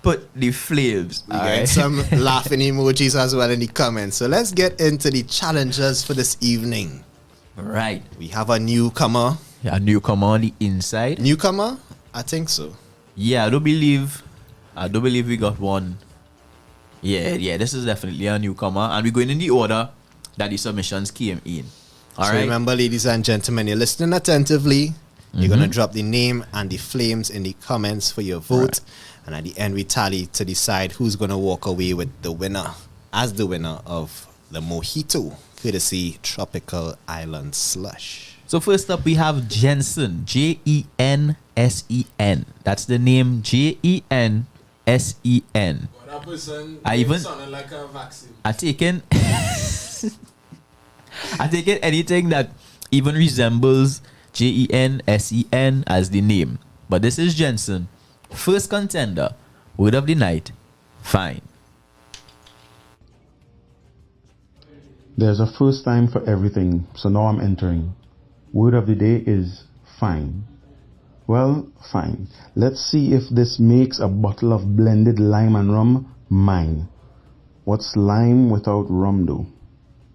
Put the flames. We get some laughing emojis as well in the comments. So let's get into the challenges for this evening. Right. We have a newcomer. Yeah, a newcomer on the inside. Newcomer? I think so. Yeah, I don't believe we got one. Yeah, this is definitely a newcomer. And we're going in the order that the submissions came in. All right. Remember, ladies and gentlemen, you're listening attentively. You're going to drop the name and the flames in the comments for your vote. Right. And at the end, we tally to decide who's going to walk away with the winner as the winner of the Mojito, courtesy Tropical Island Slush. So first up, we have Jensen, Jensen. That's the name, Jensen. That person sounded like a vaccine. I take it anything that even resembles Jensen as the name. But this is Jensen. First contender, word of the night, fine. There's a first time for everything, so now I'm entering. Word of the day is fine. Well, fine. Let's see if this makes a bottle of blended lime and rum mine. What's lime without rum though?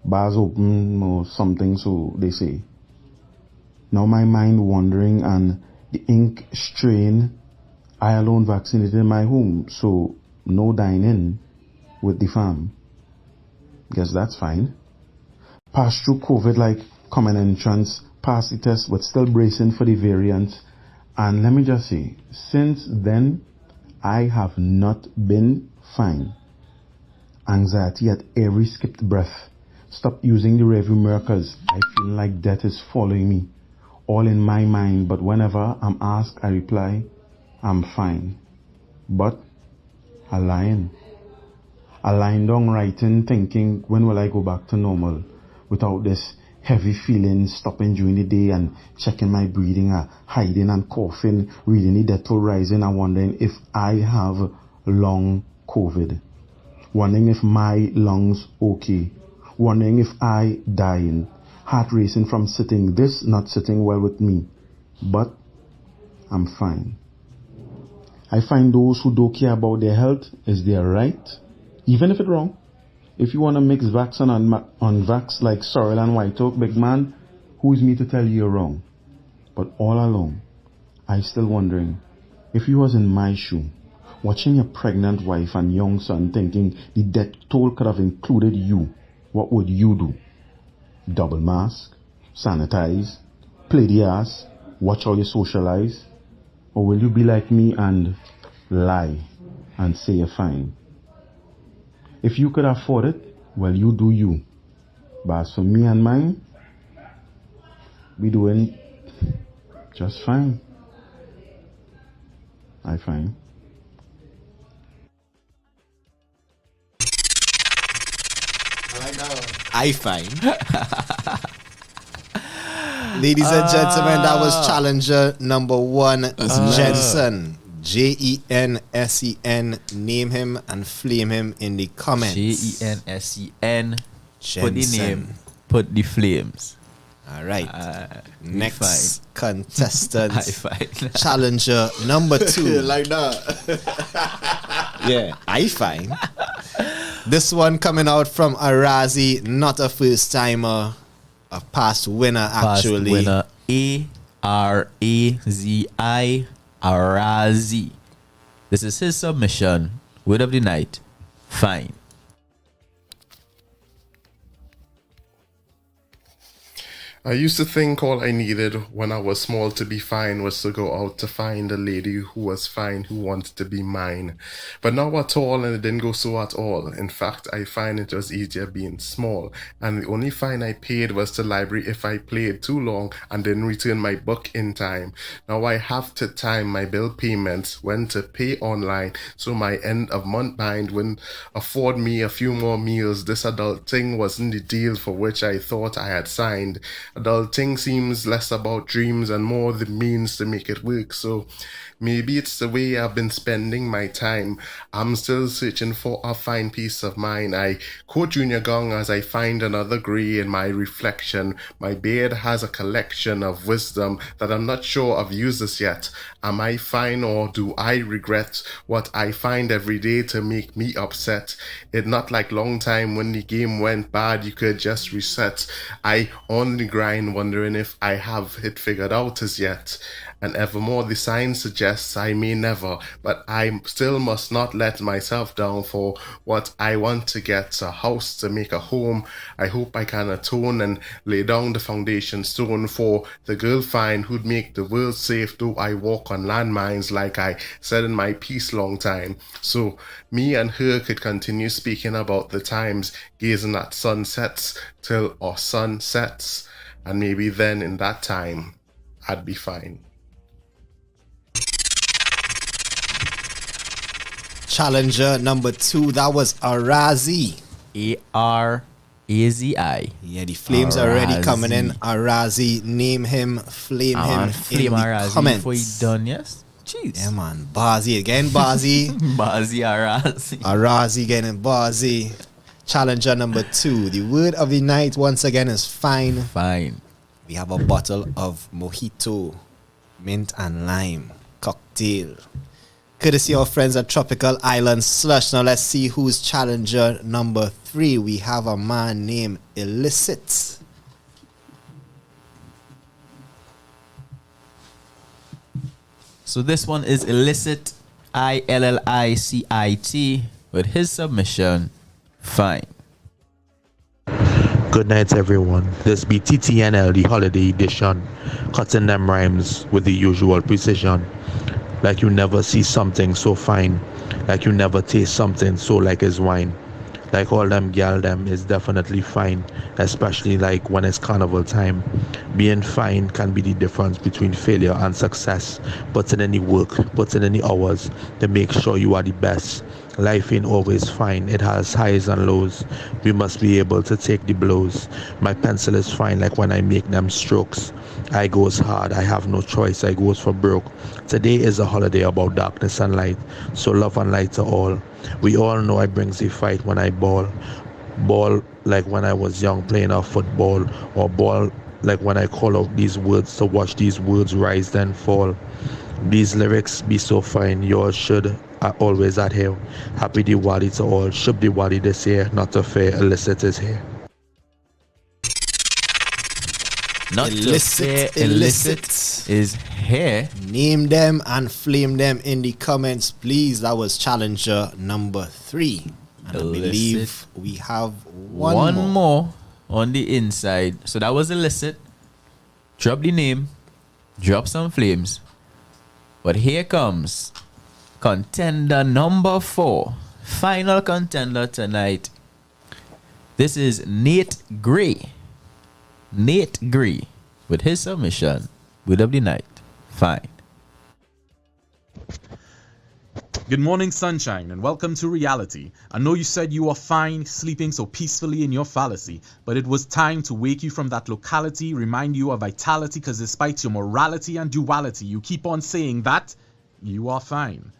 Bars open or something, so they say. Now my mind wandering and the ink strain. I alone vaccinated in my home, so no dine-in with the fam. Guess that's fine. Passed through COVID like common entrance, passed the test but still bracing for the variant. And let me just say, since then, I have not been fine. Anxiety at every skipped breath. Stop using the rearview mirror cause I feel like death is following me. All in my mind, but whenever I'm asked, I reply, I'm fine. But a lying down writing, thinking, when will I go back to normal? Without this heavy feeling, stopping during the day and checking my breathing, hiding and coughing, reading the Dettol rising and wondering if I have long COVID. Wondering if my lungs okay. Wondering if I dying. Heart racing from sitting. This not sitting well with me. But I'm fine. I find those who don't care about their health is their right, even if it's wrong. If you want to mix vax and unvax like sorrel and white oak, big man, who is me to tell you you're wrong? But all along, I still wondering, if you was in my shoe, watching your pregnant wife and young son thinking the death toll could have included you, what would you do? Double mask, sanitize, play the ass, watch how you socialize? Or will you be like me and lie and say you're fine? If you could afford it, well, you do you. But as for me and mine, we doing just fine. I fine. I fine. Ladies and gentlemen, that was challenger number one, Jensen. Jensen. Name him and flame him in the comments. Jensen. Put the name, put the flames. All right. Next contestant, challenger number two. Like that. Yeah, I fine. This one coming out from Arazi, not a first timer, a past winner actually. Past winner, Arazi, Arazi. This is his submission. Word of the night, fine. I used to think all I needed when I was small to be fine was to go out to find a lady who was fine, who wanted to be mine. But now at all, and it didn't go so at all. In fact, I find it was easier being small. And the only fine I paid was to library if I played too long and didn't return my book in time. Now I have to time my bill payments, when to pay online, so my end of month bind wouldn't afford me a few more meals. This adult thing wasn't the deal for which I thought I had signed. Adulting seems less about dreams and more the means to make it work. So maybe it's the way I've been spending my time. I'm still searching for a fine peace of mind. I quote Junior Gong as I find another grey in my reflection. My beard has a collection of wisdom that I'm not sure I've used this yet. Am I fine or do I regret what I find every day to make me upset? It not like long time when the game went bad you could just reset. I on the grind wondering if I have it figured out as yet. And evermore the sign suggests I may never, but I still must not let myself down for what I want to get, a house to make a home. I hope I can atone and lay down the foundation stone for the girl fine who'd make the world safe, though I walk on landmines like I said in my piece long time. So me and her could continue speaking about the times, gazing at sunsets till our sun sets, and maybe then in that time I'd be fine. Challenger number 2, that was Arazi. A-R-A-Z-I. Yeah, the flames are already coming in. Arazi, name him, flame him flame in the Arazi comments. before he done, yes? Jeez. Yeah, man. Bazi again, Bazi. Bazi Arazi. Arazi getting Bazi. Challenger number 2. The word of the night once again is fine. Fine. We have a bottle of mojito, mint and lime cocktail. Courtesy of friends at Tropical Island Slush. Now let's see who's challenger number 3. We have a man named Illicit. So this one is Illicit, ILLICIT, with his submission, fine. Good night, everyone. This be TTNL, the holiday edition, cutting them rhymes with the usual precision. Like you never see something so fine, like you never taste something so like it's wine. Like all them gal them is definitely fine, especially like when it's carnival time. Being fine can be the difference between failure and success. Put in any work, put in any hours to make sure you are the best. Life ain't always fine, it has highs and lows. We must be able to take the blows. My pencil is fine like when I make them strokes. I goes hard, I have no choice, I goes for broke. Today is a holiday about darkness and light, so love and light to all. We all know I brings the fight when I ball. Ball like when I was young playing a football, or ball like when I call out these words to watch these words rise then fall. These lyrics be so fine, yours should always adhere. Happy Diwali to all, Shub Diwali this year, not to fair, Illicit is here. Not Illicit is here. Name them and flame them in the comments, please. That was challenger number 3. And I believe we have one more on the inside. So that was Illicit. Drop the name, drop some flames. But here comes contender number 4. Final contender tonight. This is Nate Gray. Nate Gray with his submission, Word of the Night, fine. Good morning, sunshine, and welcome to reality. I know you said you were fine, sleeping so peacefully in your fallacy, but it was time to wake you from that locality, remind you of vitality, because despite your morality and duality, you keep on saying that you are fine.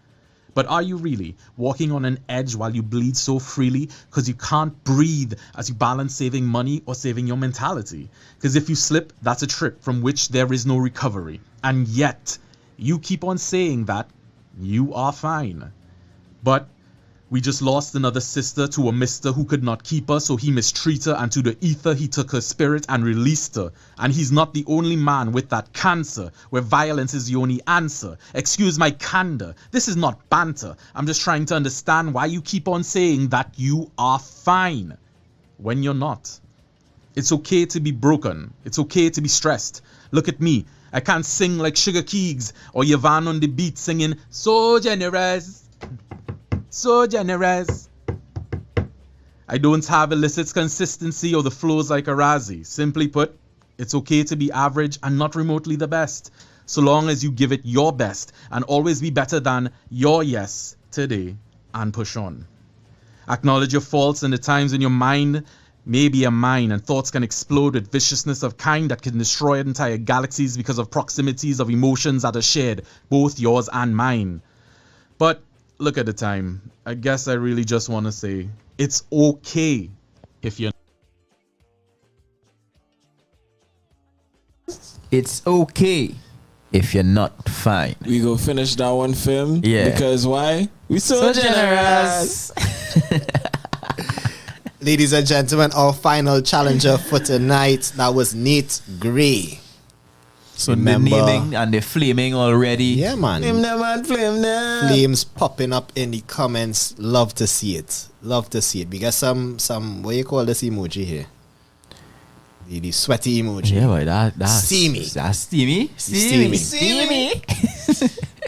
But are you really walking on an edge while you bleed so freely because you can't breathe as you balance saving money or saving your mentality? Because if you slip, that's a trip from which there is no recovery. And yet, you keep on saying that you are fine. But We just lost another sister to a mister who could not keep her, so he mistreated her, and to the ether he took her spirit and released her. And he's not the only man with that cancer, where violence is the only answer. Excuse my candor, this is not banter. I'm just trying to understand why you keep on saying that you are fine, when you're not. It's okay to be broken. It's okay to be stressed. Look at me. I can't sing like Sugar Keegs or Yvonne on the beat singing, so generous. So generous. I don't have illicit consistency or the flows like a Razzie. Simply put, it's okay to be average and not remotely the best, so long as you give it your best and always be better than your yes today and push on. Acknowledge your faults and the times when your mind may be a mine and thoughts can explode with viciousness of kind that can destroy entire galaxies because of proximities of emotions that are shared, both yours and mine. But look at the time. I guess I really just want to say it's okay if you're. It's okay if you're not fine. We go finish that one film. Yeah. Because why? We so generous. Ladies and gentlemen, our final challenger for tonight, that was Nate Gray. So the naming and the flaming already. Yeah, man. Flame them and flame them. Flames popping up in the comments. Love to see it. Love to see it. We got some what you call this emoji here? The sweaty emoji. Yeah, boy, that's steamy. That's steamy. Steamy.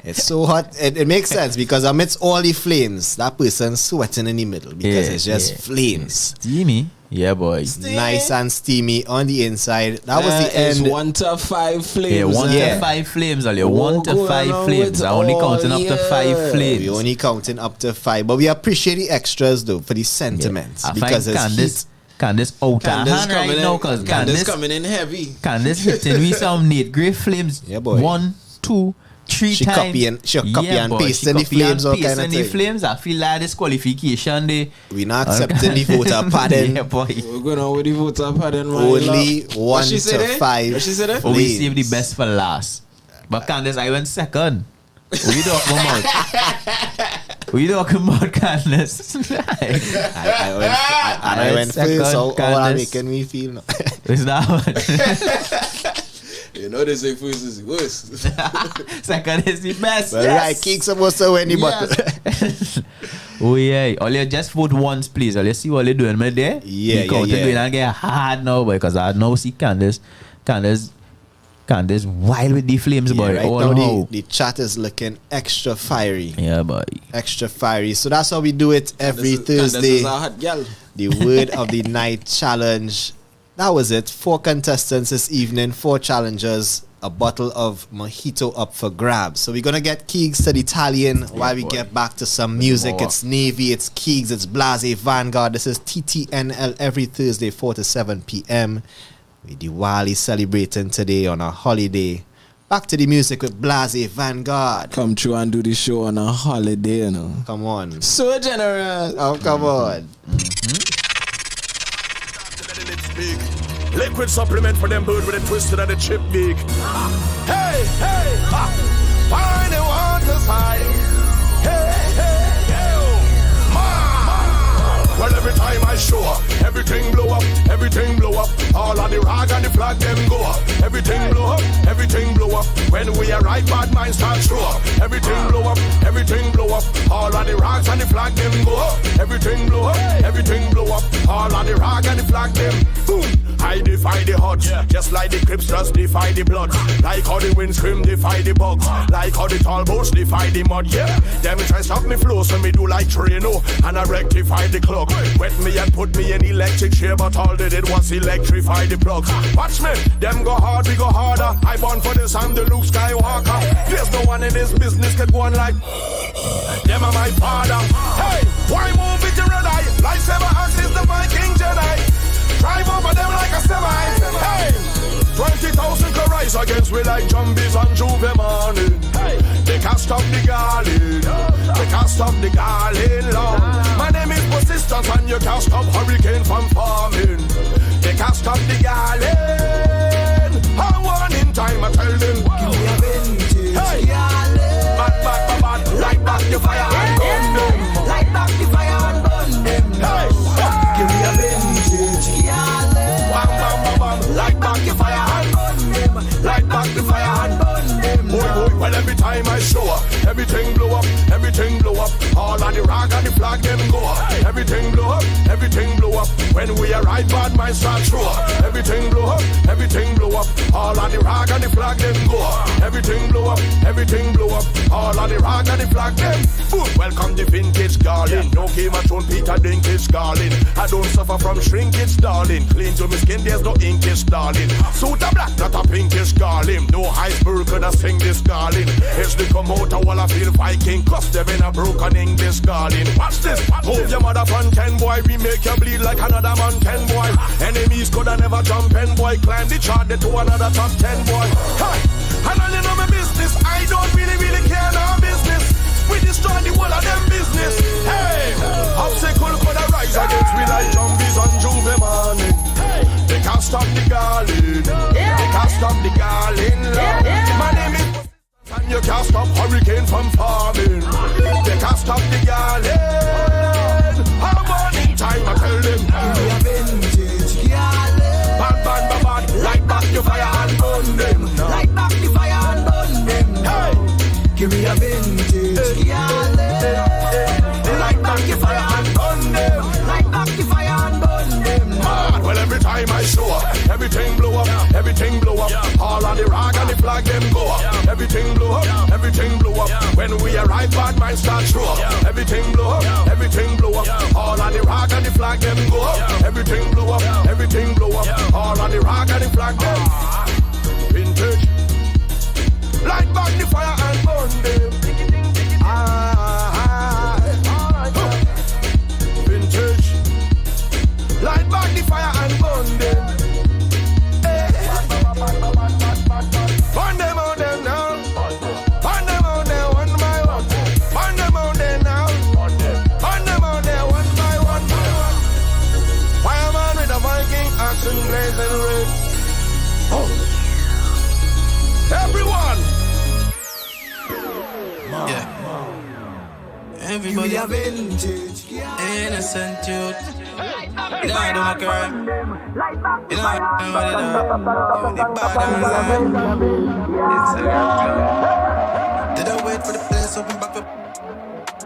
It's so hot. It makes sense because amidst all the flames, that person's sweating in the middle because it's just flames. Steamy. Yeah, boy. Nice and steamy on the inside. That was the end. It's 1 to 5 flames. Yeah, 1 to 5 flames. Only 1 to 5 flames. I'm only counting up to 5 flames. We're only counting up to 5. But we appreciate the extras though for the sentiments. Yeah. Because it's Candice out of hand right now because Candice coming in heavy. Candice hitting me some Nate Gray flames. Yeah, boy. 1, 2, 3 she times. She'll copy and paste in the flames or kind of thing. Flames. I feel like disqualification there. We're not accepting the voter padding. Yeah, boy. We're going on with the voter padding, man. Only 1 to 5. What she said? Oh, we save the best for last. But Candice, I went second. What you talking about? What you talking about, Candice? I went first, so all that making me feel no. Is that one? You know they say first is the worst. Second is the best. Well, yes. Right, King supposed to win the battle. Oh yeah, all you just vote once, please. All you see what they're doing right there. Yeah. Going and get hard now, boy, because I now see Candice wild with the flames, boy. Right now the chat is looking extra fiery. Yeah, boy. Extra fiery. So that's how we do it every Thursday. Candice is a hot girl. The word of the night challenge. That was it. 4 contestants this evening, 4 challengers, a bottle of mojito up for grabs. So we're gonna get Keegs to the Italian while we get back to some music. It's Navy, it's Keegs, it's Blase, Vanguard. This is TTNL every Thursday, 4 to 7 p.m. With Diwali celebrating today on a holiday. Back to the music with Blase, Vanguard. Come through and do the show on a holiday, you know. Come on. So generous. Oh, come on. Liquid supplement for them bird with a twisted and a chip beak. Hey, ha. Find the water's high. Hey, well, every time I show up, everything blow up, all of the rag and the flag them go up. Everything blow up, when we arrive, bad minds start show up. Everything blow up, all of the rags and the flag them go up. Everything blow up, all of the rag and the flag them boom. I defy the odds, just like the Crips just defy the blood. Like how the wind scream defy the bugs. Like how the tall boats defy the mud, yeah. Them try stop me flow, so me do like Trino and I rectify the clock. Wet me and put me in electric chair, but all they did was electrify the plugs. Watch me, them go hard, we go harder. I born for this, I'm the Luke Skywalker. There's no one in this business can go on like them are my father. Hey, why move with the red eye? Lightsaber axe is the Viking Jedi. Drive over them like a semi. Hey, 20,000 can rise against we like zombies on Juve morning. Hey, they can't stop the garland. Lord. My name is Persistence and you can't stop hurricane from forming. They can't stop the garland. I want in time, I tell them. Hey, bad, light back the fire and burn them. Light back the fire. everything blow up, everything blow up. All of the rag and the flag them go up. Everything blow up, everything blow up. When we arrive, bad minds start throw up. Everything blow up, everything blow up. All of the rag and the flag them go up. Everything blow up, everything blow up. All of the rag and the flag them. Boom. Welcome the vintage garland. No Game of Thrones, Peter Dinklage garland. I don't suffer from shrinkage, darling. Clean to my skin, there's no inkish, darling. Suit a black, not a pinkish garland. No iceberg could I sing this garland. It's the come out of wall I feel Viking. Cause them in a broken English garland. Watch this, hold your mother from 10 boy. We make you bleed like another man 10 boy. Enemies could have never jump in boy. Climb the chart to another top 10 boy. Hey, and all you know my business. I don't really care no business. We destroy the whole of them business. Hey, obstacle could arise against we like zombies on Juve morning. They can't stop the garland. They can't stop the garland. My name is and you can't stop hurricane from farming. They can't stop the garland. How morning time I tell them. We are vintage garland. Bad, light back the fire and burn them. Light back the fire and burn them. Hey, give me a vintage garland. Light back the fire and burn them. Light back the fire and burn them. Man, well every time I show up, everything blow up, everything blow up. All of the rag and the flag them go up. Everything blow up, everything blow up. When we arrive, bad minds start throw up. Everything blow up, everything blow up. All of the rag and the flag them go up. Everything blow up, everything blow up. All of the rag and the flag them. Vintage, light back the fire and burn them. Vintage, light back the fire and burn them. Burn them out there now. Burn them out there one by one. Burn them out there now. Burn them out there one by one. Fireman with a Viking action blazing red. Oh. Everyone. Yeah. Everybody a vintage, innocent youth. You know I do not cry. You know I did I wait for the place open back up?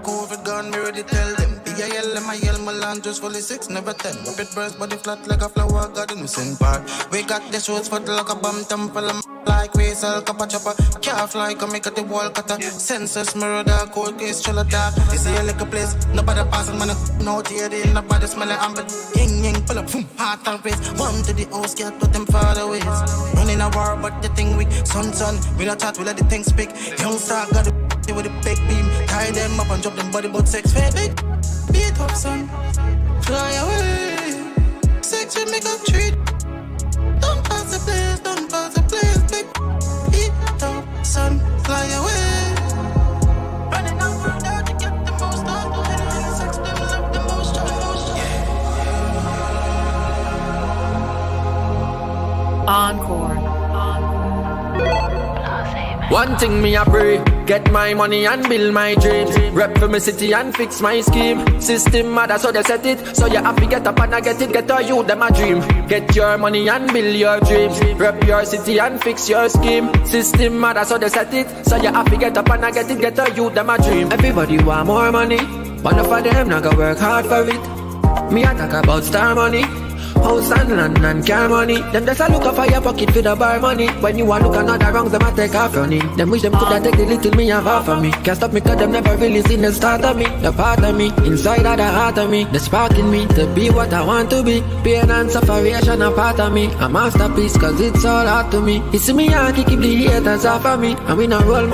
COVID gone, me ready tell them. B.I.L. my yell, my land just fully 6, never 10. Rapid burst, body flat like a flower garden, we sing part. We got the shoes for the like a bomb temple. Like we sell copper chopper. Can't fly, come make at the wall cutter. Sensors, mirror dark, cold case, chill dark. You see a little place, nobody passing, man. No tear, nobody smelling amber. Ying, pull up, boom, heart and face. One to the house, can't put them far away. Running a war, but the thing weak. Son, we not chat, we let the thing speak. Young star got the with a big beam. Tie them up and drop them body, but sex fake. Beat up, son. Fly away. Sex will make up treat. Don't pass the place, don't pass the place, big. Beat up, son. Fly away. Running out from there to get the most out of it. Sex them love the most, the most. Encore. One thing me a pray, get my money and build my dreams. Rep for my city and fix my scheme. System mother so they set it, so you have to get up and I get it. Get a you them a dream. Get your money and build your dreams. Rep your city and fix your scheme. System mother so they set it, so you have to get up and I get it. Get a you them a dream. Everybody want more money, but enough of them not gonna work hard for it. Me a talk about star money. House and land and car money. Them just a look up for your pocket for the bar money. When you a look another wrongs, them a take off running. Them wish them coulda take the little me have half of me. Can't stop me cause them never really seen the start of me. The part of me, inside of the heart of me. The spark in me, to be what I want to be. Pain and sufferation a part of me. A masterpiece cause it's all hard to me. You see me Yankee keep the haters off of me. And we not roll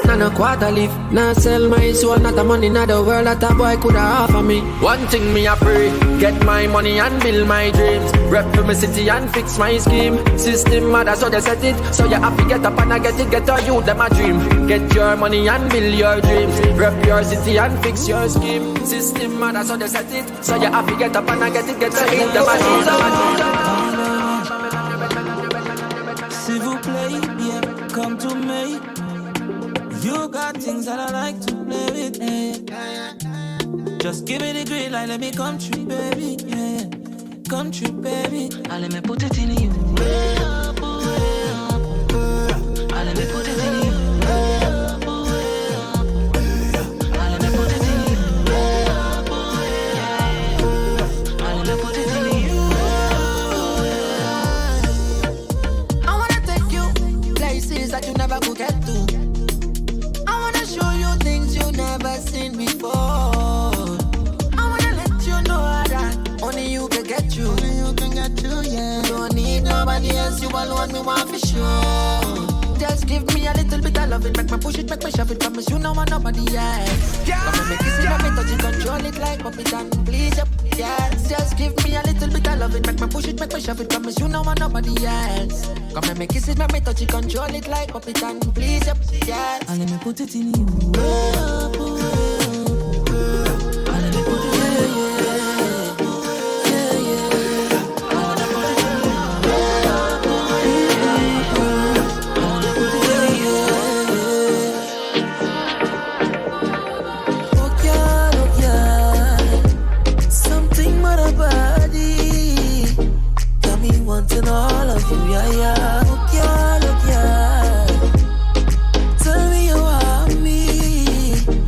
and a quarter leaf. Now sell my soul, not the money, not the world that a boy coulda offer me. One thing me a pray, get my money and build my dreams. Rep for my city and fix my scheme. System mother so they set it, so you have to get up and I get it. Get a you them a dream. Get your money and build your dreams. Rep your city and fix your scheme. System mother so they set it, so you have to get up and I get it. Get a you them a dream. S'il vous plaît, yeah, come to me. You got things that I like to play with, yeah. Just give me the green light, let me come true, baby, yeah. Come true, baby. I let me put it in you. I let me put it in you. Cause you alone me want for sure. Just give me a little bit of love it, make me push it, make me shove it, promise you no want nobody else. Come and make kiss it, make me touch it, control it like puppet and please up, yes. Just give me a little bit of love it, make me push it, make me shove it, promise you no want nobody else. Come and make kiss it, make me touch it, control it like puppet and please up, yes. And let me put it in you. And let me put it in you. Wanting all of you, yeah, yeah. Look, yeah, look, yeah. Tell me you want me,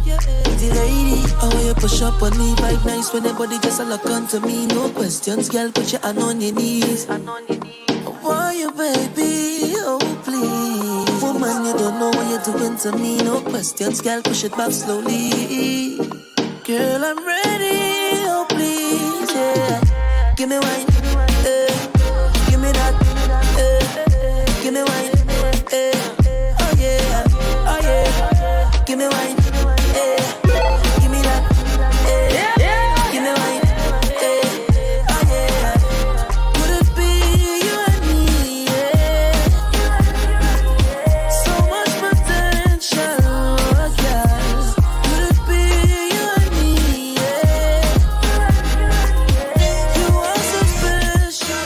yeah. The lady, how you push up on me, vibe nice when everybody just a look onto me. No questions, girl, put your hand on your knees. I want you, baby, oh please. Woman, you don't know what you're doing to me. No questions, girl, push it back slowly. Girl, I'm ready, oh please, yeah. Give me wine. Give me that, give me wine, oh yeah, oh yeah, give me wine, give me that, give me wine, oh yeah. Would it be you and me, yeah? So much potential, girl. Would it be you and me, yeah? You are so special.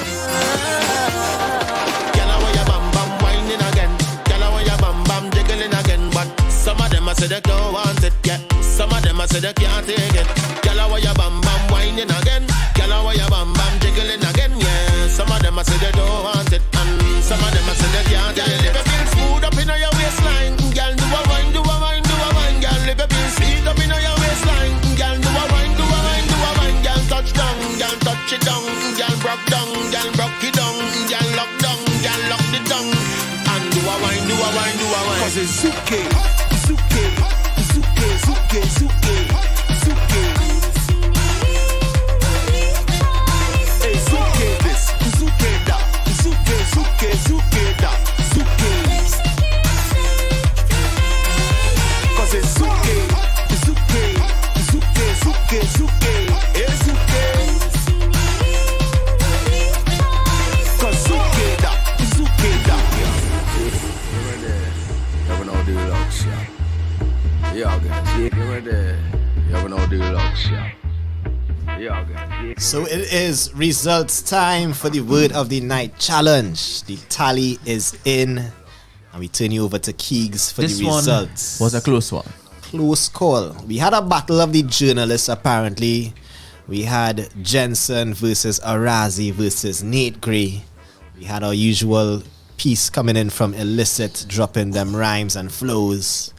I say they don't want it, yeah. Some of them I say they can't take it. Girl, I want your bam bam whining again. Girl, I want your bam bam jiggling again, yeah. Some of them I say they don't want it, and some of them I say they can't take it. Girl, live feel smooth up in your waistline. Girl, do a wine, do a wine, do a wine. Girl, live feel sweet up in your waistline. Girl, do a wine, do a wine, do a wine. Girl, touch down, girl, touch it down. Girl, broke down, girl, broke it down. Girl, lock down, girl, lock it down. And do a wine, do a wine, do a wine. 'Cause it's okay. Zuke, zuke, zuke, zuke, zuke. Hey, zuke this, zuke that, zuke, zuke, zuke that, zuke. 'Cause it's zuke, zuke, zuke, zuke, zuke, hey, zuke. 'Cause zuke that, zuke that. Never know the locks, yeah. Yeah, guys. So it is results time for the word of the night challenge. The tally is in, and we turn you over to Keegs for this the results. One was a close one. Close call. We had a battle of the journalists apparently. We had Jensen versus Arazi versus Nate Gray. We had our usual piece coming in from Illicit, dropping them rhymes and flows.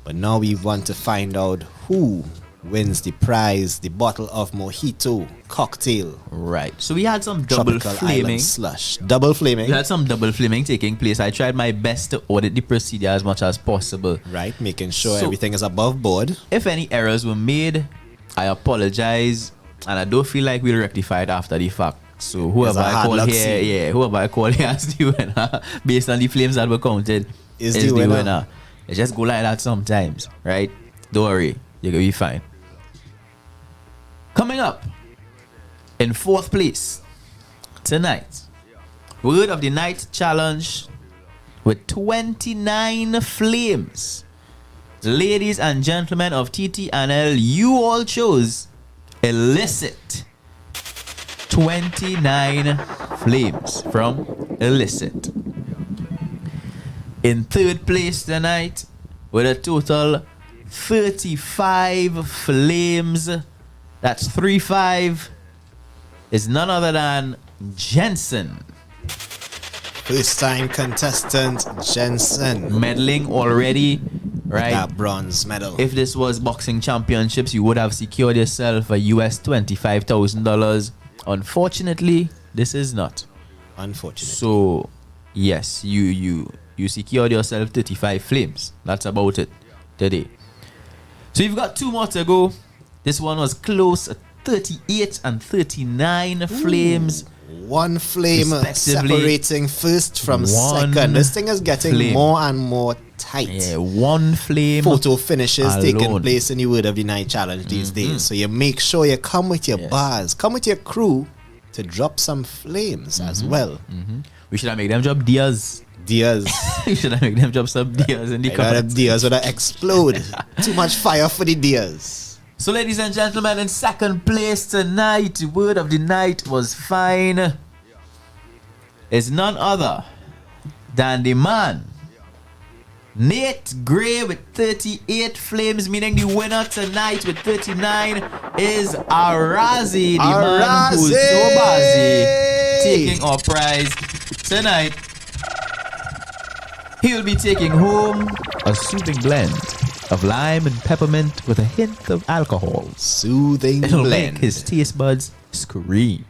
But now we want to find out who wins the prize, the bottle of mojito cocktail. Right. So we had some double flaming. Slush. Double flaming. We had some double flaming taking place. I tried my best to audit the procedure as much as possible. Right. Making sure everything is above board. If any errors were made, I apologize. And I don't feel like we'll rectify it after the fact. So whoever I call here, whoever I call here as the winner, based on the flames that were counted, is the winner. It just go like that sometimes, right? Don't worry, you're gonna be fine. Coming up in 4th place tonight, word of the night challenge with 29 flames. Ladies and gentlemen of TTNL, you all chose Illicit. 29 flames from Illicit. In 3rd place tonight, with a total 35 flames, that's 35, is none other than Jensen. First time contestant Jensen. Medaling already, right? That bronze medal. If this was boxing championships, you would have secured yourself a US $25,000. Unfortunately, this is not. Unfortunately. So, yes, you secured yourself 35 flames. That's about it today. So you've got 2 more to go. This one was close, a 38 and 39 flames. One flame respectively. separating first from One second. This thing is getting flame. more and more tight. Yeah, one flame. Photo finishes alone. taking place in the Word of the Night challenge these days. So you make sure you come with your bars, come with your crew to drop some flames as well. We should have made them drop Diaz. We should have made them drop some Diaz in the comments. Diaz would have explode. Too much fire for the Diaz. So, ladies and gentlemen, in second place tonight, the word of the night was fine. Is none other than the man Nate Gray with 38 flames, meaning the winner tonight with 39 is Arazi, the man who's so busy taking our prize tonight. He will be taking home a soothing blend of lime and peppermint with a hint of alcohol. Soothing It'll blend. make his taste buds scream.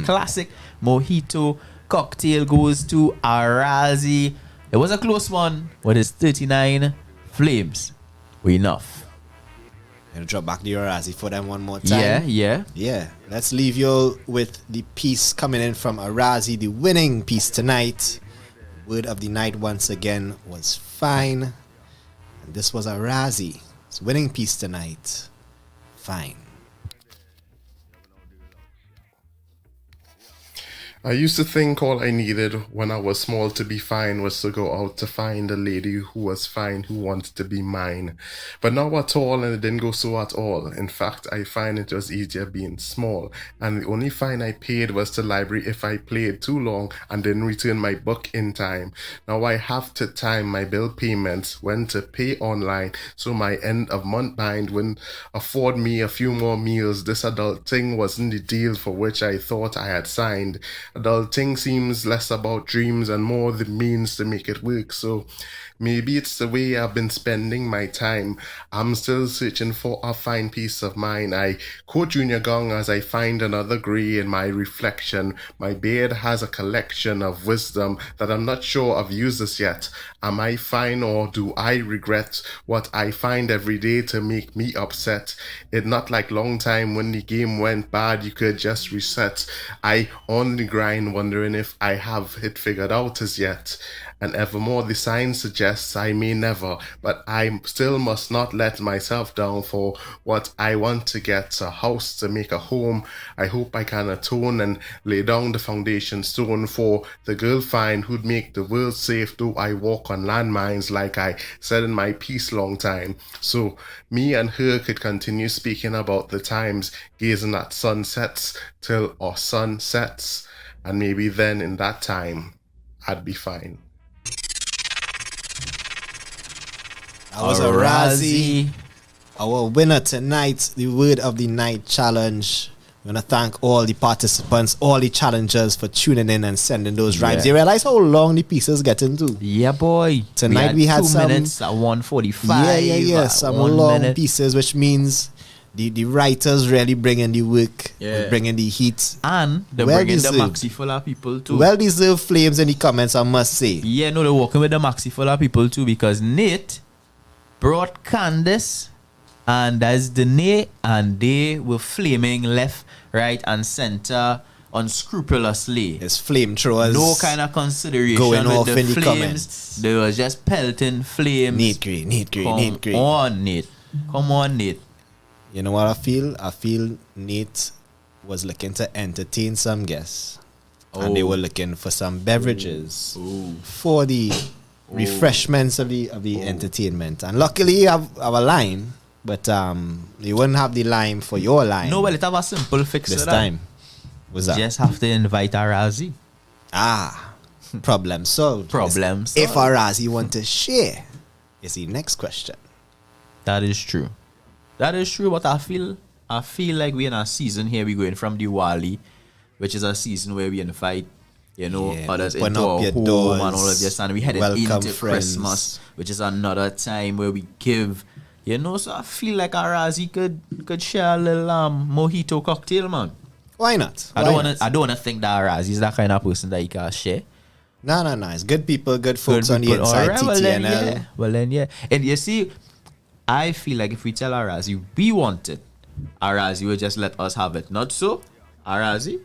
Classic mojito cocktail goes to Arazi. It was a close one, but his 39 flames were enough. I'll drop back the Arazi for them one more time. Yeah. Let's leave you with the piece coming in from Arazi, the winning piece tonight. Word of the night once again was fine. And this was Arazi. It's winning piece tonight. Fine. I used to think all I needed when I was small to be fine was to go out to find a lady who was fine, who wanted to be mine. But now at all, and it didn't go so at all. In fact, I find it was easier being small. And the only fine I paid was to library if I played too long and didn't return my book in time. Now I have to time my bill payments, when to pay online, so my end of month bind wouldn't afford me a few more meals. This adult thing wasn't the deal for which I thought I had signed. Adulting seems less about dreams and more the means to make it work. So maybe it's the way I've been spending my time. I'm still searching for a fine piece of mind. I quote Junior Gong as I find another grey in my reflection. My beard has a collection of wisdom that I'm not sure I've used this yet. Am I fine or do I regret what I find every day to make me upset? It not like long time when the game went bad, you could just reset. I on the grind wondering if I have it figured out as yet. And evermore the sign suggests I may never, but I still must not let myself down for what I want to get, a house to make a home. I hope I can atone and lay down the foundation stone for the girl fine who'd make the world safe, though I walk on landmines like I said in my piece long time. So me and her could continue speaking about the times, gazing at sunsets till our sun sets, and maybe then in that time I'd be fine. That was Arazi, our winner tonight, the Word of the Night challenge. We want to thank all the participants, all the challengers for tuning in and sending those rhymes. You realize how long the pieces get into? Yeah, boy. Tonight we had 2 some minutes at 1:45. Yeah. Some long pieces, which means the writers really bringing the work, bringing the heat. And they're bringing the maxi full of people too. Well-deserved flames in the comments, I must say. Yeah, no, they're working with the maxi full of people too, because Nate brought Candace and that's Danae, and they were flaming left, right, and center unscrupulously. It's flamethrowers. No kind of consideration going with off the in the flames. comments. They were just pelting flames. Nate Gray. Come on, Nate. You know what I feel? I feel Nate was looking to entertain some guests. And they were looking for some beverages for the refreshments of the entertainment. And luckily you have a lime, but you wouldn't have the lime for your lime. No, well, it have a simple fix this to that. time. What's that? Just have to invite Arazi. Problem solved. Problem solved. If Arazi want to share, is the next question. That is true, but I feel like we're in a season here. We're going from Diwali, which is a season where we invite, others into our home doors, and all of this, and we headed into friends. Christmas, which is another time where we give, so I feel like Arazi could share a little mojito cocktail, man. Why not? I don't wanna think that Arazi is that kind of person that he can share. No. It's good people, good folks on the inside. Right, TTNL. Well then, yeah. And you see, I feel like if we tell Arazi we want it, Arazi will just let us have it. Not so, Arazi?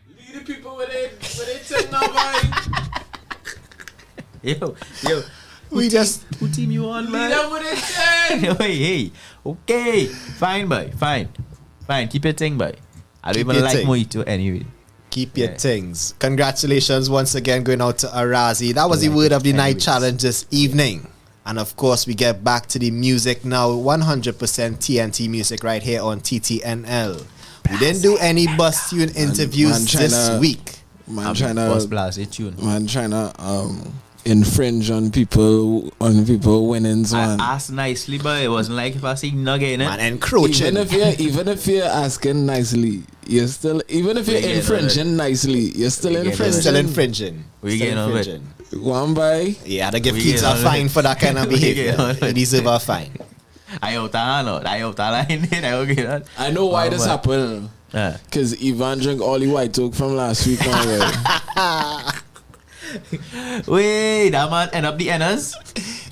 Lead the people with it thing now, boy. Yo. Who team you on, man? Lead them with it thing. Hey. Okay. Fine, boy. Fine. Keep your thing, boy. I don't Keep even your like thing. mojito anyway. Keep your things. Congratulations once again going out to Arazi. That was the word of the night challenge this evening. And of course, we get back to the music now. 100% TNT music right here on TTNL. We didn't do any bus tune interviews this week. Man trying to tune. Infringe on people winnings, man. I asked nicely, but it wasn't like if I say nugget, man, encroaching. Even if you're asking nicely, you're still, even if you're infringing nicely, you're still infringing. We getting over it. One by. Yeah, they give kids a fine for that kind of behavior. They deserve a fine. I know why this happened. Because Ivan drank all the white oak from last week. Wait, that man end up the Enners?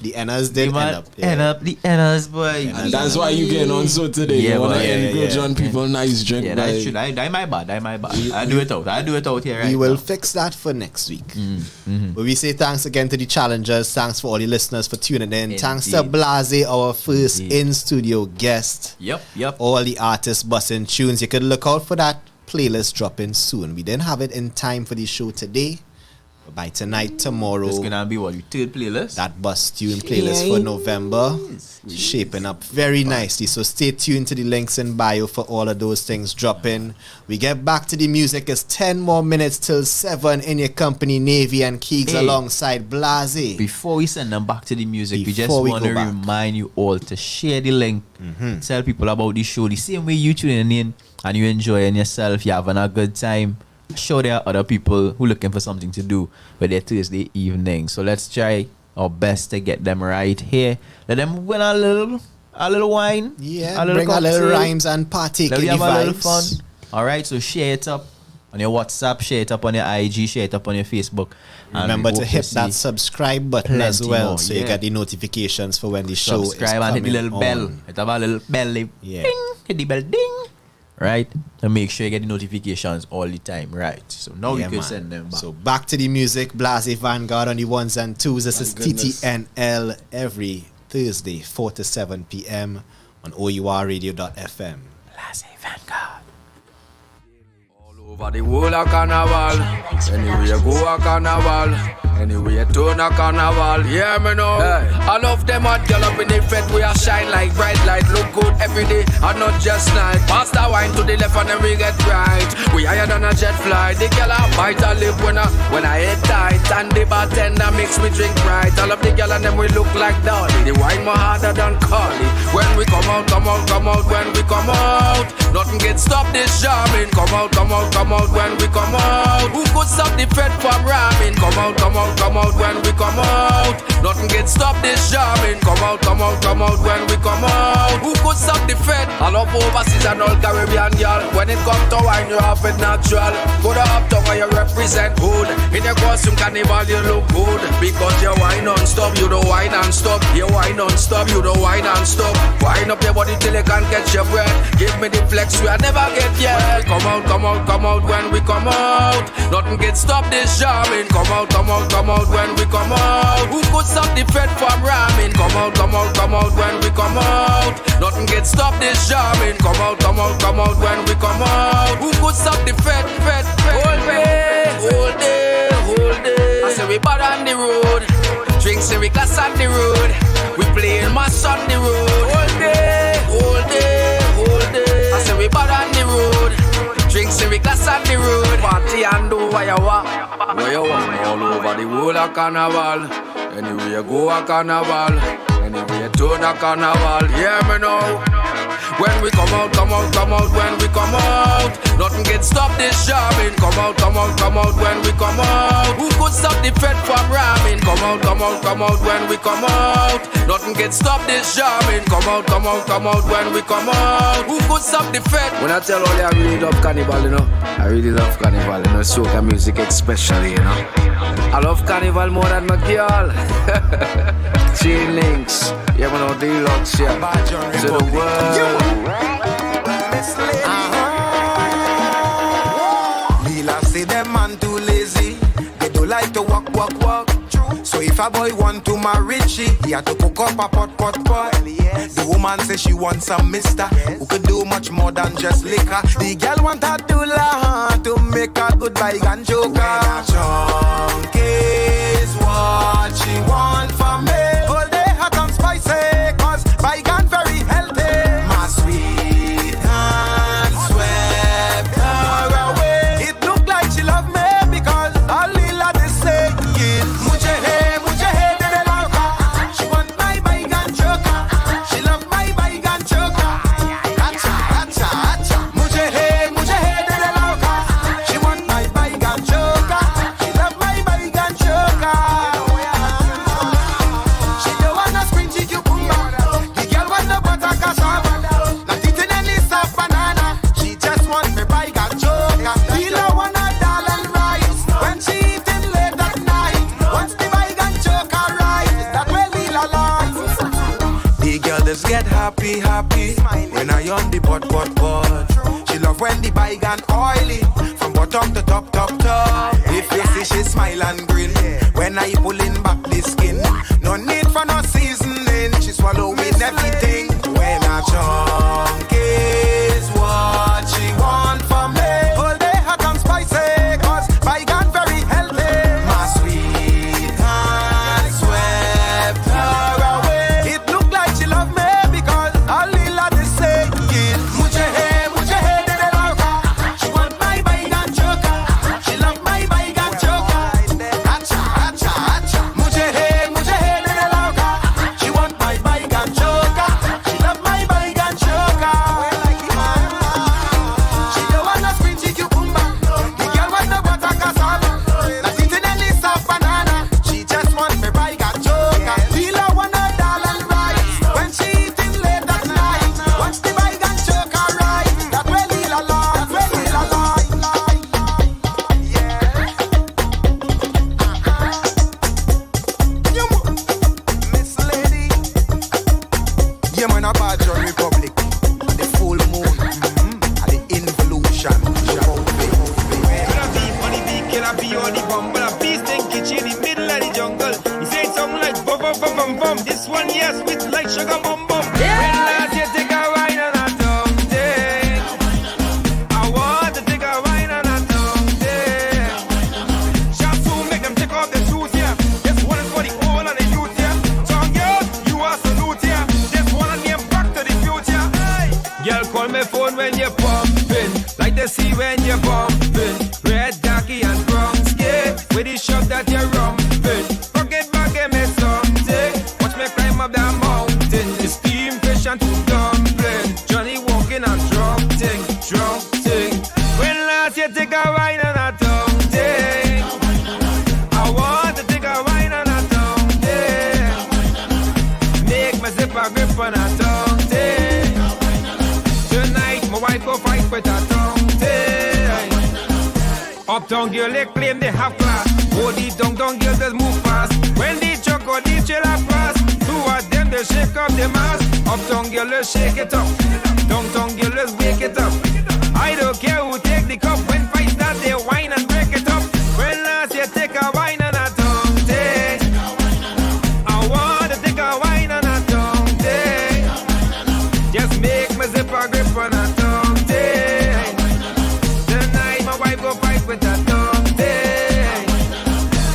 The Enners did end up. Yeah. End up the Enners, boy. And that's why you getting on so today. You want to encourage on people nice drink. Yeah, that's true. That my bad. I do it out here right We will now. fix that for next week. But we say thanks again to the challengers. Thanks for all the listeners for tuning in. Indeed. Thanks to Blase, our first in-studio guest. Yep. All the artists busting tunes. You could look out for that playlist dropping soon. We didn't have it in time for the show today. But by tonight, tomorrow, it's gonna be what, your third playlist? That bus tune playlist for November, shaping up very nicely. So stay tuned to the links in bio for all of those things dropping. We get back to the music. It's 10 more minutes till 7 in your company, Navy and Keegs alongside Blase. Before we send them back to the music, we just want to remind you all to share the link, tell people about the show the same way you tuning in and you enjoying yourself, you're having a good time. Sure, there are other people who looking for something to do with their Thursday evening. So let's try our best to get them right here. Let them win a little wine. Yeah, bring a little rhymes and partake in the have a little vibes. fun. All right, so share it up on your WhatsApp, share it up on your IG, share it up on your Facebook. Remember to hit see that subscribe button as plenty well, more, so you get the notifications for when the show is subscribe coming and hit the little bell. on. Hit a little bell. Ding, hit the bell, ding. Right? And make sure you get the notifications all the time. Right. So now we can send them back. So back to the music. Blase Vanguard on the ones and twos. This is TTNL every Thursday, 4 to 7 p.m. on OURradio.fm. Blase Vanguard. Over the whole of carnival. Anyway you go a carnival. Anyway you turn a carnival. Yeah me know. Hey. I love them hot girl up in the fed. We are shine like bright light. Look good every day and not just night. Pass the wine to the left and then we get right. We higher than a jet flight. The girl a bite a lip when I hit tight. And the bartender makes me drink right. I love the girl and then we look like Dolly. The wine more harder than Carly. When we come out. When we come out, nothing can stop this jamming. Come out when we come out. Who could stop the fed from ramming? Come out when we come out. Nothing can stop this jamming. Come out when we come out. Who could stop the fed? I love overseas and all Caribbean girl. When it comes to wine, you have it natural. Go to uptown and you represent hood. In your costume carnival, you look good. Because you wine non-stop, you don't wine and stop. You wine non-stop, you don't wine and stop. Wine up your body till you can't catch your breath. Give me the flex we I never get yet. Come out when we come out. Nothing can stop this jamming. Come out when we come out. Who could stop the fed from ramming? Come out when we come out. Nothing can stop this jamming. Come out when we come out. Who could stop the fed? Hold day. I say we bad on the road. Drinks and we glass on the road. We playing mass on the road. All day. I say we bad on the road. Drinks and we glass on the road. Party and do what you want. All over the whole of carnival. Anyway you go a carnival. Anyway you turn a carnival. Yeah me know. When we come out, when we come out. Nothing can stop this jamming. Come out when we come out. Who could could stop the threat from ramming? Come out, come out, come out when we come out. Nothing can stop this jamming. Come out, come out, come out when we come out. Who could stop the threat? When I tell all you I really love carnival, you know. I really love carnival, you know, soca music especially, you know. I love carnival more than my girl. Chain links, yeah, man, all deluxe, yeah. To the world. Lila say them man too lazy. They don't like to walk. So if a boy want to marry she, he had to cook up a pot. The woman say she wants some mister who could do much more than just liquor. The girl want her to learn to make a good bygone joker. Chunk is what she want from me. All day hot and spicy, cause bygone very healthy. My sweet hand swept her away. It look like she love me because all Lila they say is Muche hey, de loca. She want my bygone joker. She love my bygone joker. Hacha. Muche hey, de loca. She want my bygone joker. She love my bygone joker. She don't wanna screen chicken pumba. The girl want the butter cassava. Not eating any soft banana. She just want me bygone joker. Lila wanna dal and rice when she eating late at night. Once the bygone joker rise, that way Lila lies. The girl just get happy when I on the pot. She love when the bygone oily from bottom to top. If you see she smile and grin when I pulling back the skin. No need for no seasoning. She swallowing everything. When I chunk is what she want from me. All day hot and spicy, cause bygone very healthy. My sweet hand swept her away. It look like she love me because all Lila they say is Muche hey, de loca. She want my bygone joker. She love my bygone joker. Hacha. Muche hey, de loca. She want my bygone joker. She love my bygone joker. She don't wanna screen chicken pumba. The girl want no butter cassava. Not eating any soft banana. She just want me bygone joker. Lila wanna dal and rice when she eating late at night. Watch the bygone joker rise. That way Lila lie. Miss Lady. Yeah, man, a bad John Republic. The full moon. And the involution. Can I be on the bum? But a beast think it's in the middle of the jungle. He said something like bum bum. This one yes with like sugar bum bum. When last you take a wine and a tongue day. I want to take a wine and a tongue day. Shall soon make them take off their shoes here. This one is for the old and the youth here. Tongue girl, you are salute here. This one and them back to the future. Hey. Girl call me phone when you're pumping. Like the sea when you're bumping. Red, darky and brown skin. With the shop that you're rumping. Forget back and me something. Watch me climb up that mountain. The steam fish and two dumpling. Johnny walking and drunk thing. When last you take a wine and a tongue thing. I want to take a wine and a tongue thing. Make my zipper grip on a tongue thing. Tonight my wife will fight with a tongue thing. Uptown girl they claim they have class. Oh the downtown girls just move fast. When the truck or the trailer pass, two of them they shake up the mass. Uptown girl let's shake it up. Downtown girl let's wake it up. I don't care who take the cup. When fight start they whine and break it up. When last you take a wine and a tongue day. I want to take a wine and a tongue day. Just make my zipper grip on a tongue day. Tonight my wife go fight with a tongue day.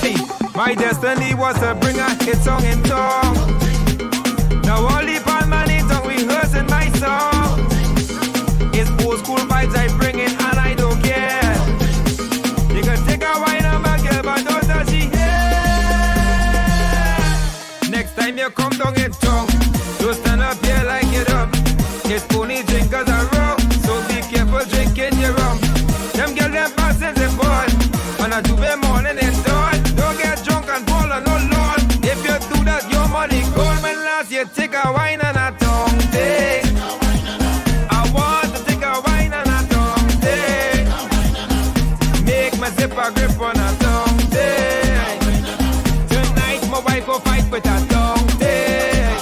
Hey, my destiny was to bring a hit song in tongue. Now all the palman in tongue rehearsing my song. It's old school vibes I bring in and I don't care. You can take a wine on my girl but don't touch she hair. Next time you come down in tongue, don't stand up here like it up. It's only drinkers are wrong, so be careful drinking your rum. Them girls them passing the ball, and I do them morning and dawn. Don't you take a wine and a tongue thing. I want to take a wine and a tongue thing. Make my zipper grip on a tongue thing. Tonight my wife will fight with a tongue thing.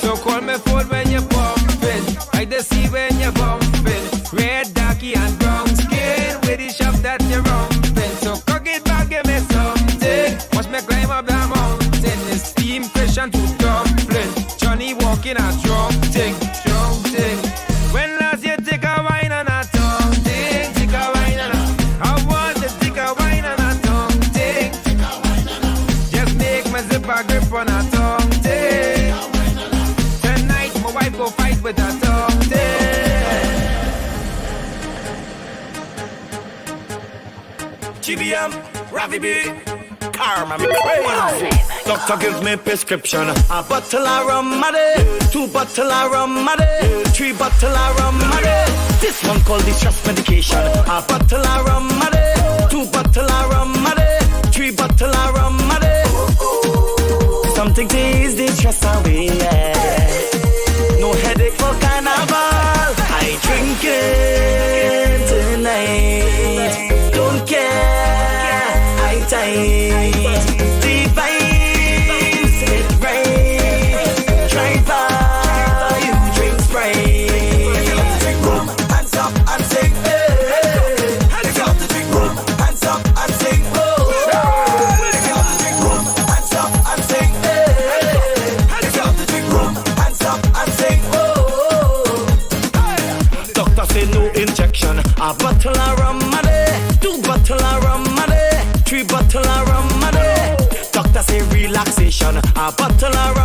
So call me phone when you're bumping. I just see when you're bumping. Red, darky and brown skin with the shop that you're rumping. So cock it back, give me something. Watch me climb up the mountain. It's steam, fish and two dumpling. Johnny walking a drunk thing, drunk thing. When last you take a wine and a tongue thing, take a wine and a. I want to take a wine and a tongue thing. Just make my zipper grip on a tongue thing. Tonight my wife will fight with a tongue thing. GBM, Ravi B, Karma, me crazy. Doctor gives me prescription. A bottle of rum a day, 2 bottle of rum a day, 3 bottle of rum a day. This one called the stress medication. A bottle of rum a day, 2 bottle of rum a day, 3 bottle of rum a day. Something to ease the stress away. Yeah. No headache for carnival. I drink it tonight. Don't care. I die. The vibes hit right. Try by you drink Sprite. Rum, hands up and sing. Hey. Hands up to drink rum. Hands up and sing. Oh. Rum, hands up and sing. Hey. Hands up to drink rum. Hands up and sing. Oh. Doctor say no injection. A bottle of rum a day, 2 bottle of rum a day, 3 bottle of rum a day. Doctor say relaxation. A bottle of